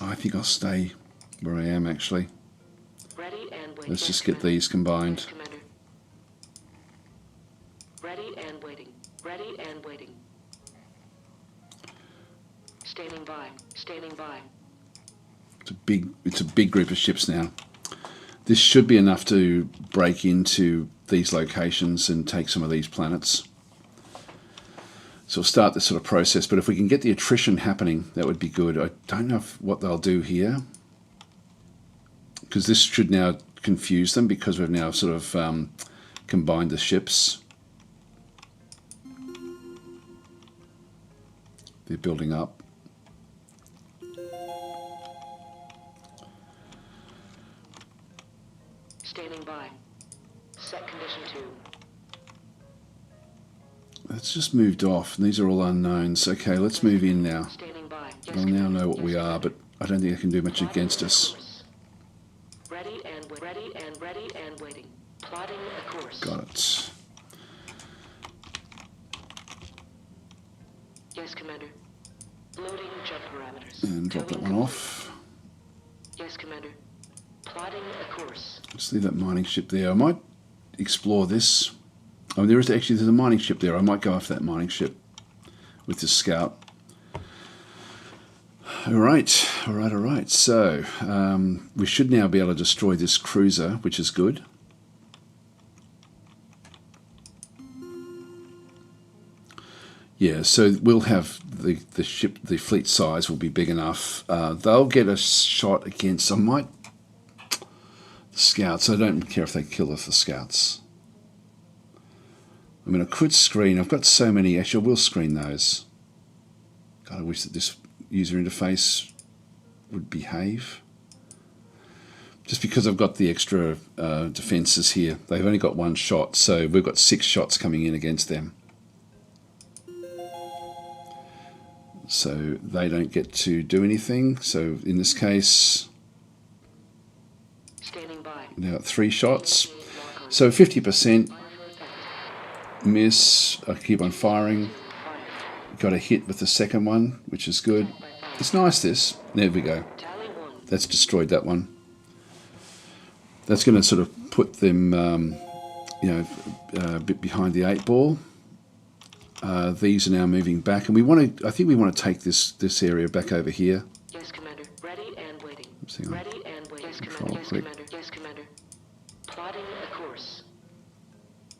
I think I'll stay where I am actually. Ready and waiting. Let's just get these combined. Yes, Commander. Ready and waiting. Ready and waiting. Standing by. Standing by. It's a big group of ships now. This should be enough to break into these locations and take some of these planets. So we'll start this sort of process, but if we can get the attrition happening, that would be good. I don't know what they'll do here, because this should now confuse them because we've now sort of combined the ships. They're building up. Standing by. Set condition 2. That's just moved off, and these are all unknowns. Okay, let's move in now. Standing by. Yes, They'll now Commander. know what we Yes, are, Commander. but I don't think they can do much against us. Ready and waiting. Plotting a course. Got it. Yes, Commander. Loading jump parameters. And drop that one off. Yes, Commander. Plotting a course. Let's leave that mining ship there. I might explore this. Oh, there's a mining ship there. I might go after that mining ship with the scout. All right. So we should now be able to destroy this cruiser, which is good. Yeah, so we'll have the fleet size will be big enough. They'll get a shot against, the scouts. I don't care if they kill us, the scouts. I mean, I could screen. I've got so many. Actually, I will screen those. God, I wish that this user interface would behave. Just because I've got the extra defences here. They've only got one shot, so we've got 6 shots coming in against them. So they don't get to do anything. So in this case, now got 3 shots. So 50% miss. I keep on firing. Got a hit with the second one, which is good. It's nice, this. There we go. That's destroyed that one. That's going to sort of put them, a bit behind the 8 ball. These are now moving back, and I think we want to take this area back over here. Yes, Commander. Ready and waiting. Ready and waiting. Yes, Commander. Yes, Commander. Yes, Commander. Plotting a course.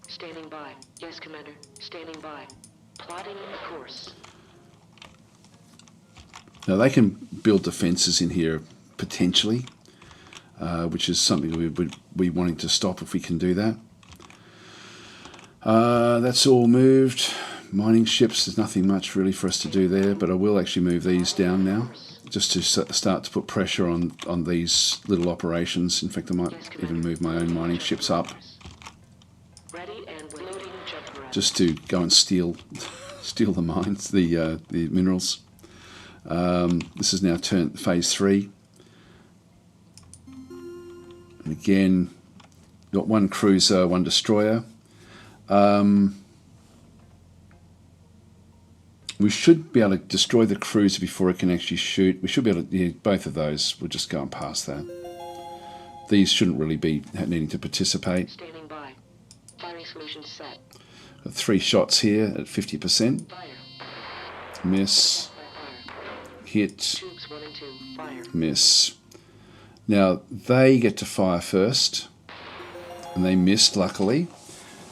Standing by. Yes, Commander. Standing by. Plotting a course. Now they can build defences in here potentially, which is something we would be wanting to stop if we can do that. That's all moved. Mining ships, there's nothing much really for us to do there, but I will actually move these down now, just to start to put pressure on these little operations. In fact, I might even move my own mining ships up, just to go and steal the mines, the minerals. This is now phase 3, and again, got 1 cruiser, 1 destroyer. We should be able to destroy the cruiser before it can actually shoot. We should be able to, yeah, both of those. We'll just go on past that. These shouldn't really be needing to participate. Standing by. Firing solution set. Got 3 shots here at 50%. Fire. Miss. Hit. Tubes 1 and 2. Fire. Miss. Now, they get to fire first. And they missed, luckily.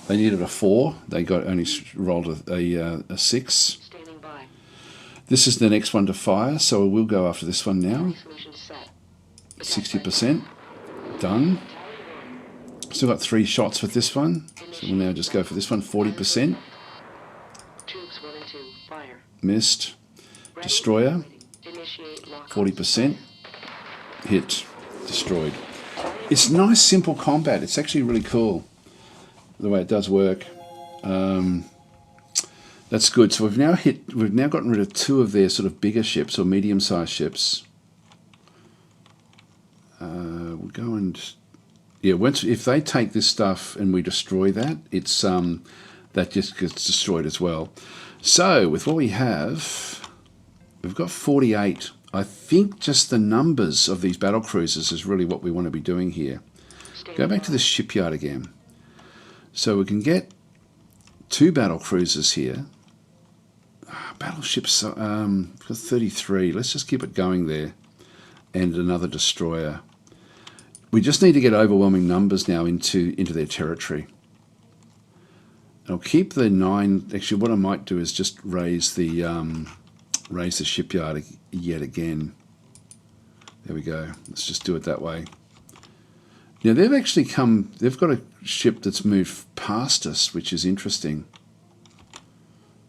They needed a 4. They only rolled a 6. Standing by. This is the next one to fire, so we'll go after this one now. Solution set. 60%. Done. Still got 3 shots with this one. So we'll now just go for this one, 40%. Tubes 1 and 2. Fire. Missed. Destroyer. Initiate lock. 40%. Hit. Destroyed. It's nice, simple combat. It's actually really cool, the way it does work. That's good. So we've now gotten rid of 2 of their sort of bigger ships or medium-sized ships. We'll go and if they take this stuff and we destroy that, it's that just gets destroyed as well. So with what we have, we've got 48. I think just the numbers of these battle cruisers is really what we want to be doing here. Go back to this shipyard again. So we can get 2 battle cruisers here. Battleships, we've got 33. Let's just keep it going there. And another destroyer. We just need to get overwhelming numbers now into their territory. I'll keep the 9. Actually, what I might do is just raise the shipyard yet again. There we go. Let's just do it that way. Now they've got a ship that's moved past us, which is interesting.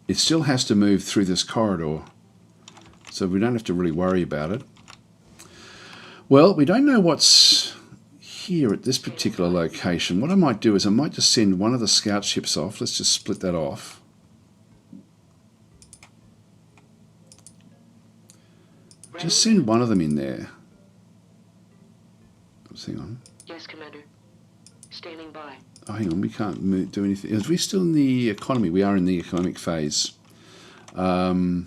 It still has to move through this corridor, so we don't have to really worry about it. Well, we don't know what's here at this particular location. What I might do is I might just send one of the scout ships off. Let's just split that off. Just send one of them in there. Oops, hang on. Yes, Commander. Standing by. Oh, hang on, we can't do anything. Are we still in the economy? We are in the economic phase. That's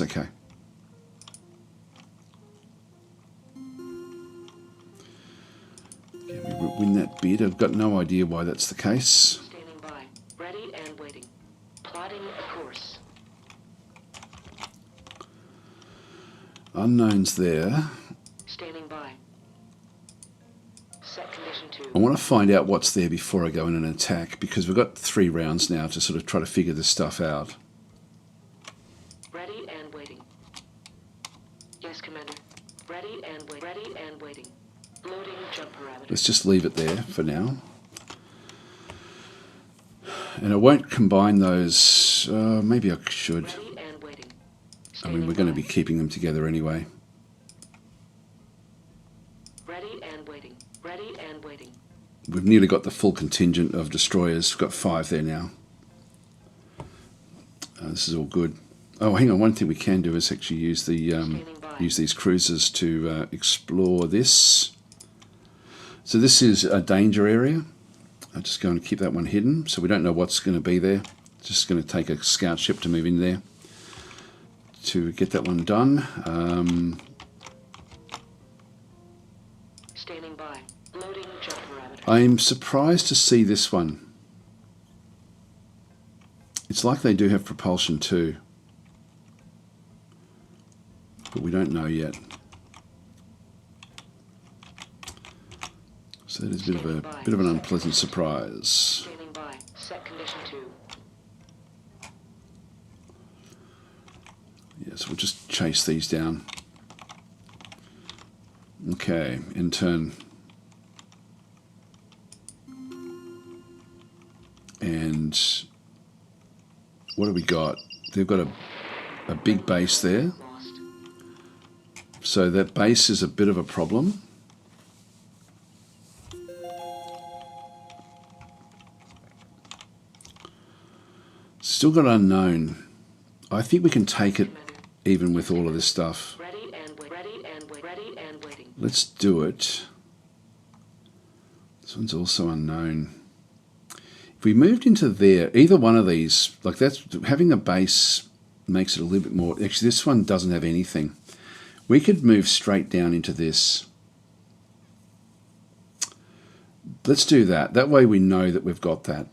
okay. Yeah, we win that bid. I've got no idea why that's the case. Standing by. Ready and waiting. Plotting a course. Unknowns there. Standing by. Set condition 2. I want to find out what's there before I go in and attack, because we've got 3 rounds now to sort of try to figure this stuff out. Ready and waiting. Yes, Commander. Ready and waiting. Ready and waiting. Loading jump parameters. Let's just leave it there for now. And I won't combine those. Maybe I should. Ready and waiting. I mean, we're going to be keeping them together anyway. Ready and waiting. Ready and waiting. We've nearly got the full contingent of destroyers. We've got 5 there now. This is all good. Oh, hang on. One thing we can do is actually use the use these cruisers to explore this. So this is a danger area. I'm just going to keep that one hidden, so we don't know what's going to be there. Just going to take a scout ship to move in there to get that one done. Standing by. Loading jump parameters. I'm surprised to see this one. It's like they do have propulsion too, but we don't know yet. So that is a bit of an unpleasant surprise. Standing by. Set condition 2. Yeah, so we'll just chase these down. Okay, in turn. And what have we got? They've got a big base there. Lost. So that base is a bit of a problem. Still got unknown. I think we can take it even with all of this stuff. Ready and wait. Ready and wait. Ready and waiting. Let's do it. This one's also unknown. If we moved into there, either one of these, like that's having a base makes it a little bit more. Actually, this one doesn't have anything. We could move straight down into this. Let's do that. That way we know that we've got that.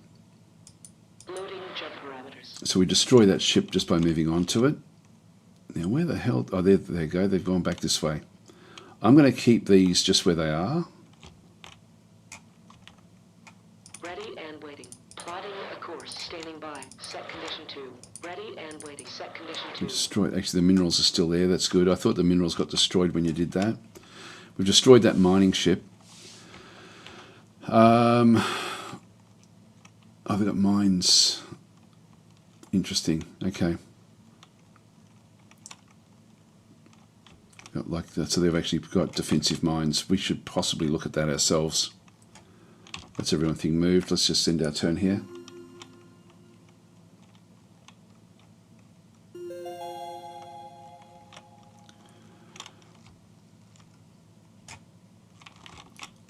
Loading jump parameters. So we destroy that ship just by moving onto it. Now where the hell? Oh, there they go. They've gone back this way. I'm going to keep these just where they are. Ready and waiting. Plotting a course. Standing by. Set condition 2. Ready and waiting. Set condition 2. Destroy. Actually, the minerals are still there. That's good. I thought the minerals got destroyed when you did that. We've destroyed that mining ship. Oh, they've got mines. Interesting. Okay. Got like that. So they've actually got defensive mines. We should possibly look at that ourselves. That's everything moved. Let's just end our turn here.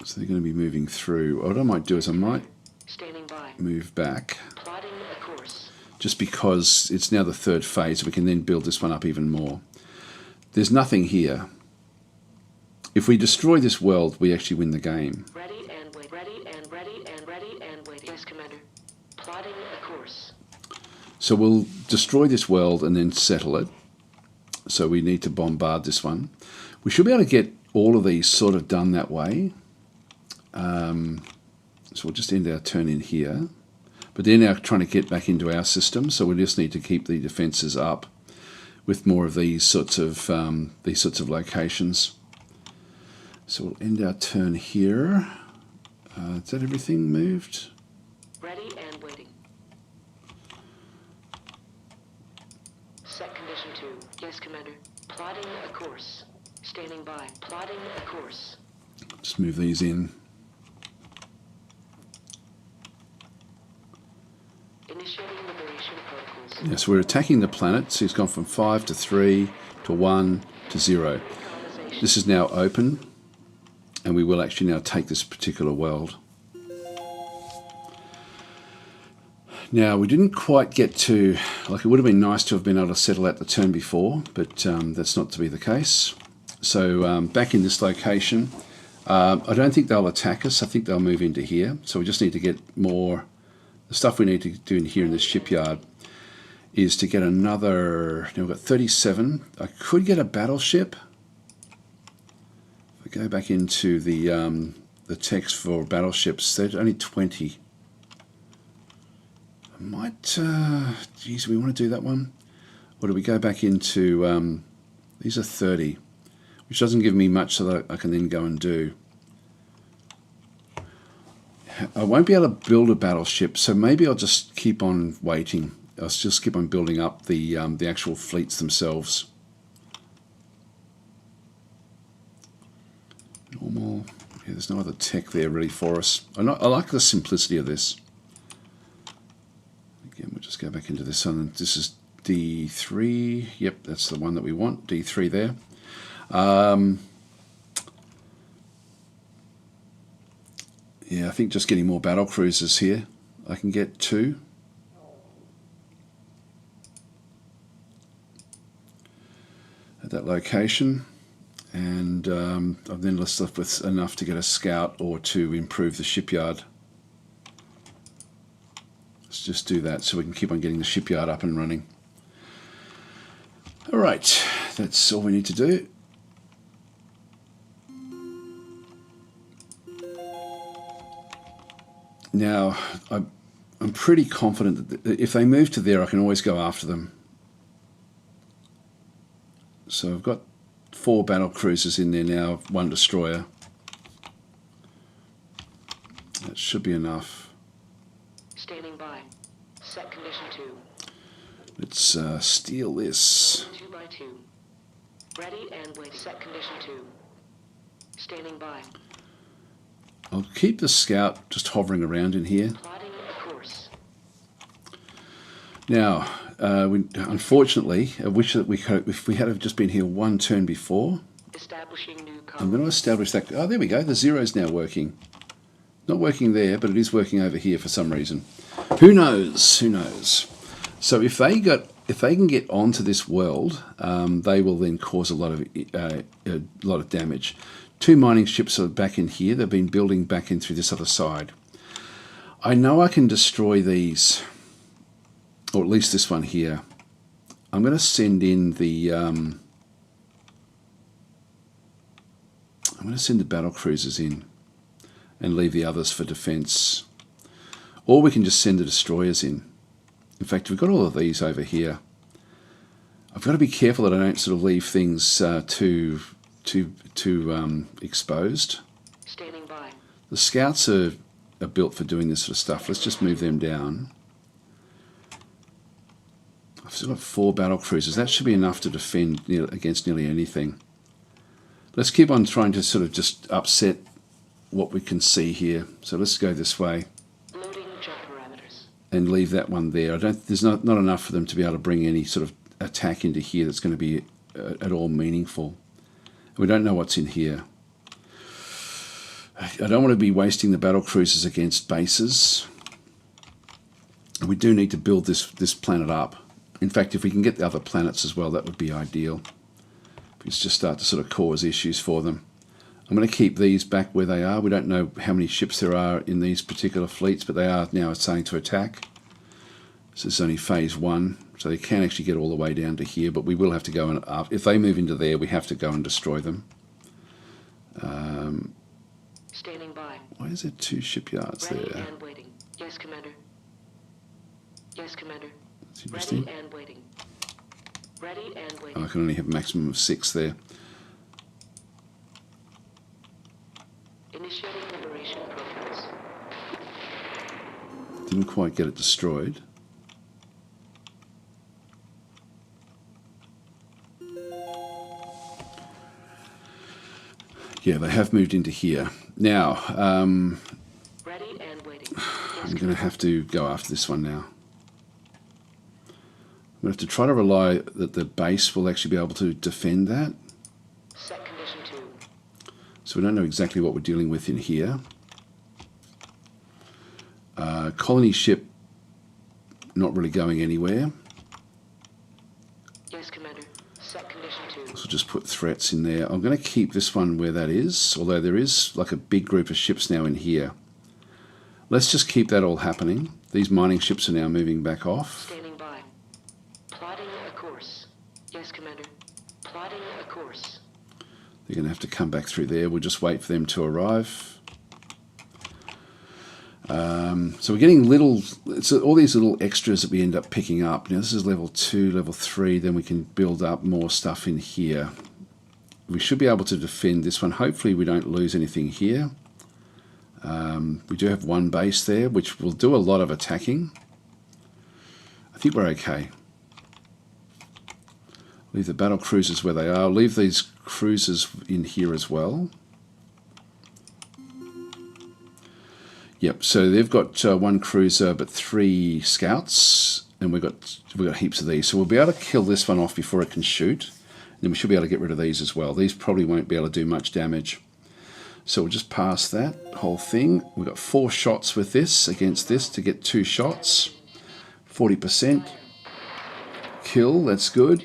So they're going to be moving through. What I might do is I might Standing by. move back, Plotting a course. just because it's now the 3rd phase. We can then build this one up even more. There's nothing here. If we destroy this world, we actually win the game. Ready and wait. Ready and ready and ready and waiting. Yes, Commander. Plotting a course. So we'll destroy this world and then settle it. So we need to bombard this one. We should be able to get all of these sort of done that way. So we'll just end our turn in here. But they're now trying to get back into our system, so we just need to keep the defences up with more of these sorts of locations. So we'll end our turn here. Is that everything moved? Ready and waiting. Set condition 2. Yes, Commander. Plotting a course. Standing by. Plotting a course. Just move these in. Initiating liberation protocols. Yes, we're attacking the planet. So it's gone from 5 to 3 to 1 to 0. Colonization. This is now open, and we will actually now take this particular world. Now, we didn't quite get to, like it would have been nice to have been able to settle out the turn before, but that's not to be the case. So back in this location, I don't think they'll attack us. I think they'll move into here. So we just need to get more, the stuff we need to do in here in this shipyard is to get another. Now we've got 37. I could get a battleship. If I go back into the text for battleships, they're only 20. I might. Geez, we want to do that one. Or do we go back into? These are 30, which doesn't give me much, so that I can then go and do. I won't be able to build a battleship, so maybe I'll just keep on waiting. I'll just keep on building up the actual fleets themselves. Normal. Yeah, there's no other tech there really for us. I like the simplicity of this. Again, we'll just go back into this one. This is D3. Yep, that's the one that we want. D3 there. Yeah, I think just getting more battle cruisers here. I can get 2. At that location. And I'm then left with enough to get a scout or to improve the shipyard. Let's just do that so we can keep on getting the shipyard up and running. All right, that's all we need to do. Now, I'm pretty confident that if they move to there, I can always go after them. So I've got 4 battle cruisers in there now, 1 destroyer. That should be enough. Standing by. Set condition 2. Let's steal this. 2 by 2. Ready and wait. Set condition 2. Standing by. I'll keep the scout just hovering around in here. Plotting a course. Now, unfortunately, I wish that if we had just been here 1 turn before. Establishing new I'm colony. going to establish that. Oh, there we go. The 0's now working. Not working there, but it is working over here for some reason. Who knows? Who knows? So if they can get onto this world, they will then cause a lot of damage. 2 mining ships are back in here. They've been building back in through this other side. I know I can destroy these, or at least this one here. I'm going to send in the battle cruisers in and leave the others for defense. Or we can just send the destroyers in. In fact, we've got all of these over here. I've got to be careful that I don't sort of leave things too exposed. Standing by. The scouts are built for doing this sort of stuff. Let's just move them down. I've still got 4 battle cruisers. That should be enough to defend against nearly anything. Let's keep on trying to sort of just upset what we can see here. So let's go this way Loading jump parameters. and leave that one there. There's not enough for them to be able to bring any sort of attack into here that's going to be at all meaningful. We don't know what's in here. I don't want to be wasting the battle cruisers against bases. We do need to build this planet up. In fact, if we can get the other planets as well, that would be ideal. We just start to sort of cause issues for them. I'm going to keep these back where they are. We don't know how many ships there are in these particular fleets, but they are now starting to attack. So this is only phase 1, so they can actually get all the way down to here, but we will have to go and up. If they move into there, we have to go and destroy them. Standing by. Why is there 2 shipyards Ready there? and waiting. Yes, Commander. Yes, Commander. That's interesting. Ready and waiting. Ready and Oh, waiting. I can only have a maximum of 6 there. Initiating liberation programs. Didn't quite get it destroyed. Yeah, they have moved into here. Now, Ready and waiting. I'm going to have to go after this one now. I'm going to have to try to rely that the base will actually be able to defend that. Set condition 2. So we don't know exactly what we're dealing with in here. Colony ship not really going anywhere. Yes, Commander. Set condition 2. So just put threats in there. I'm going to keep this one where that is, although there is like a big group of ships now in here. Let's just keep that all happening. These mining ships are now moving back off. Standing by. course. Yes, Commander. Plotting a course. They're going to have to come back through there. We'll just wait for them to arrive. So we're getting little, it's all these little extras that we end up picking up. Now this is level 2, level 3, then we can build up more stuff in here. We should be able to defend this one. Hopefully we don't lose anything here. We do have one base there, which will do a lot of attacking. I think we're okay. Leave the battle cruisers where they are. Leave these cruisers in here as well. Yep, so they've got one cruiser but 3 scouts, and we've got heaps of these. So we'll be able to kill this one off before it can shoot. And then we should be able to get rid of these as well. These probably won't be able to do much damage. So we'll just pass that whole thing. We've got 4 shots with this against this to get 2 shots. 40%. Kill, that's good.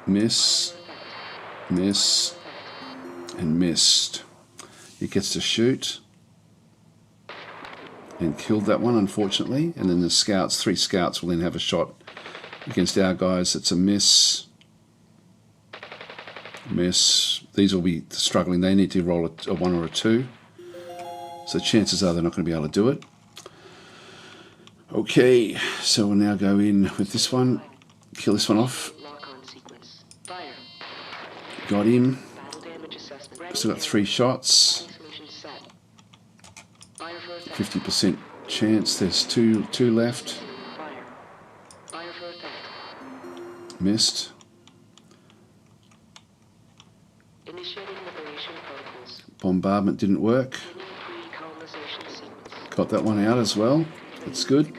Miss, miss, and missed. It gets to shoot. And killed that one, unfortunately. And then the scouts, 3 scouts, will then have a shot against our guys. It's a miss. Miss. These will be struggling. They need to roll a 1 or a 2. So chances are they're not going to be able to do it. Okay, so we'll now go in with this one. Kill this one off. Got him. Still got 3 shots. 50% chance. There's two left. Missed. Bombardment didn't work. Got that one out as well. That's good.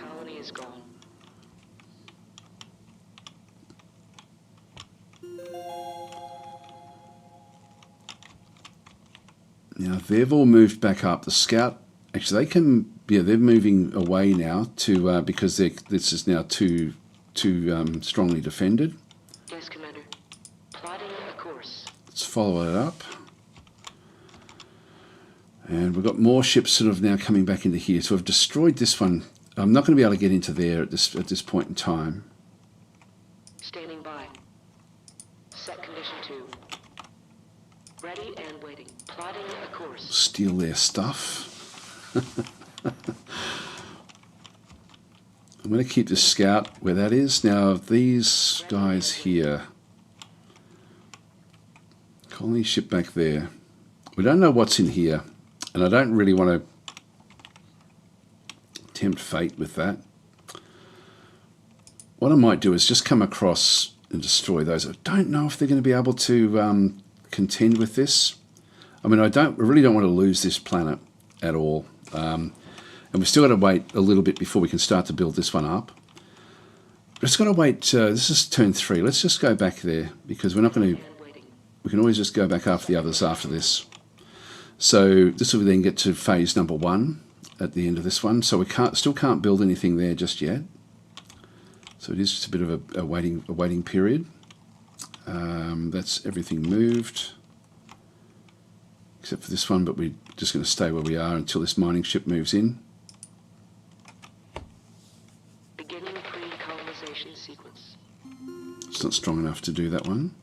Now they've all moved back up. The scout, actually, they can. Yeah, they're moving away now to because this is now too strongly defended. Yes, Commander. Plotting a course. Let's follow it up. And we've got more ships sort of now coming back into here. So I've destroyed this one. I'm not going to be able to get into there at this point in time. Standing by. Set condition 2. Ready and waiting. Plotting a course. Steal their stuff. I'm going to keep the scout where that is. Now these guys here. Colony ship back there. We don't know what's in here. And I don't really want to tempt fate with that. What I might do is just come across and destroy those. I don't know if they're going to be able to contend with this. I mean, I really don't want to lose this planet at all. And we've still got to wait a little bit before we can start to build this one up. But it's got to wait. This is turn 3. Let's just go back there because we're not going to. We can always just go back after the others after this. So this will then get to phase number 1 at the end of this one. So we still can't build anything there just yet. So it is just a bit of a waiting period. That's everything moved. Except for this one, but we're just going to stay where we are until this mining ship moves in. Beginning pre-colonization sequence. It's not strong enough to do that one.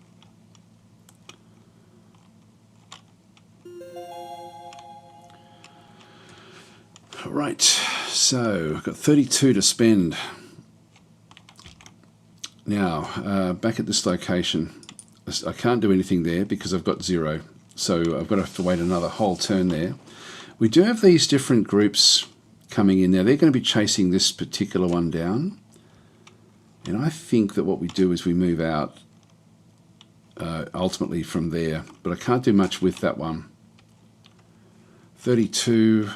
Right, so I've got 32 to spend. Now, back at this location, I can't do anything there because I've got 0. So I've got to have to wait another whole turn there. We do have these different groups coming in now. They're going to be chasing this particular one down. And I think that what we do is we move out ultimately from there. But I can't do much with that one. 32.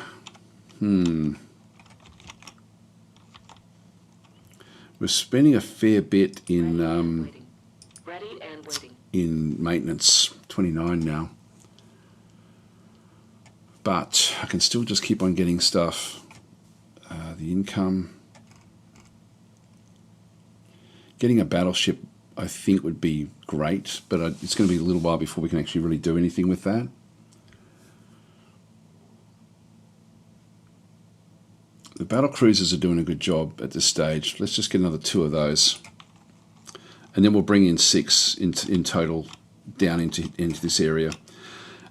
We're spending a fair bit in maintenance. 29 now. But I can still just keep on getting stuff. The income. Getting a battleship, I think, would be great, but it's going to be a little while before we can actually really do anything with that. The battle cruisers are doing a good job at this stage. Let's just get another 2 of those. and then we'll bring in 6 in total down into this area.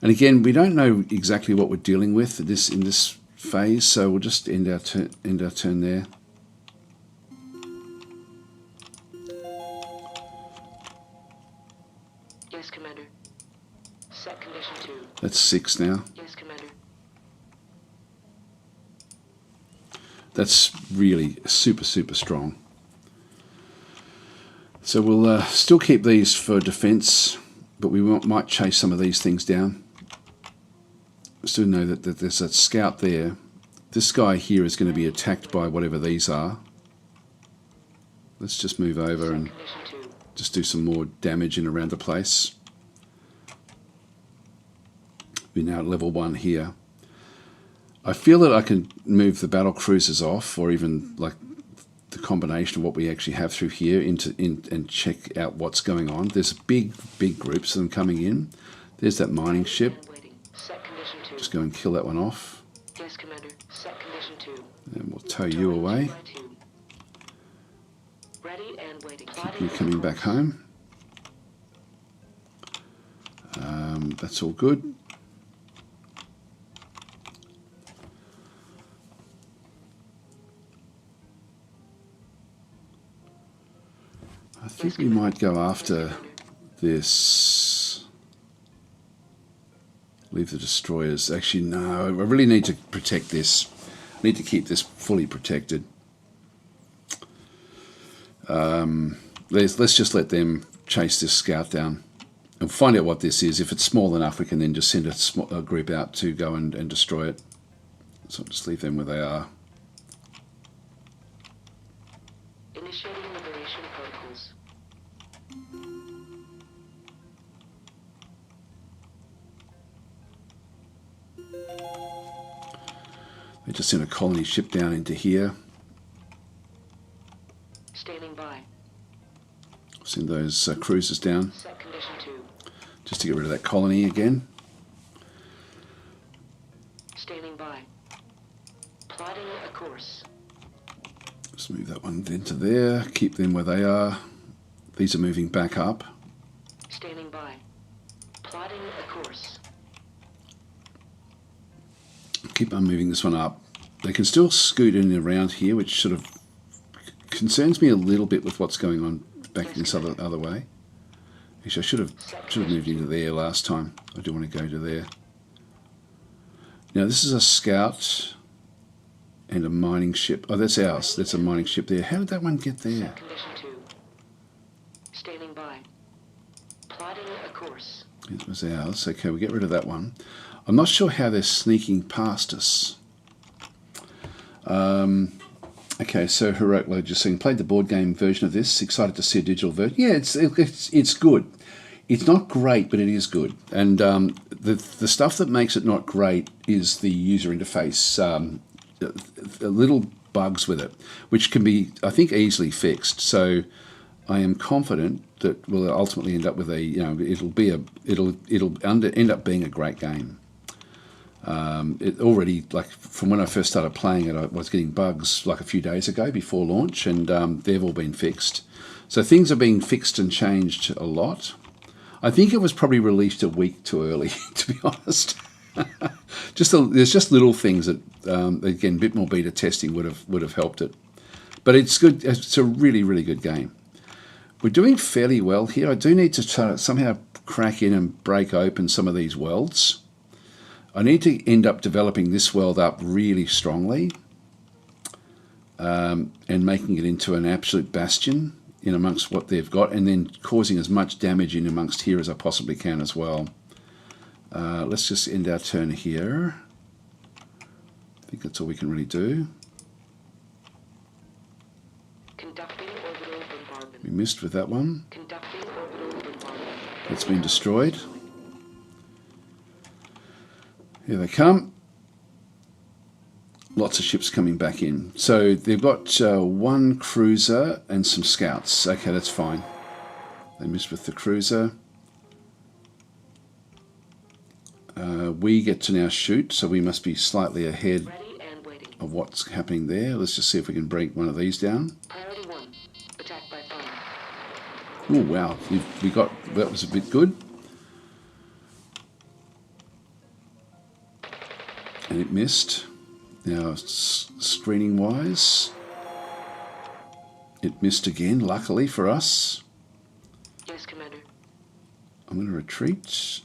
And again, we don't know exactly what we're dealing with in this phase, so we'll just end our turn there. Yes, Commander. Set condition 2. That's 6 now. Yes, Commander. That's really super strong. So we'll still keep these for defense, but we might chase some of these things down. Still know that there's a scout there. This guy here is going to be attacked by whatever these are. Let's just move over and just do some more damage in around the place. We're now at level 1 here. I feel that I can move the battle cruisers off, or even like the combination of what we actually have through here and check out what's going on. There's big groups of them coming in. There's that mining ship. Just go and kill that one off. Yes, Commander. Set condition 2. And we'll tow you away. Ready and waiting. Keep you coming back home. That's all good. I think we might go after this. Leave the destroyers. Actually, no. I really need to protect this. I need to keep this fully protected. Let's just let them chase this scout down and find out what this is. If it's small enough, we can then just send a group out to go and destroy it. So I'll just leave them where they are. Initiating liberation protocols. They just sent a colony ship down into here. Standing by. Send those cruisers down Set condition 2. just to get rid of that colony again. Standing by. Plotting a course. Just move that one into there. Keep them where they are. These are moving back up. Standing by. Plotting a course. Keep on moving this one up. They can still scoot in and around here, which sort of concerns me a little bit with what's going on back this other way. Actually, I should have moved into there last time. I do want to go to there. Now this is a scout and a mining ship. Oh, that's ours. That's a mining ship there. How did that one get there? Set condition 2. Standing by. Plotting a course. It was ours. Okay, we'll get rid of that one. I'm not sure how they're sneaking past us. Okay, so Heroic Load, just saying, played the board game version of this. Excited to see a digital version. Yeah, it's good. It's not great, but it is good. And the stuff that makes it not great is the user interface. Little bugs with it, which can be, I think, easily fixed. So I am confident that we'll ultimately end up with a, it'll end up being a great game. It already, like from when I first started playing it, I was getting bugs like a few days ago before launch, and they've all been fixed. So things are being fixed and changed a lot. I think it was probably released a week too early, to be honest. There's just little things that, again, a bit more beta testing would have helped it. But it's good. It's a really, really good game. We're doing fairly well here. I do need to try to somehow crack in and break open some of these worlds. I need to end up developing this world up really strongly and making it into an absolute bastion in amongst what they've got, and then causing as much damage in amongst here as I possibly can as well. Let's just end our turn here. I think that's all we can really do. Conducting orbital bombardment. We missed with that one. Conducting orbital bombardment. It's been destroyed. Here they come. Lots of ships coming back in. So they've got one cruiser and some scouts. Okay, that's fine. They missed with the cruiser. We get to now shoot, so we must be slightly ahead Ready and waiting. of what's happening there. Let's just see if we can break one of these down. Priority 1. Attack by fire. Oh wow, we got, that was a bit good. And it missed. Now, screening wise, it missed again, luckily for us. Yes, Commander. I'm going to retreat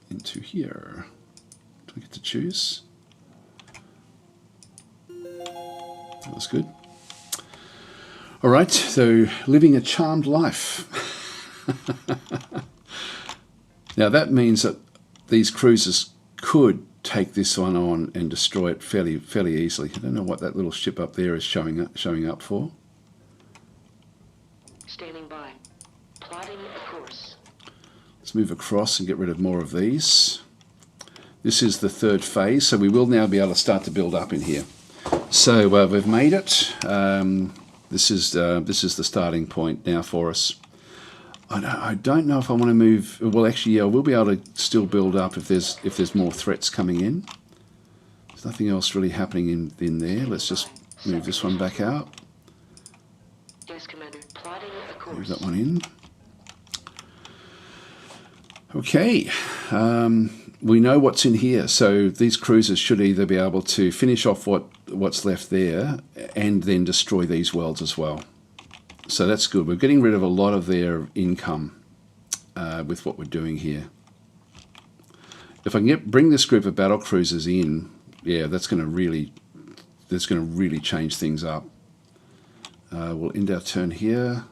into here. Do I get to choose? That was good. All right, so living a charmed life. Now that means that these cruisers could take this one on and destroy it fairly easily. I don't know what that little ship up there is showing up for. Standing by. Plotting a course. Let's move across and get rid of more of these. This is the third phase, so we will now be able to start to build up in here. So we've made it. This is the starting point now for us. I don't know if I want to move. Well, actually, yeah, we'll be able to still build up if there's more threats coming in. There's nothing else really happening in there. Let's just move this one back out. Yes, Commander. Plotting a course. Move that one in. Okay, we know what's in here. So these cruisers should either be able to finish off what's left there and then destroy these worlds as well. So that's good. We're getting rid of a lot of their income with what we're doing here. If I can bring this group of battle cruisers in, yeah, that's going to really change things up. We'll end our turn here.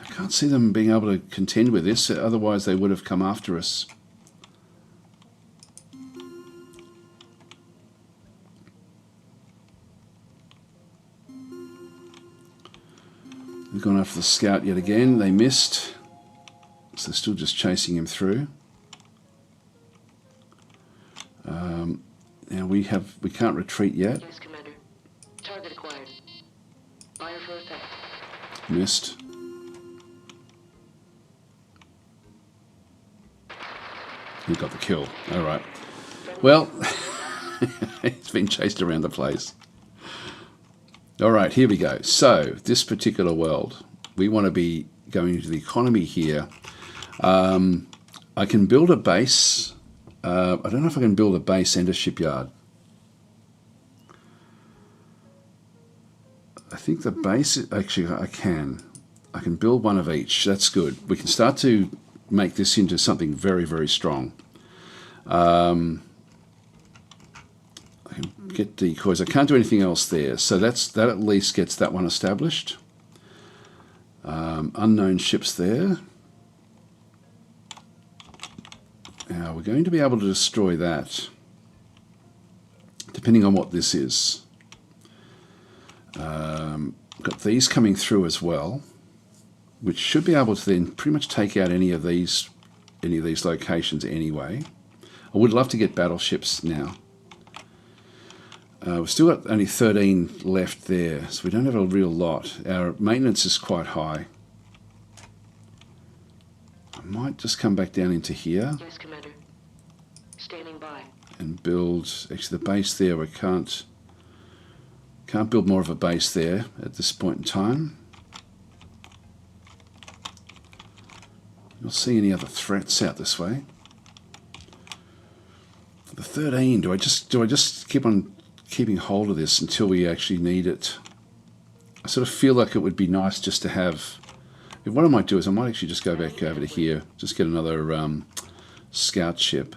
I can't see them being able to contend with this, otherwise they would have come after us. We've gone after the scout yet again. They missed. So they're still just chasing him through. Now we can't retreat yet. Yes, Commander. Target acquired. Fire for effect. Missed. We got the kill. All right. Well, it's been chased around the place. All right, here we go. So this particular world, we want to be going into the economy here. I can build a base. I don't know if I can build a base and a shipyard. I think the base, actually I can. I can build one of each. That's good. We can start to make this into something very, very strong. I can get decoys. I can't do anything else there. So that at least gets that one established. Unknown ships there. Now we're going to be able to destroy that, depending on what this is. Got these coming through as well, which should be able to then pretty much take out any of these locations anyway. I would love to get battleships now. We've still got only 13 left there, so we don't have a real lot. Our maintenance is quite high. I might just come back down into here. Yes, Commander. Standing by. And build, actually the base there, we can't build more of a base there at this point in time. Not seeing any other threats out this way. The 13, do I just keep on keeping hold of this until we actually need it? I sort of feel like it would be nice just to have. What I might do is I might actually just go back over to here, just get another scout ship.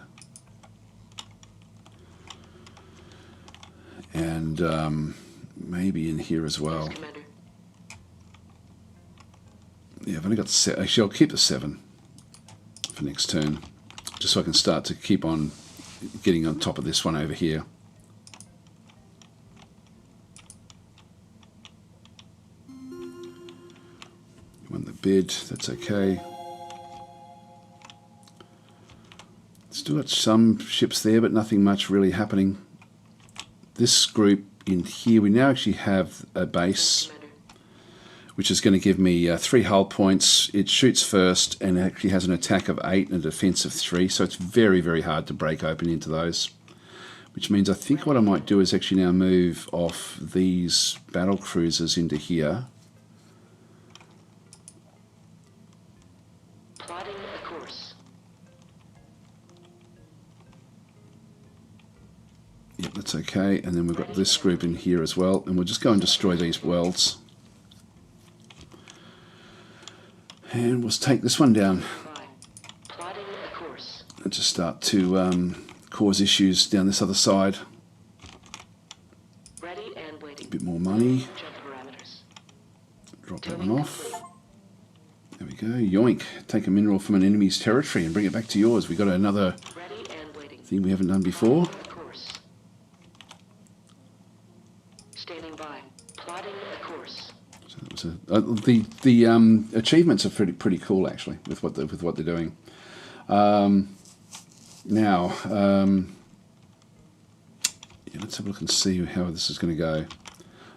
And maybe in here as well. Yes, Commander. Yeah, I've only got 7. Actually, I'll keep the 7 for next turn, just so I can start to keep on getting on top of this one over here. Won the bid, that's okay. Still got some ships there, but nothing much really happening. This group in here, we now actually have a base, which is going to give me 3 hull points. It shoots first and actually has an attack of 8 and a defense of 3, so it's very, very hard to break open into those. which means I think what I might do is actually now move off these battle cruisers into here. Plotting a course. Yep, that's okay. And then we've got this group in here as well. And we'll just go and destroy these worlds. And we'll take this one down. Plotting a course. And just start to cause issues down this other side. Ready and waiting. A bit more money. Jump parameters. Drop that one off. There we go. Yoink. Take a mineral from an enemy's territory and bring it back to yours. We've got another Ready and waiting. thing we haven't done before. A course. Standing by. Plotting a course. So that was the achievements are pretty cool actually with what they're doing. Now, yeah, let's have a look and see how this is going to go.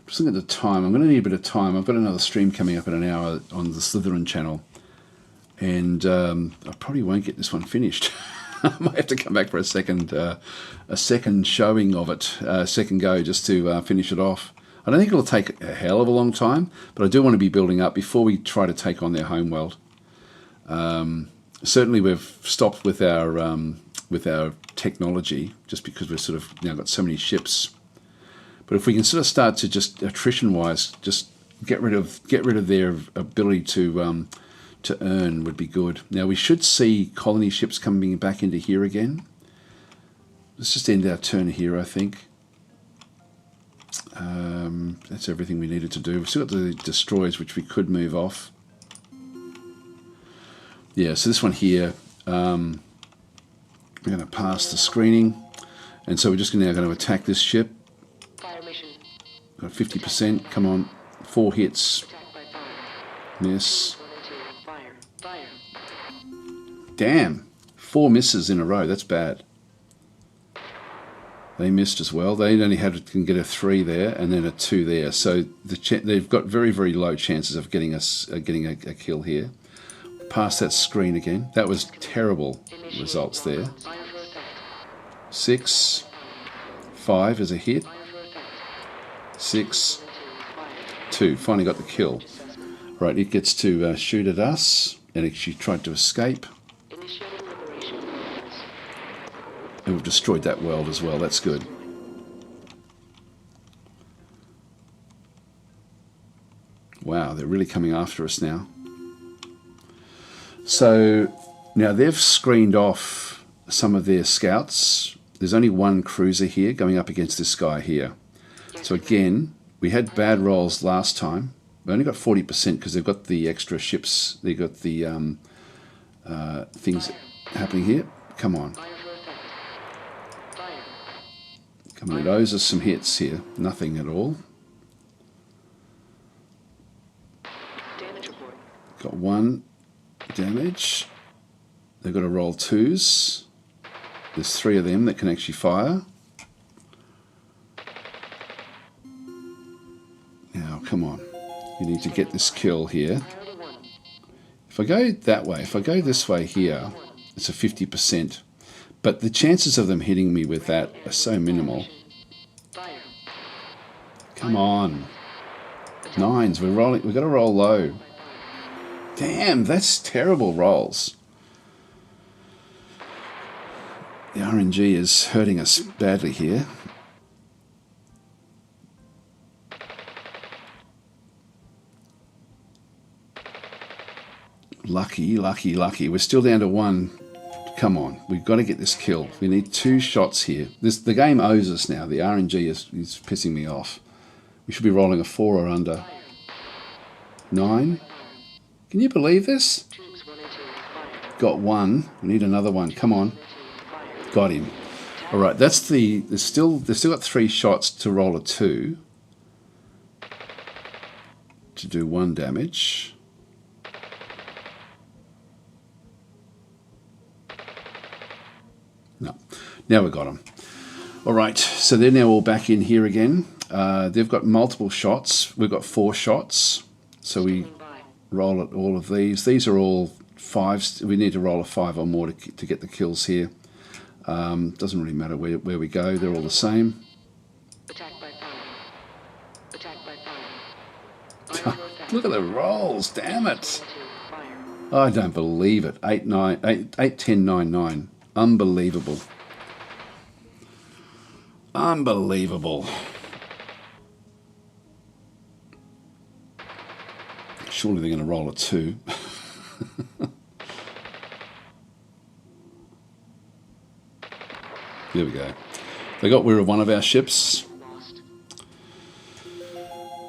Just looking at the time. I'm going to need a bit of time. I've got another stream coming up in an hour on the Slytherin channel, and I probably won't get this one finished. I might have to come back for a second showing of it, second go, just to finish it off. I don't think it'll take a hell of a long time, but I do want to be building up before we try to take on their homeworld. Certainly, we've stopped with our technology just because we've sort of now got so many ships. But if we can sort of start to just attrition-wise, just get rid of their ability to earn would be good. Now we should see colony ships coming back into here again. Let's just end our turn here, I think. That's everything we needed to do. We've still got the destroyers, which we could move off. Yeah, so this one here, we're going to pass the screening, and so we're just now going to attack this ship. Fire mission. Got 50%. Come on, 4 hits. Attack by fire. Miss. 1 and 2. Fire. Fire. Damn, 4 misses in a row. That's bad. They missed as well. They only can get a 3 there and then a 2 there. So they've got very, very low chances of getting a kill here. Pass that screen again. That was terrible results there. Fire for effect. 6, 5 is a hit. Fire for effect. 6, 1 and 2. Fire. 2. Finally got the kill. Assessment. Right, it gets to shoot at us, and she tried to escape. Initiating liberation plans. And we've destroyed that world as well. That's good. Wow, they're really coming after us now. So now they've screened off some of their scouts. There's only 1 cruiser here going up against this guy here. So again, we had bad rolls last time. We only got 40% because they've got the extra ships. They've got the things happening here. Come on. Fire for effect. Fire. Come on, it owes us some hits here. Nothing at all. Damage report. Got 1 damage. They've got to roll 2s. There's 3 of them that can actually fire. Now, come on. You need to get this kill here. Priority 1. If I go that way, if I go this way here, it's a 50%. But the chances of them hitting me with that are so minimal. Fire. Come on. 9s. We're rolling. We've got to roll low. Damn, that's terrible rolls. The RNG is hurting us badly here. Lucky, lucky, lucky. We're still down to 1. Come on, we've got to get this kill. We need 2 shots here. The game owes us now. The RNG is pissing me off. We should be rolling a 4 or under. 9. Can you believe this? Tubes 1 and 2. Fire. Got 1. We need another one. Come on. 2. Fire. Got him. All right, that's they've still got 3 shots to roll a 2 to do 1 damage. No. Now we got them. All right, so they're now all back in here again. They've got multiple shots. We've got 4 shots. So we Standing by. roll at all of these. These are all 5s. We need to roll a 5 or more to get the kills here. Doesn't really matter where we go, they're all the same. Attack by fire. Attack by fire. Fire to effect. Look at the rolls, damn it! 2, fire. I don't believe it. 8, 9, 8, 8, 10, 9, 9. Unbelievable. Unbelievable. Surely they're going to roll a 2. There we go. They got rid of one of our ships. Lost.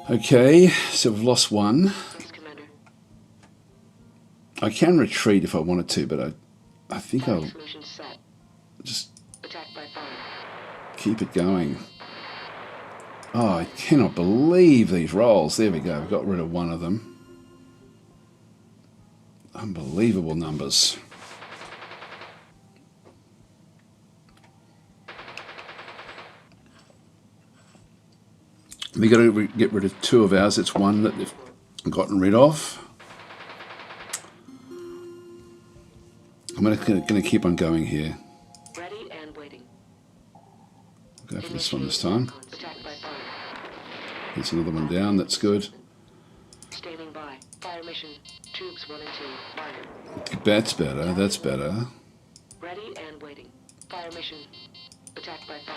Okay, so we've lost one. Yes, Commander. I can retreat if I wanted to, but I think I'll Solution set. just Attack by fire. keep it going. Oh, I cannot believe these rolls. There we go. We got rid of one of them. Unbelievable numbers. We got to get rid of 2 of ours. It's one that they've gotten rid of. I'm going to keep on going here. Ready and waiting. Go for this one this time. Attack by fire. There's another one down. That's good. Standing by. Fire mission. Tubes 1 and 2. Fire. That's better. That's better. Ready and waiting. Fire mission. Attack by fire.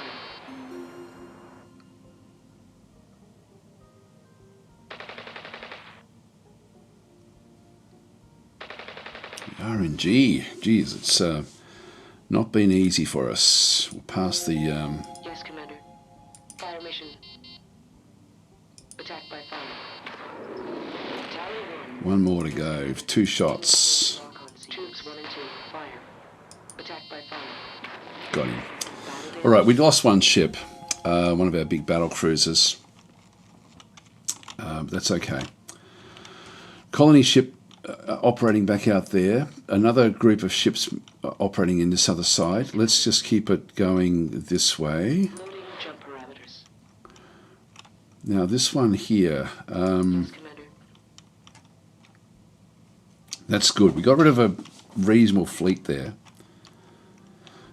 RNG. Geez, it's not been easy for us. We'll pass the... Yes, Commander. Fire mission. Attack by fire. Tally 1. one more to go. 2 shots. Lock-ons. Tubes 1 and 2. Fire. Attack by fire. Got him. Battle All right, we lost one ship. One of our big battle cruisers. That's okay. Colony ship operating back out there. Another group of ships operating in this other side. Let's just keep it going this way. Loading jump parameters. Now this one here, Yes, Commander. that's good. We got rid of a reasonable fleet there.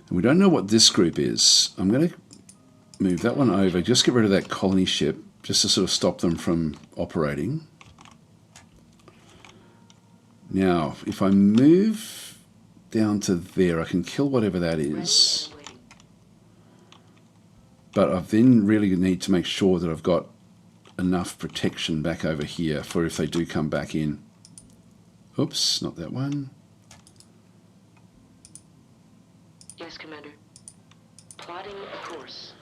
And we don't know what this group is. I'm going to move that one over. Just get rid of that colony ship, just to sort of stop them from operating. Now, if I move down to there, I can kill whatever that is. Ready and waiting. But I then really need to make sure that I've got enough protection back over here for if they do come back in. Oops, not that one. Yes, Commander. Plotting a course.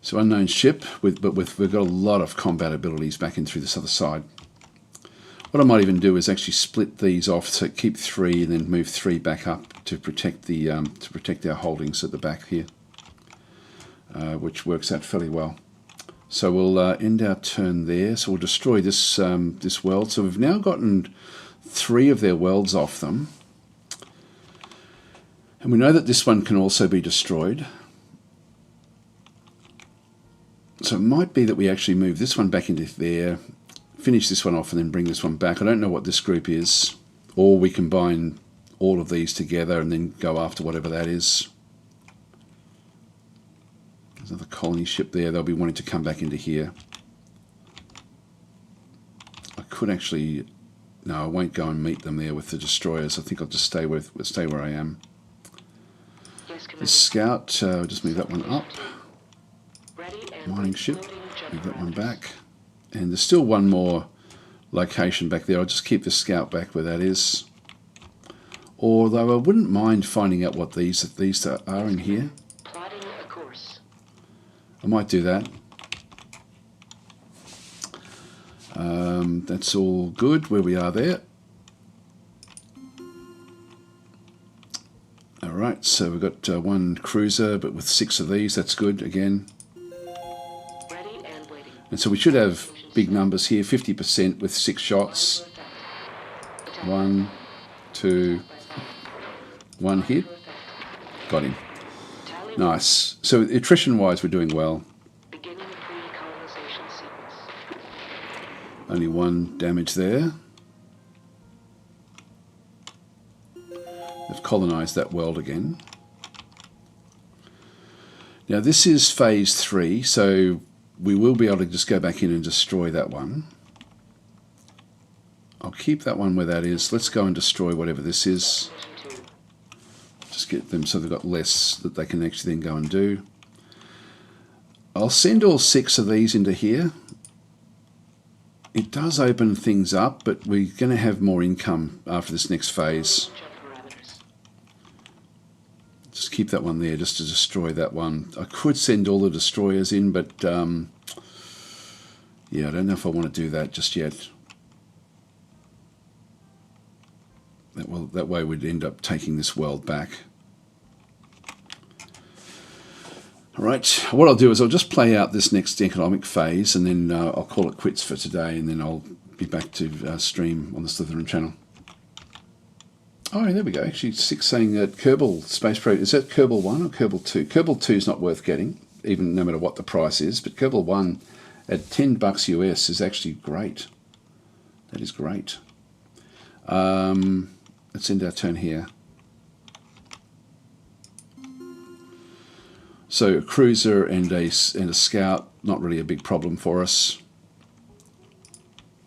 So unknown ship, we've got a lot of combat abilities back in through this other side. What I might even do is actually split these off, so keep 3 and then move 3 back up to protect the our holdings at the back here, which works out fairly well. So we'll end our turn there. So we'll destroy this this world. So we've now gotten 3 of their worlds off them, and we know that this one can also be destroyed. So it might be that we actually move this one back into there, finish this one off, and then bring this one back. I don't know what this group is, or we combine all of these together and then go after whatever that is. There's another colony ship there. They'll be wanting to come back into here. I could actually... No, I won't go and meet them there with the destroyers. I think I'll just stay where I am. Yes, The Commander. scout, just move that one up. Ready and Mining waiting. ship, Loading jump move that one parameters. back. And there's still one more location back there. I'll just keep the scout back where that is. Although I wouldn't mind finding out what these are in here. Plotting a course. I might do that. That's all good where we are there. Alright, so we've got 1 cruiser, but with 6 of these, that's good again. Ready and waiting. And so we should have big numbers here, 50% with 6 shots. Fire to effect. Attack 1, 2, by fire. 1 hit. To effect. Got him. Tally Nice. So attrition-wise, we're doing well. beginning pre-colonization sequence. Only 1 damage there. They've colonised that world again. Now this is phase 3, so we will be able to just go back in and destroy that one. I'll keep that one where that is. Let's go and destroy whatever this is. Just get them so they've got less that they can actually then go and do. I'll send all 6 of these into here. It does open things up, but we're going to have more income after this next phase. Just keep that one there just to destroy that one. I could send all the destroyers in, but yeah, I don't know if I want to do that just yet. That way we'd end up taking this world back. Alright, what I'll do is I'll just play out this next economic phase, and then I'll call it quits for today, and then I'll be back to stream on the Slytherin channel. Oh, there we go. Actually, 6 saying that Kerbal Space Pro, is that Kerbal 1 or Kerbal 2? Kerbal 2 is not worth getting, even no matter what the price is, but Kerbal 1 at $10 US is actually great. That is great. Let's end our turn here. So a cruiser and a scout, not really a big problem for us.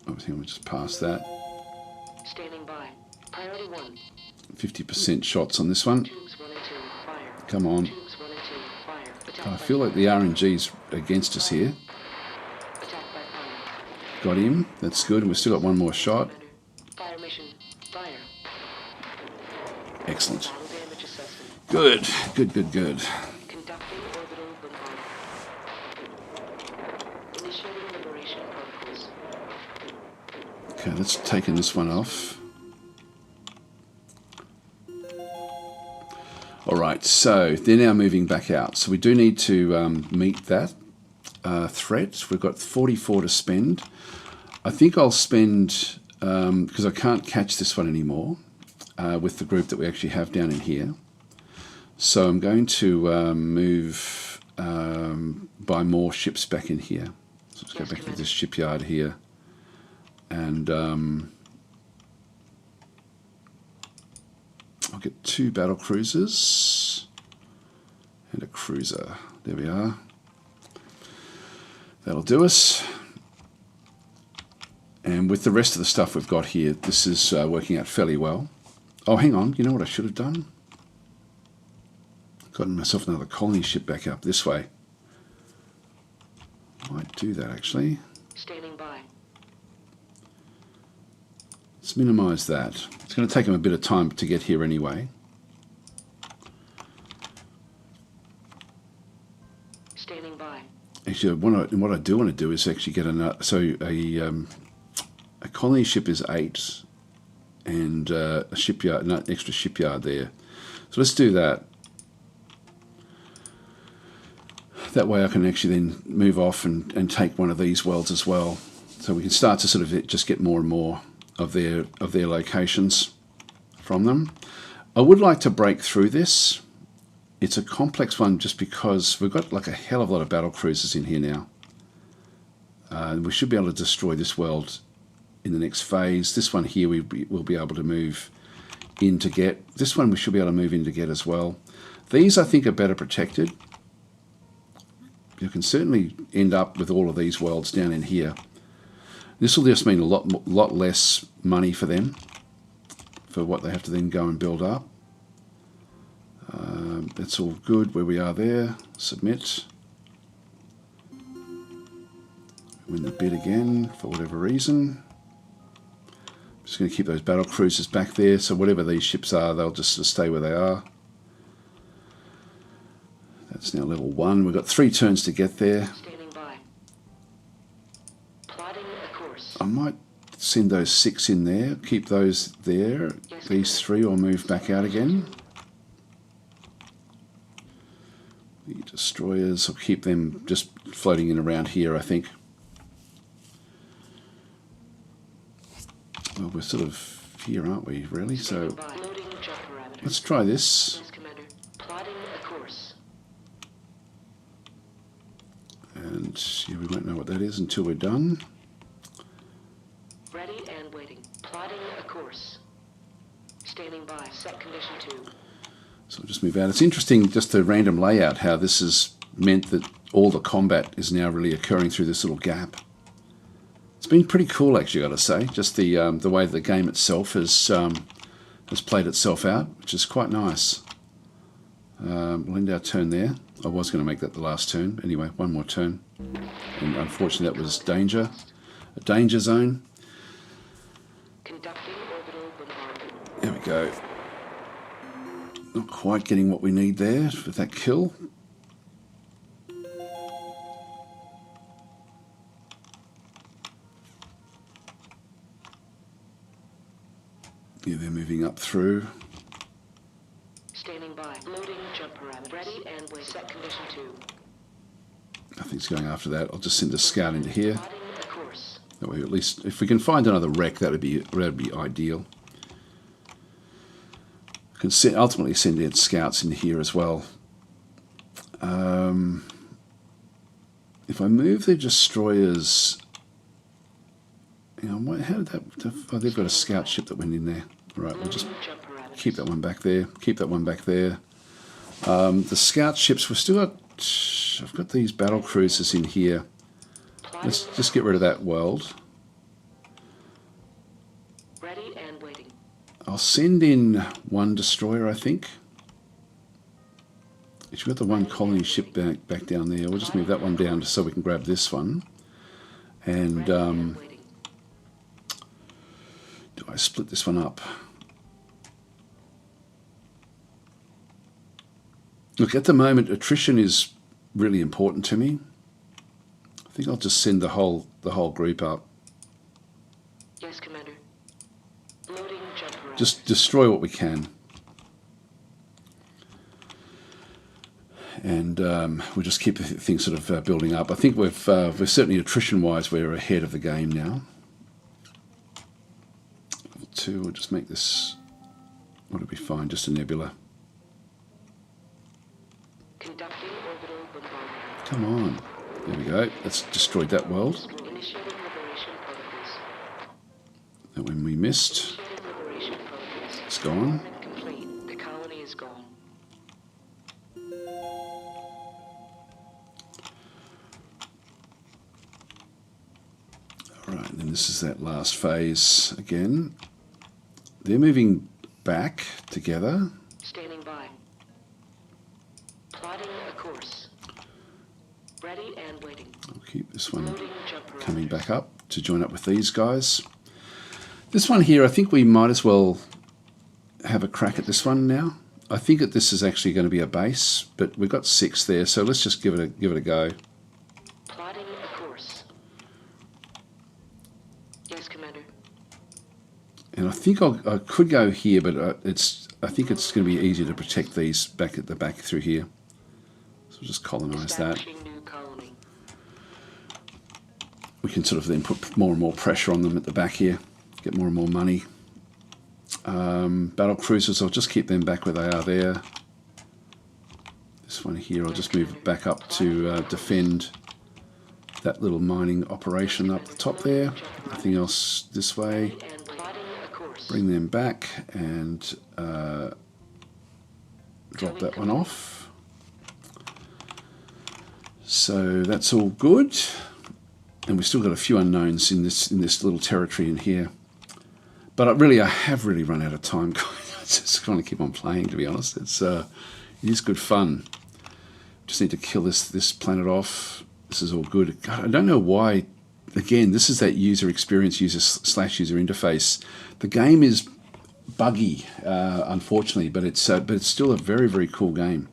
I think we'll just pass that. Standing by. Priority 1. 50% shots on this one. Tubes 1 and 2, fire. Come on. Tubes 1 and 2, fire. Attack I by feel like fire. the RNG's against us here. Attack by fire. Got him. That's good. And we've still got one more shot. Commander. Fire mission. Fire. Excellent. Battle damage assessment. Good. Good, good, good. Conducting orbital bombardment. Initiating liberation protocols. Okay, let's take this one off. Alright, so they're now moving back out. So we do need to meet that threat. We've got 44 to spend. I think I'll spend, because I can't catch this one anymore with the group that we actually have down in here. So I'm going to move, buy more ships back in here. So let's go back to this shipyard here. And I'll get 2 battle cruisers and a cruiser. There we are. That'll do us. And with the rest of the stuff we've got here, this is working out fairly well. Oh, hang on. You know what I should have done? Gotten myself another colony ship back up this way. Might do that, actually. Standing by. Let's minimise that. It's going to take them a bit of time to get here anyway. Standing by. Actually, what I do want to do is actually get another. So a colony ship is 8, and a shipyard, an extra shipyard there. So let's do that. That way I can actually then move off and take one of these worlds as well. So we can start to sort of just get more and more of their locations from them. I would like to break through this. It's a complex one just because we've got like a hell of a lot of battle cruisers in here now. We should be able to destroy this world in the next phase. This one here we'll be able to move in to get. This one we should be able to move in to get as well. These I think are better protected. You can certainly end up with all of these worlds down in here. This will just mean a lot less money for them, for what they have to then go and build up. That's all good where we are there. Submit. Win the bid again for whatever reason. Just going to keep those battle cruisers back there, so whatever these ships are, they'll just stay where they are. That's now level 1. We've got 3 turns to get there. Standing by. Plotting a course. I might send those 6 in there, keep those there. These 3 will move back out again. The destroyers, I'll keep them just floating in around here, I think. Well, we're sort of here, aren't we, really? So Loading jet parameters. let's try this. Yes, Commander. Plotting a course. And yeah, we won't know what that is until we're done. Ready and waiting. Plotting a course. Standing by. Set condition 2. So I'll just move out. It's interesting, just the random layout, how this is meant that all the combat is now really occurring through this little gap. It's been pretty cool, actually, I've got to say. Just the way the game itself has played itself out, which is quite nice. We'll end our turn there. I was going to make that the last turn. Anyway, one more turn. And unfortunately, that was danger. A danger zone. Conducting orbital bombardment. There we go. Not quite getting what we need there with that kill. Yeah, they're moving up through. Standing by. Loading jump parameter. Ready and wait. Set condition 2. Nothing's going after that. I'll just send a scout into here. Plotting a course. That way, at least, if we can find another wreck, that'd be ideal. We can ultimately send in scouts in here as well. If I move the destroyers, you know, how did that? Oh, they've got a scout ship that went in there. Right, we'll just Loading jump parameters. keep that one back there. Keep that one back there. The scout ships, we've still got. I've got these battle cruisers in here. Let's just get rid of that world. Ready and waiting. I'll send in one destroyer, I think. You've got the one colony ship back down there. We'll just move that one down just so we can grab this one. And Ready and waiting. do I split this one up? Look, at the moment, attrition is really important to me. I think I'll just send the whole group up. Yes, Commander. Loading jump parameters. Just destroy what we can. And we'll just keep things sort of building up. I think we're certainly attrition-wise, we're ahead of the game now. Level 2, we'll just make this, it'll be fine, just a nebula. Conducting orbital bombardment. Come on. There we go. Let's destroy that world. Initiating liberation protocols. That one we missed. Initiating liberation protocols. It's gone. Deployment complete. The colony is gone. All right, then this is that last phase again. They're moving back together. Standing by. Plotting a course. Ready and waiting. I'll keep this one Loading jump parameters. coming back up to join up with these guys. This one here, I think we might as well have a crack at this one now. I think that this is actually going to be a base, but we've got 6 there, so let's just give it a go. Plotting a course. Yes, Commander. And I think I could go here, but I think it's going to be easier to protect these back at the back through here. So we'll just colonize that. Establishing new colony. We can sort of then put more and more pressure on them at the back here, get more and more money. Battle cruisers, I'll just keep them back where they are there. This one here, I'll just move it back up to defend that little mining operation up the top there. Nothing else this way. And plotting a course. Bring them back and drop that one off. So that's all good. And we've still got a few unknowns in this little territory in here. But I have really run out of time. I just kind of keep on playing, to be honest. It is good fun. Just need to kill this planet off. This is all good. God, I don't know why. Again, this is that user experience, user interface. The game is buggy, unfortunately, but it's still a very, very cool game.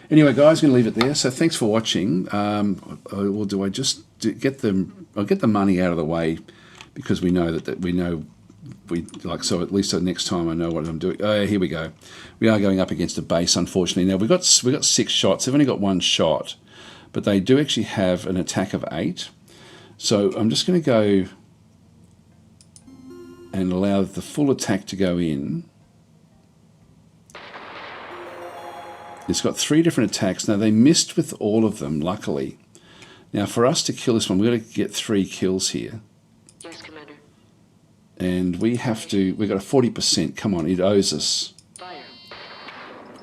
Anyway, guys, I'm going to leave it there. So thanks for watching. Or do I just get them? I'll get the money out of the way because we know that we know. So at least next time I know what I'm doing. Oh, here we go. We are going up against a base, unfortunately. Now we got 6 shots. They've only got 1 shot, but they do actually have an attack of 8. So I'm just going to go and allow the full attack to go in. It's got 3 different attacks. Now they missed with all of them, luckily. Now for us to kill this one, we've got to get 3 kills here. Yes, Commander. And we've got a 40%. Come on, it owes us. Fire.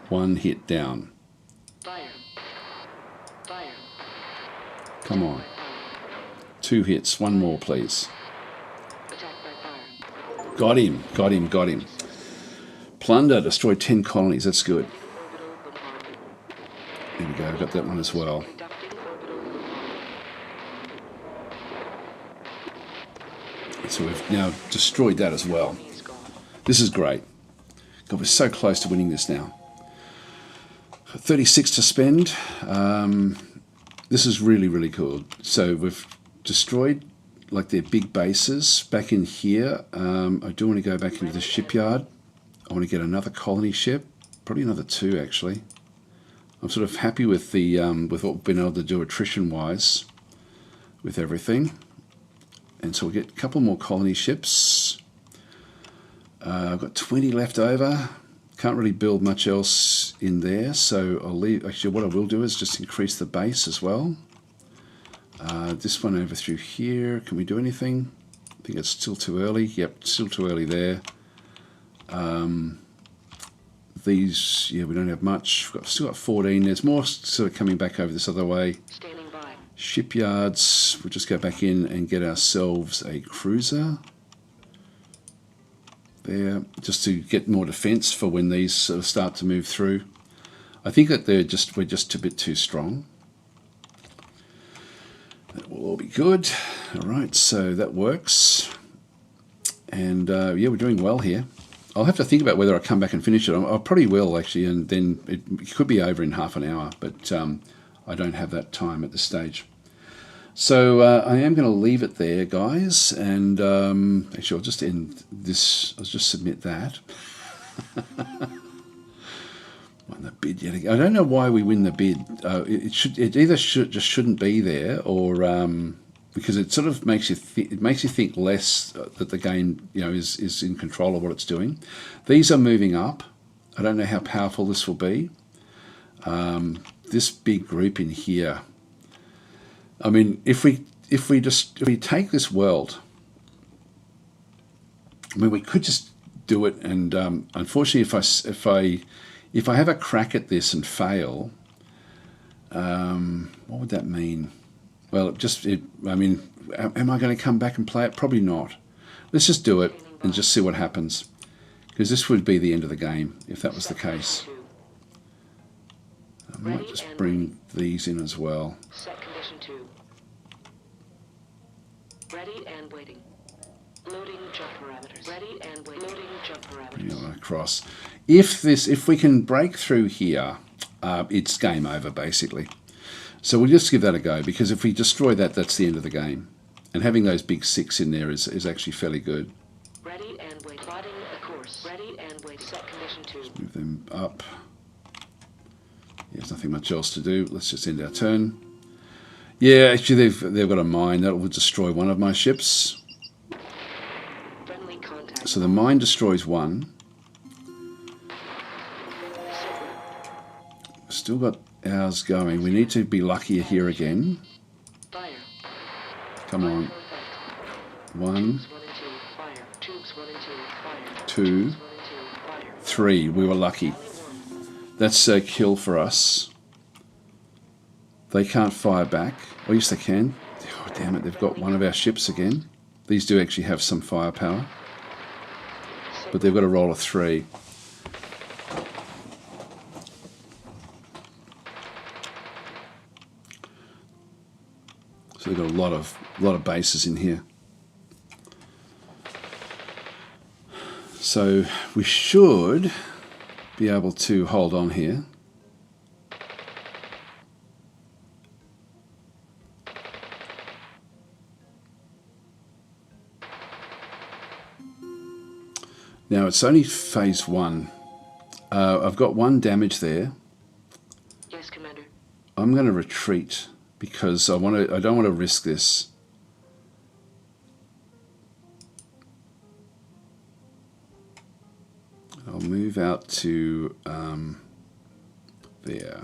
1 hit down. Fire. Fire. Come on. 2 hits. One more, please. Attack by fire. Got him. Got him. Got him. Plunder. Destroyed 10 colonies. That's good. Orbital bombardment. There we go. Got that one as well. Conducting orbital bombardment. So we've now destroyed that as well. Enemy is gone. This is great. God, we're so close to winning this now. 36 to spend. This is really, really cool. So we've destroyed like their big bases back in here. I do want to go back into the shipyard. I want to get another colony ship, probably another 2 actually. I'm sort of happy with the with what we've been able to do attrition-wise with everything. And so we'll get a couple more colony ships. I've got 20 left over. Can't really build much else in there, so I'll leave. Actually, what I will do is just increase the base as well. This one over through here, can we do anything? I think it's still too early. Yep, still too early there. These, yeah, we don't have much. We've still got 14. There's more sort of coming back over this other way. Standing by. Shipyards, we'll just go back in and get ourselves a cruiser. There, just to get more defence for when these sort of start to move through. I think that we're just a bit too strong. That will all be good. All right, so that works. And yeah, we're doing well here. I'll have to think about whether I come back and finish it. I probably will actually, and then it could be over in half an hour, but I don't have that time at this stage. So I am going to leave it there, guys, and actually I'll just end this. I'll just submit that. Won the bid yet again. I don't know why we win the bid. It either shouldn't be there, or because it sort of makes you think less that the game, you know, is in control of what it's doing. These are moving up. I don't know how powerful this will be. This big group in here. I mean, if we take this world, I mean, we could just do it. And unfortunately, if I have a crack at this and fail, what would that mean? Well, I mean, am I going to come back and play it? Probably not. Let's just do it and just see what happens, because this would be the end of the game if that was the case. I might just bring these in as well. Set condition 2. Ready and waiting. Loading jump parameters. Ready and waiting. Loading jump Bring parameters. it across. If we can break through here, it's game over basically. So we'll just give that a go, because if we destroy that, that's the end of the game. And having those big 6 in there is actually fairly good. Ready and waiting. Plotting a course. Ready and waiting. Set condition 2. Move them up. There's nothing much else to do. Let's just end our turn. Yeah, actually they've got a mine that will destroy one of my ships. Friendly contact. So the mine destroys one. Still got ours going. We need to be luckier here again. Fire. Come on. One, Tubes 1 and 2. Fire. Tubes 1 and 2. Fire. 2, Tubes 1 and 2. Fire. 3. We were lucky. That's a kill for us. They can't fire back. Oh, yes, they can. Oh, damn it, they've got one of our ships again. These do actually have some firepower, but they've got a roll of 3. So they've got a lot of bases in here. So we should be able to hold on here. Now it's only phase 1. I've got 1 damage there. Yes, Commander. I'm going to retreat because I don't want to risk this. I'll move out to there.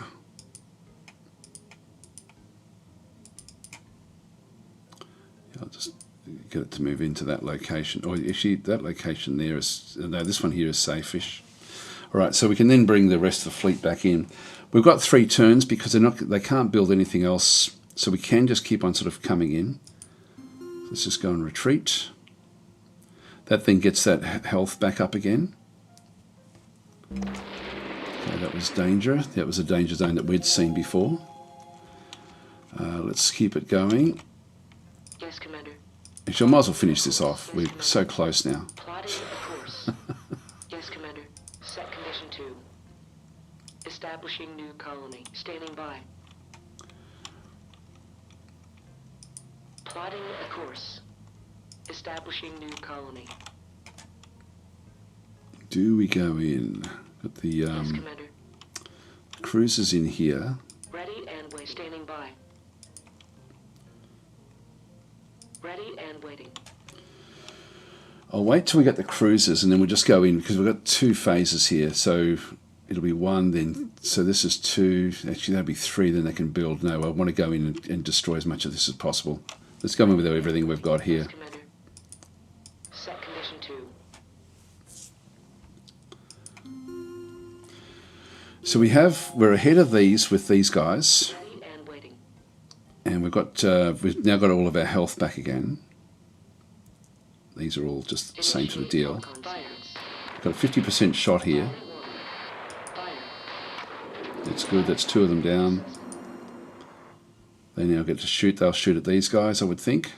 I'll just get it to move into that location. Or actually, that location there is... No, this one here is safe-ish. All right, so we can then bring the rest of the fleet back in. We've got 3 turns because they can't build anything else So we can just keep on sort of coming in. Let's just go and retreat. That then gets that health back up again. Okay, that was danger. That was a danger zone that we'd seen before. Let's keep it going. Yes, Commander. Actually, I might as well finish this off. We're so close now. Plotting a course. Yes, Commander. Set condition 2. Establishing new colony. Standing by. Plotting a course. Establishing new colony. Do we go in? Got the Yes, Commander. cruisers in here. Ready and wait. Standing by. Ready and waiting. I'll wait till we get the cruisers and then we'll just go in because we've got 2 phases here. So it'll be 1 then. So this is 2. Actually, that'll be 3. Then they can build. No, I want to go in and destroy as much of this as possible. Let's go in with everything we've got here. Yes, Commander. Set condition 2. So we're ahead of these with these guys. Ready and waiting. And we've now got all of our health back again. These are all just the same sort of deal. Fire. Got a 50% shot here. Fire. That's good. That's 2 of them down. They now get to shoot. They'll shoot at these guys, I would think.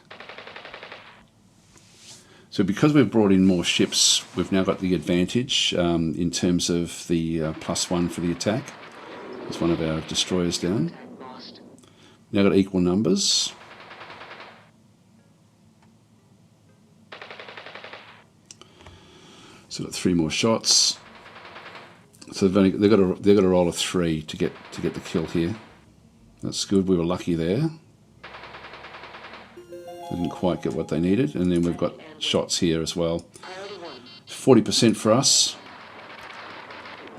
So because we've brought in more ships, we've now got the advantage in terms of the +1 for the attack. There's one of our destroyers down. Lost. Now got equal numbers. So got 3 more shots. So they've got a roll of 3 to get the kill here. That's good. We were lucky there. They didn't quite get what they needed, and then we've got shots here as well. Priority 1. 40% for us.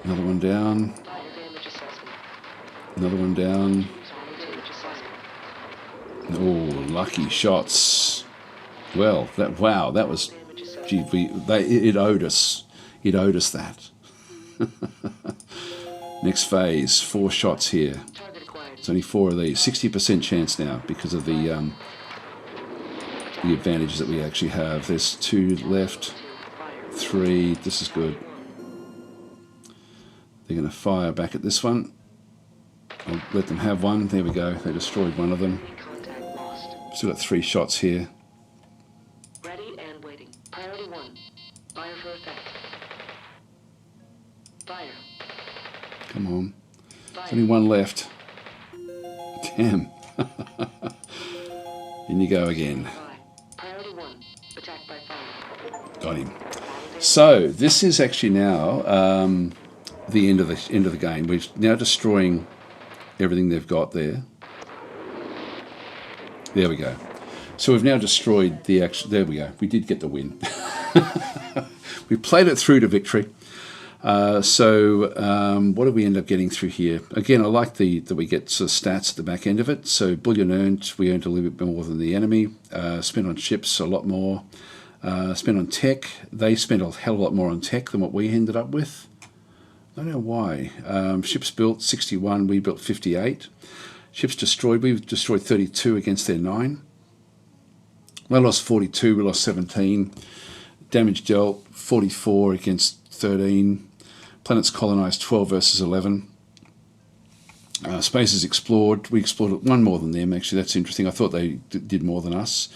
Another one down. Fire damage assessment. Another one down. Fire damage assessment. Oh, lucky shots. Well, that was. Damage assessment. Gee, it owed us. It owed us that. Next phase, 4 shots here. Target acquired. It's only 4 of these. 60% chance now because of the advantages that we actually have. There's 2 left. Fire. 3. This is good. They're going to fire back at this one. I'll let them have one. There we go. They destroyed one of them. Contact lost. Still got 3 shots here. Ready and waiting. Priority 1. Fire for effect. Fire. Come on. There's Fire. only 1 left. Damn. In you go again. Fire. Priority 1. Attack by fire. Got him. So this is actually now the end of the game. We're now destroying everything they've got there. There we go. So we've now destroyed the actual. There we go. We did get the win. We played it through to victory. What did we end up getting through here? Again, I like that we get sort of stats at the back end of it. So bullion earned, we earned a little bit more than the enemy. Spent on ships a lot more. Spent on tech. They spent a hell of a lot more on tech than what we ended up with. I don't know why. Ships built 61, we built 58. Ships destroyed, we destroyed 32 against their 9. They lost 42, we lost 17. Damage dealt 44 against 13. Planets colonized 12 versus 11. Spaces explored. We explored 1 more than them, actually. That's interesting. I thought they did more than us.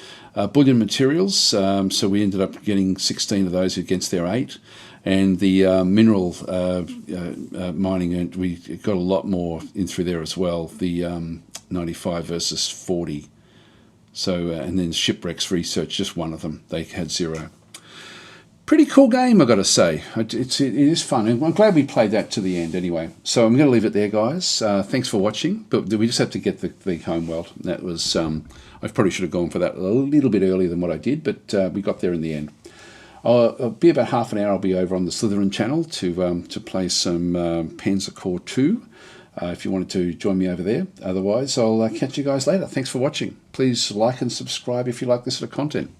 Bullion materials. So we ended up getting 16 of those against their 8. And the mineral mining, we got a lot more in through there as well. The 95 versus 40. So, and then shipwrecks research, just 1 of them. They had 0. Pretty cool game, I've got to say. It is fun. And I'm glad we played that to the end anyway. So I'm going to leave it there, guys. Thanks for watching. But we just have to get the homeworld. That was, I probably should have gone for that a little bit earlier than what I did, but we got there in the end. I'll be about half an hour. I'll be over on the Slytherin channel to play some Panzer Corps 2. If you wanted to join me over there. Otherwise, I'll catch you guys later. Thanks for watching. Please like and subscribe if you like this sort of content.